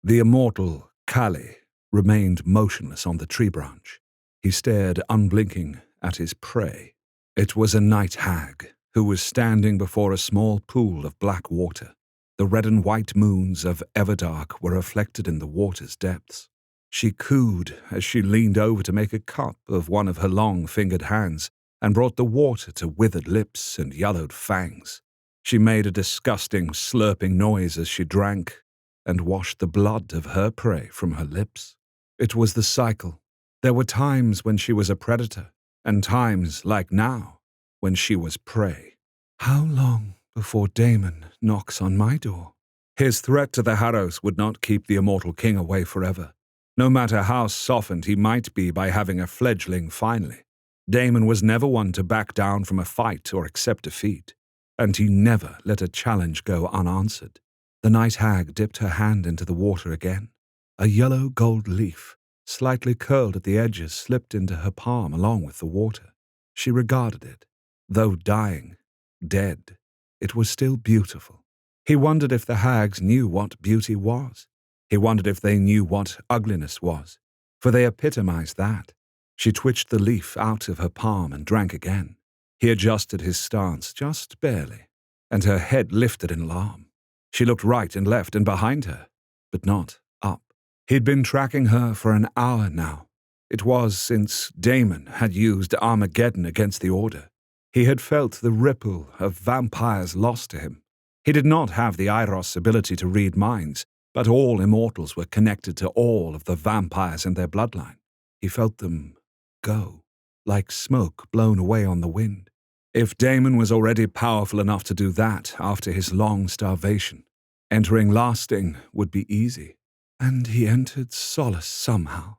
The immortal Kali remained motionless on the tree branch. He stared unblinking at his prey. It was a night hag who was standing before a small pool of black water. The red and white moons of Everdark were reflected in the water's depths. She cooed as she leaned over to make a cup of one of her long-fingered hands and brought the water to withered lips and yellowed fangs. She made a disgusting slurping noise as she drank and washed the blood of her prey from her lips. It was the cycle. There were times when she was a predator, and times, like now, when she was prey. How long before Damon knocks on my door? His threat to the Harrows would not keep the immortal king away forever, no matter how softened he might be by having a fledgling finally. Damon was never one to back down from a fight or accept defeat, and he never let a challenge go unanswered. The night hag dipped her hand into the water again. A yellow gold leaf, slightly curled at the edges, slipped into her palm along with the water. She regarded it. Though dying, dead, it was still beautiful. He wondered if the hags knew what beauty was. He wondered if they knew what ugliness was, for they epitomized that. She twitched the leaf out of her palm and drank again. He adjusted his stance just barely, and her head lifted in alarm. She looked right and left and behind her, but not up. He'd been tracking her for an hour now. It was since Damon had used Armageddon against the Order. He had felt the ripple of vampires lost to him. He did not have the Eiros ability to read minds, but all immortals were connected to all of the vampires in their bloodline. He felt them go, like smoke blown away on the wind. If Damon was already powerful enough to do that after his long starvation, entering lasting would be easy. And he entered solace somehow.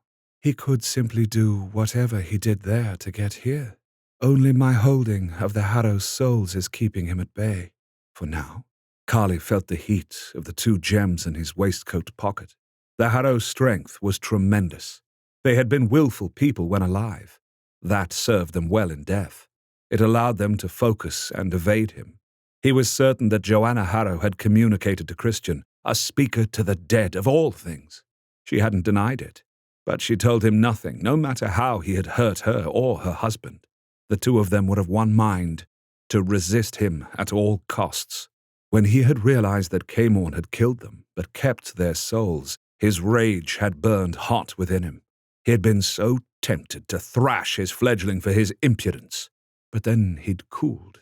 He could simply do whatever he did there to get here. Only my holding of the Harrow's souls is keeping him at bay. For now, Kali felt the heat of the 2 gems in his waistcoat pocket. The Harrow's strength was tremendous. They had been willful people when alive. That served them well in death. It allowed them to focus and evade him. He was certain that Joanna Harrow had communicated to Christian, a speaker to the dead of all things. She hadn't denied it, but she told him nothing, no matter how he had hurt her or her husband. The 2 of them were of one mind, to resist him at all costs. When he had realized that Caemorn had killed them, but kept their souls, his rage had burned hot within him. He had been so tempted to thrash his fledgling for his impudence. But then he'd cooled,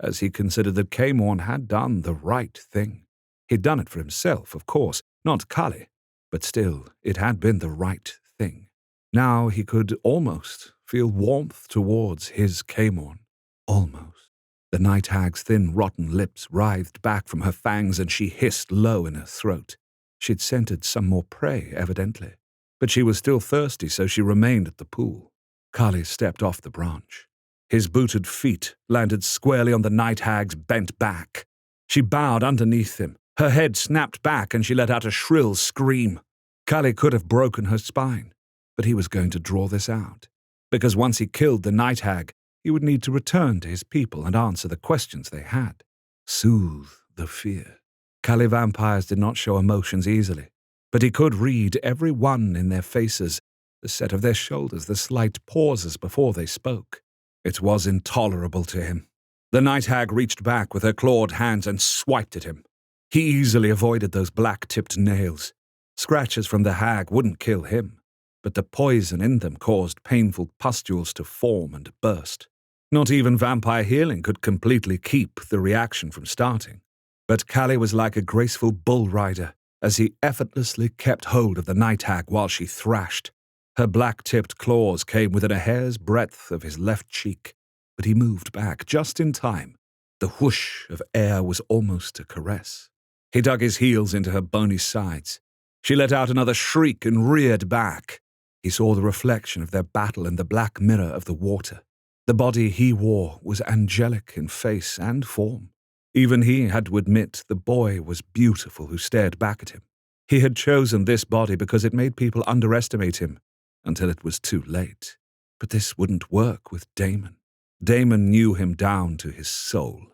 as he considered that Caemorn had done the right thing. He'd done it for himself, of course, not Kali, but still, it had been the right thing. Now he could almost feel warmth towards his Caemorn. Almost. The night hag's thin, rotten lips writhed back from her fangs, and she hissed low in her throat. She'd scented some more prey, evidently. But she was still thirsty, so she remained at the pool. Kali stepped off the branch. His booted feet landed squarely on the night hag's bent back. She bowed underneath him. Her head snapped back, and she let out a shrill scream. Kali could have broken her spine, but he was going to draw this out. Because once he killed the night hag, he would need to return to his people and answer the questions they had. Soothe the fear. Kali vampires did not show emotions easily, but he could read every one in their faces, the set of their shoulders, the slight pauses before they spoke. It was intolerable to him. The night hag reached back with her clawed hands and swiped at him. He easily avoided those black-tipped nails. Scratches from the hag wouldn't kill him, but the poison in them caused painful pustules to form and burst. Not even vampire healing could completely keep the reaction from starting. But Kali was like a graceful bull rider as he effortlessly kept hold of the night hag while she thrashed. Her black-tipped claws came within a hair's breadth of his left cheek, but he moved back just in time. The whoosh of air was almost a caress. He dug his heels into her bony sides. She let out another shriek and reared back. He saw the reflection of their battle in the black mirror of the water. The body he wore was angelic in face and form. Even he had to admit the boy was beautiful who stared back at him. He had chosen this body because it made people underestimate him until it was too late. But this wouldn't work with Damon. Damon knew him down to his soul,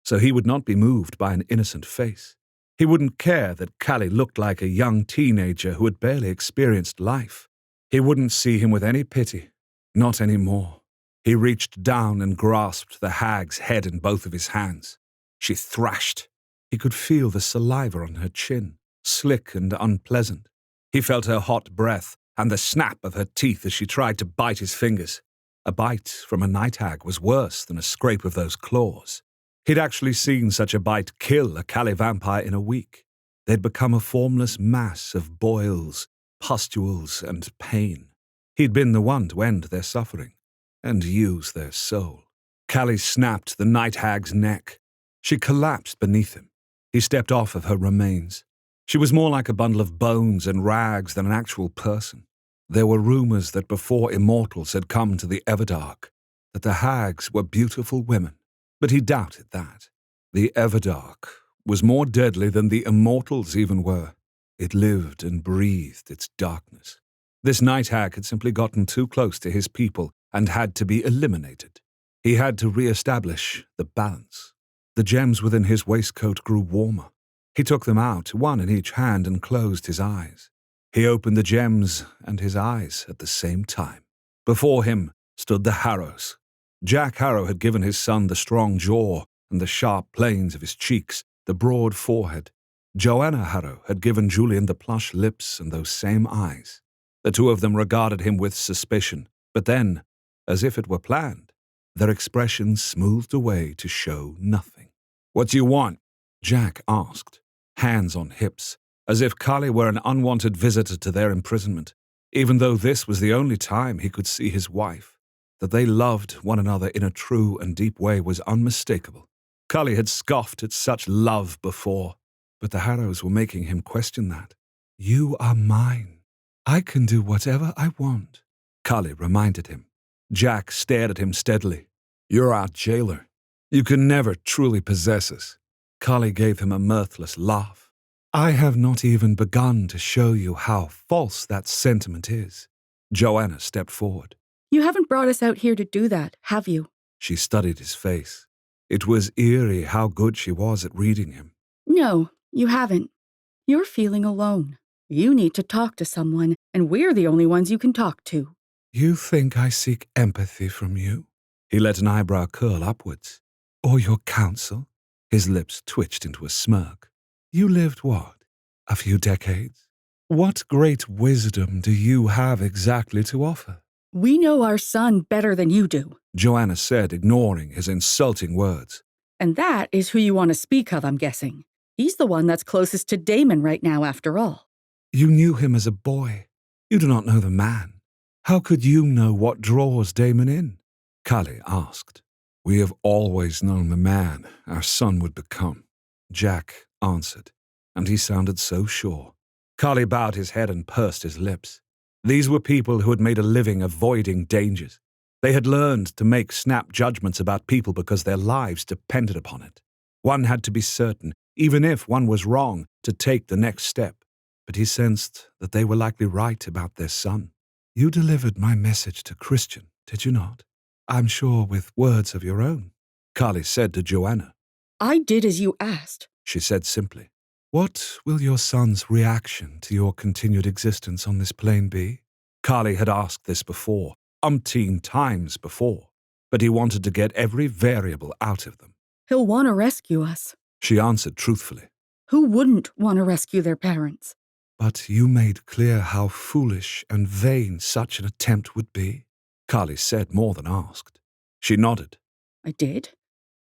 so he would not be moved by an innocent face. He wouldn't care that Kali looked like a young teenager who had barely experienced life. He wouldn't see him with any pity, not anymore. He reached down and grasped the hag's head in both of his hands. She thrashed. He could feel the saliva on her chin, slick and unpleasant. He felt her hot breath and the snap of her teeth as she tried to bite his fingers. A bite from a night hag was worse than a scrape of those claws. He'd actually seen such a bite kill a Kali vampire in a week. They'd become a formless mass of boils, pustules, and pain. He'd been the one to end their suffering and use their soul. Kali snapped the night hag's neck. She collapsed beneath him. He stepped off of her remains. She was more like a bundle of bones and rags than an actual person. There were rumors that before immortals had come to the Everdark, that the hags were beautiful women, but he doubted that. The Everdark was more deadly than the immortals even were. It lived and breathed its darkness. This night hag had simply gotten too close to his people and had to be eliminated. He had to re-establish the balance. The gems within his waistcoat grew warmer. He took them out, one in each hand, and closed his eyes. He opened the gems and his eyes at the same time. Before him stood the Harrows. Jack Harrow had given his son the strong jaw and the sharp planes of his cheeks, the broad forehead. Joanna Harrow had given Julian the plush lips and those same eyes. The 2 of them regarded him with suspicion, but then, as if it were planned, their expressions smoothed away to show nothing. "What do you want?" Jack asked, hands on hips, as if Kali were an unwanted visitor to their imprisonment, even though this was the only time he could see his wife. That they loved one another in a true and deep way was unmistakable. Kali had scoffed at such love before, but the Harrows were making him question that. "You are mine. I can do whatever I want, Kali reminded him. Jack stared at him steadily. You're our jailer. You can never truly possess us. Kali gave him a mirthless laugh. I have not even begun to show you how false that sentiment is. Joanna stepped forward. You haven't brought us out here to do that, have you? She studied his face. It was eerie how good she was at reading him. No, you haven't. You're feeling alone. You need to talk to someone, and we're the only ones you can talk to. You think I seek empathy from you? He let an eyebrow curl upwards. Or your counsel? His lips twitched into a smirk. You lived what? A few decades? What great wisdom do you have exactly to offer? We know our son better than you do. Joanna said, ignoring his insulting words. And that is who you want to speak of, I'm guessing. He's the one that's closest to Damon right now, after all. You knew him as a boy. You do not know the man. How could you know what draws Damon in? Kali asked. We have always known the man our son would become, Jack answered, and he sounded so sure. Kali bowed his head and pursed his lips. These were people who had made a living avoiding dangers. They had learned to make snap judgments about people because their lives depended upon it. One had to be certain, even if one was wrong, to take the next step. But he sensed that they were likely right about their son. You delivered my message to Christian, did you not? I'm sure with words of your own, Kali said to Joanna. I did as you asked, she said simply. What will your son's reaction to your continued existence on this plane be? Kali had asked this before, umpteen times before, but he wanted to get every variable out of them. He'll want to rescue us. She answered truthfully. Who wouldn't want to rescue their parents? But you made clear how foolish and vain such an attempt would be, Kali said more than asked. She nodded. I did,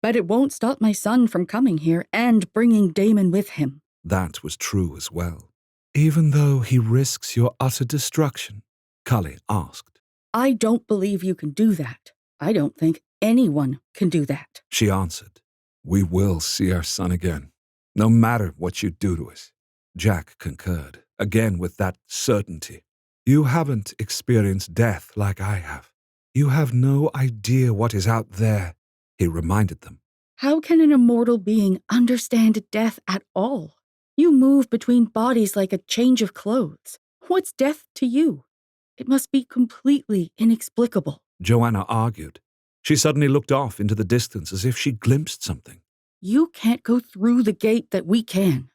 but it won't stop my son from coming here and bringing Damon with him. That was true as well. Even though he risks your utter destruction, Kali asked. I don't believe you can do that. I don't think anyone can do that. She answered. We will see our son again, no matter what you do to us. Jack concurred, again with that certainty. You haven't experienced death like I have. You have no idea what is out there, he reminded them. How can an immortal being understand death at all? You move between bodies like a change of clothes. What's death to you? It must be completely inexplicable. Joanna argued. She suddenly looked off into the distance as if she glimpsed something. You can't go through the gate that we can.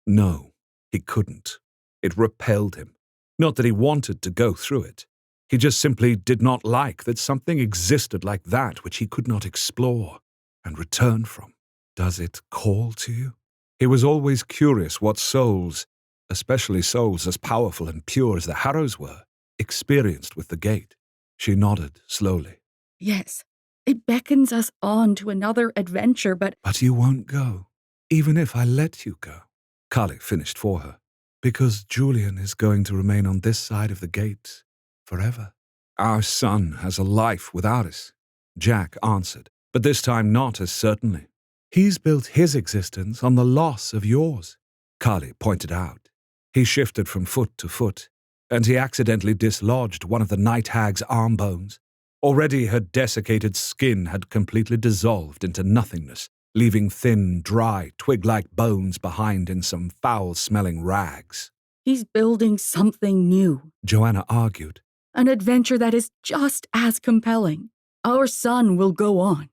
No, he couldn't. It repelled him. Not that he wanted to go through it. He just simply did not like that something existed like that which he could not explore and return from. Does it call to you? He was always curious what souls, especially souls as powerful and pure as the Harrows were, experienced with the gate. She nodded slowly. Yes, it beckons us on to another adventure, but... But you won't go, even if I let you go, Kali finished for her, because Julian is going to remain on this side of the gate forever. Our son has a life without us, Jack answered, but this time not as certainly. He's built his existence on the loss of yours, Kali pointed out. He shifted from foot to foot, and he accidentally dislodged one of the night hag's arm bones. Already her desiccated skin had completely dissolved into nothingness, leaving thin, dry, twig-like bones behind in some foul-smelling rags. He's building something new, Joanna argued. An adventure that is just as compelling. Our son will go on.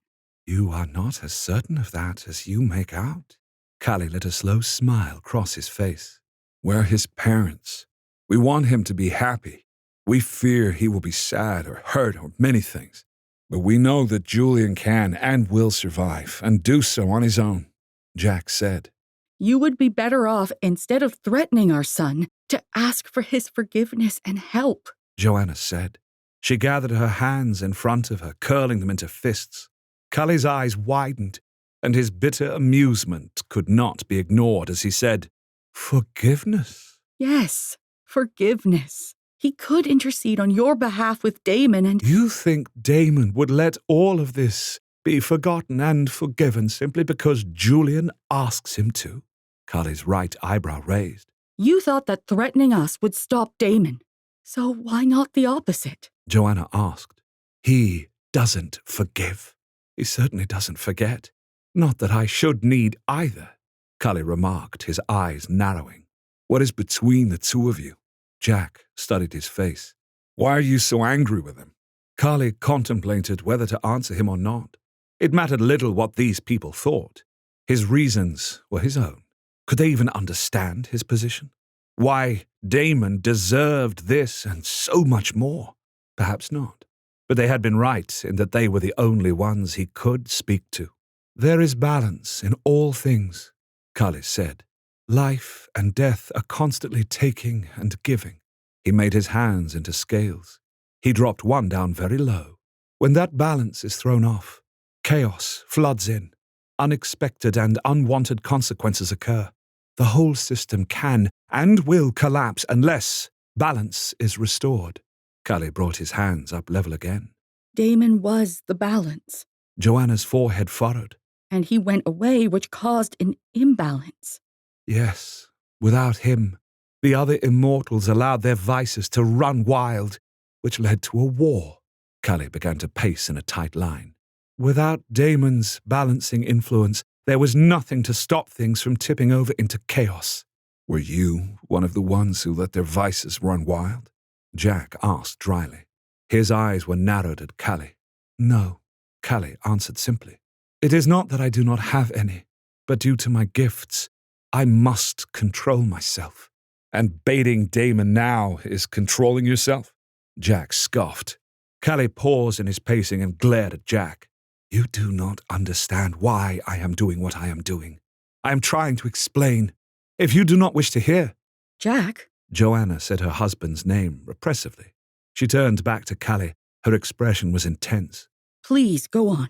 You are not as certain of that as you make out. Kali let a slow smile cross his face. We're his parents. We want him to be happy. We fear he will be sad or hurt or many things. But we know that Julian can and will survive and do so on his own, Jack said. You would be better off, instead of threatening our son, to ask for his forgiveness and help, Joanna said. She gathered her hands in front of her, curling them into fists. Kali's eyes widened, and his bitter amusement could not be ignored as he said, Forgiveness? Yes, forgiveness. He could intercede on your behalf with Damon and... You think Damon would let all of this be forgotten and forgiven simply because Julian asks him to? Kali's right eyebrow raised. You thought that threatening us would stop Damon. So why not the opposite? Joanna asked. He doesn't forgive. He certainly doesn't forget. Not that I should need either, Cully remarked, his eyes narrowing. What is between the two of you? Jack studied his face. Why are you so angry with him? Cully contemplated whether to answer him or not. It mattered little what these people thought. His reasons were his own. Could they even understand his position? Why Damon deserved this and so much more? Perhaps not. But they had been right in that they were the only ones he could speak to. There is balance in all things, Cully said. Life and death are constantly taking and giving. He made his hands into scales. He dropped one down very low. When that balance is thrown off, chaos floods in. Unexpected and unwanted consequences occur. The whole system can and will collapse unless balance is restored. Cully brought his hands up level again. Damon was the balance. Joanna's forehead furrowed. And he went away, which caused an imbalance. Yes, without him, the other immortals allowed their vices to run wild, which led to a war. Cully began to pace in a tight line. Without Damon's balancing influence, there was nothing to stop things from tipping over into chaos. Were you one of the ones who let their vices run wild? Jack asked dryly. His eyes were narrowed at Cully. No, Cully answered simply. It is not that I do not have any, but due to my gifts, I must control myself. And baiting Damon now is controlling yourself? Jack scoffed. Cully paused in his pacing and glared at Jack. You do not understand why I am doing what I am doing. I am trying to explain. If you do not wish to hear. Jack? Joanna said her husband's name repressively. She turned back to Cully. Her expression was intense. Please, go on.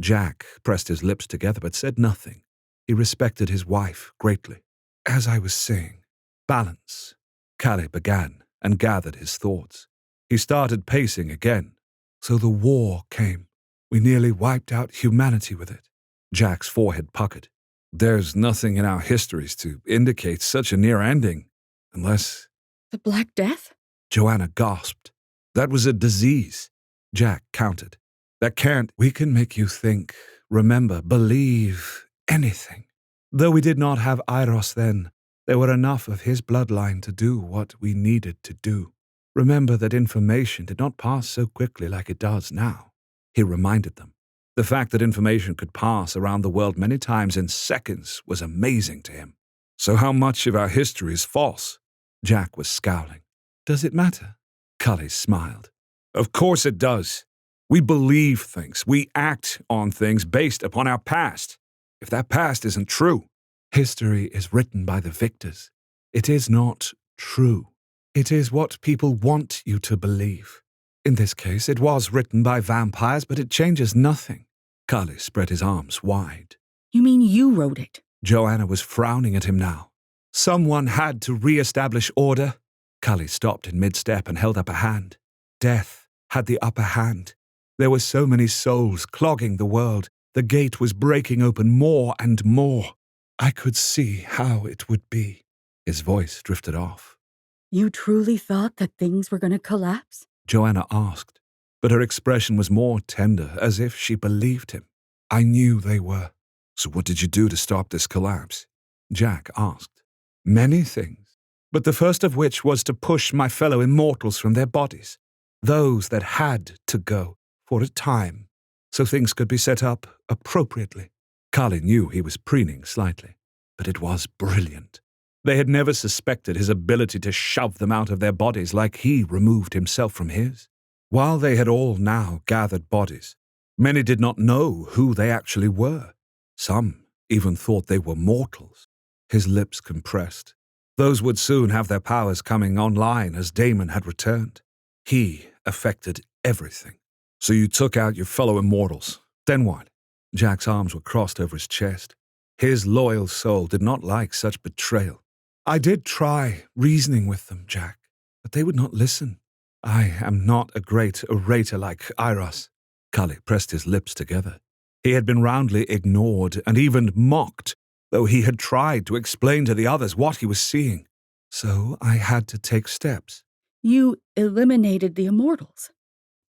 Jack pressed his lips together but said nothing. He respected his wife greatly. As I was saying, balance. Cully began and gathered his thoughts. He started pacing again. So the war came. We nearly wiped out humanity with it. Jack's forehead puckered. There's nothing in our histories to indicate such a near ending, unless... The Black Death? Joanna gasped. That was a disease. Jack countered. That can't... We can make you think, remember, believe anything. Though we did not have Eiros then, there were enough of his bloodline to do what we needed to do. Remember that information did not pass so quickly like it does now. He reminded them. The fact that information could pass around the world many times in seconds was amazing to him. So how much of our history is false? Jack was scowling. Does it matter? Cully smiled. Of course it does. We believe things. We act on things based upon our past. If that past isn't true, history is written by the victors. It is not true. It is what people want you to believe. In this case, it was written by vampires, but it changes nothing. Cully spread his arms wide. You mean you wrote it? Joanna was frowning at him now. Someone had to re-establish order. Cully stopped in mid-step and held up a hand. Death had the upper hand. There were so many souls clogging the world. The gate was breaking open more and more. I could see how it would be. His voice drifted off. You truly thought that things were going to collapse? Joanna asked, but her expression was more tender, as if she believed him. I knew they were. So what did you do to stop this collapse? Jack asked. Many things, but the first of which was to push my fellow immortals from their bodies, those that had to go for a time, so things could be set up appropriately. Cully knew he was preening slightly, but it was brilliant. They had never suspected his ability to shove them out of their bodies like he removed himself from his. While they had all now gathered bodies, many did not know who they actually were. Some even thought they were mortals. His lips compressed. Those would soon have their powers coming online as Damon had returned. He affected everything. So you took out your fellow immortals. Then what? Jack's arms were crossed over his chest. His loyal soul did not like such betrayal. I did try reasoning with them, Jack, but they would not listen. I am not a great orator like Eiros. Cully pressed his lips together. He had been roundly ignored and even mocked, though he had tried to explain to the others what he was seeing. So I had to take steps. You eliminated the immortals.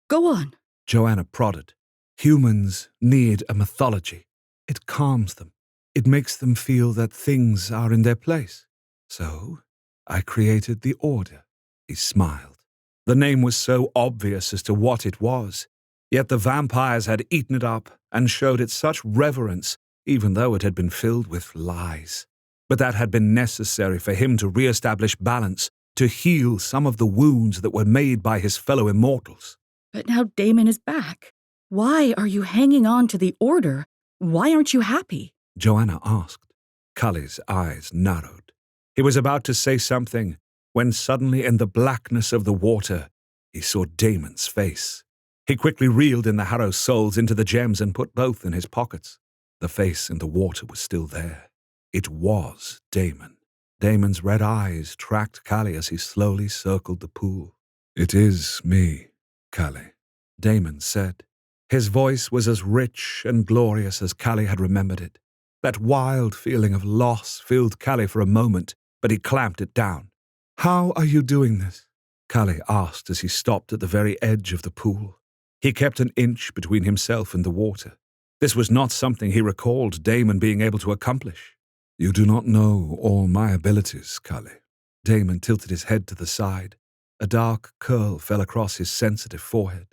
Go on. Joanna prodded. Humans need a mythology. It calms them. It makes them feel that things are in their place. So, I created the Order. He smiled. The name was so obvious as to what it was, yet the vampires had eaten it up and showed it such reverence, even though it had been filled with lies. But that had been necessary for him to re-establish balance, to heal some of the wounds that were made by his fellow immortals. But now Damon is back. Why are you hanging on to the Order? Why aren't you happy? Joanna asked. Cully's eyes narrowed. He was about to say something when suddenly in the blackness of the water he saw Damon's face. He quickly reeled in the Harrow souls into the gems and put both in his pockets. The face in the water was still there. It was Damon. Damon's red eyes tracked Callie as he slowly circled the pool. "It is me, Callie," Damon said. His voice was as rich and glorious as Callie had remembered it. That wild feeling of loss filled Callie for a moment, but he clamped it down. "How are you doing this?" Callie asked as he stopped at the very edge of the pool. He kept an inch between himself and the water. This was not something he recalled Damon being able to accomplish. "You do not know all my abilities, Callie." Damon tilted his head to the side. A dark curl fell across his sensitive forehead.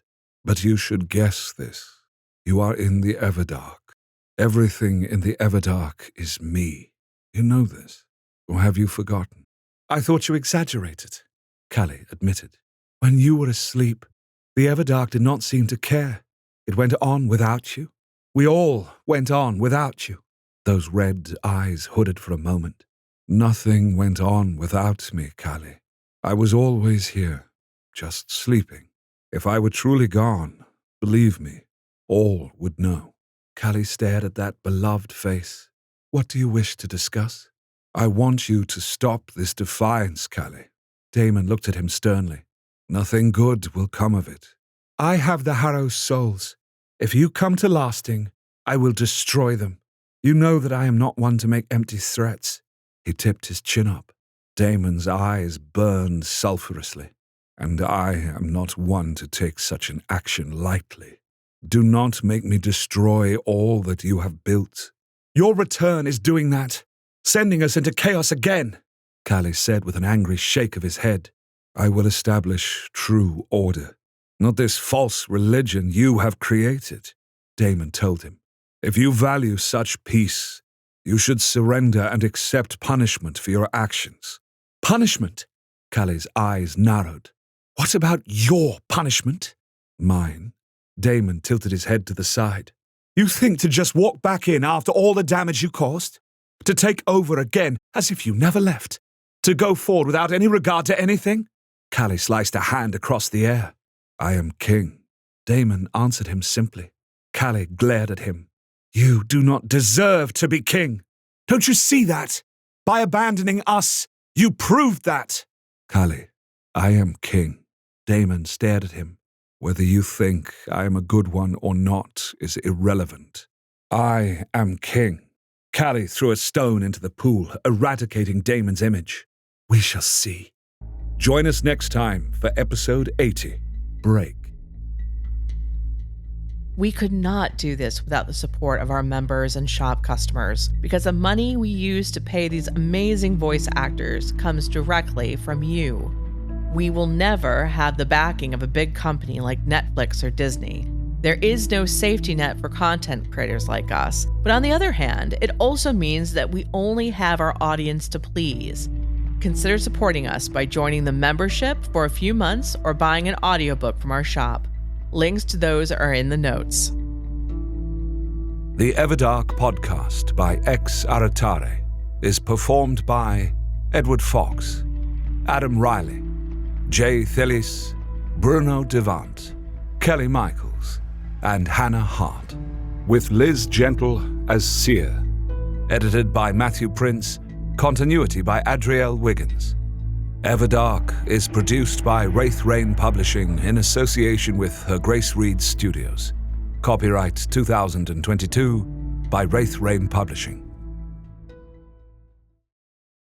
"But you should guess this. You are in the Everdark. Everything in the Everdark is me. You know this, or have you forgotten?" "I thought you exaggerated," Callie admitted. "When you were asleep, the Everdark did not seem to care. It went on without you. We all went on without you." Those red eyes hooded for a moment. "Nothing went on without me, Callie. I was always here, just sleeping. If I were truly gone, believe me, all would know." Callie stared at that beloved face. "What do you wish to discuss?" "I want you to stop this defiance, Callie." Damon looked at him sternly. "Nothing good will come of it." "I have the Harrow souls. If you come to Lasting, I will destroy them. You know that I am not one to make empty threats." He tipped his chin up. Damon's eyes burned sulphurously. "And I am not one to take such an action lightly. Do not make me destroy all that you have built." "Your return is doing that, sending us into chaos again," Callie said with an angry shake of his head. "I will establish true order, not this false religion you have created," Damon told him. "If you value such peace, you should surrender and accept punishment for your actions." "Punishment?" Callie's eyes narrowed. "What about your punishment?" "Mine?" Damon tilted his head to the side. "You think to just walk back in after all the damage you caused? To take over again as if you never left? To go forward without any regard to anything?" Callie sliced a hand across the air. "I am king," Damon answered him simply. Callie glared at him. "You do not deserve to be king. Don't you see that? By abandoning us, you proved that." "Callie, I am king." Damon stared at him. "Whether you think I am a good one or not is irrelevant. I am king." Callie threw a stone into the pool, eradicating Damon's image. We shall see. Join us next time for episode 80, Break. We could not do this without the support of our members and shop customers, because the money we use to pay these amazing voice actors comes directly from you. We will never have the backing of a big company like Netflix or Disney. There is no safety net for content creators like us. But on the other hand, it also means that we only have our audience to please. Consider supporting us by joining the membership for a few months or buying an audiobook from our shop. Links to those are in the notes. The Everdark podcast by Ex Aratare is performed by Edward Fox, Adam Riley, Jay Thillis, Bruno Devant, Kelly Michaels, and Hannah Hart, with Liz Gentle as Seer. Edited by Matthew Prince, continuity by Adrielle Wiggins. Everdark is produced by Wraith Rain Publishing in association with Her Grace Reed Studios. Copyright 2022 by Wraith Rain Publishing.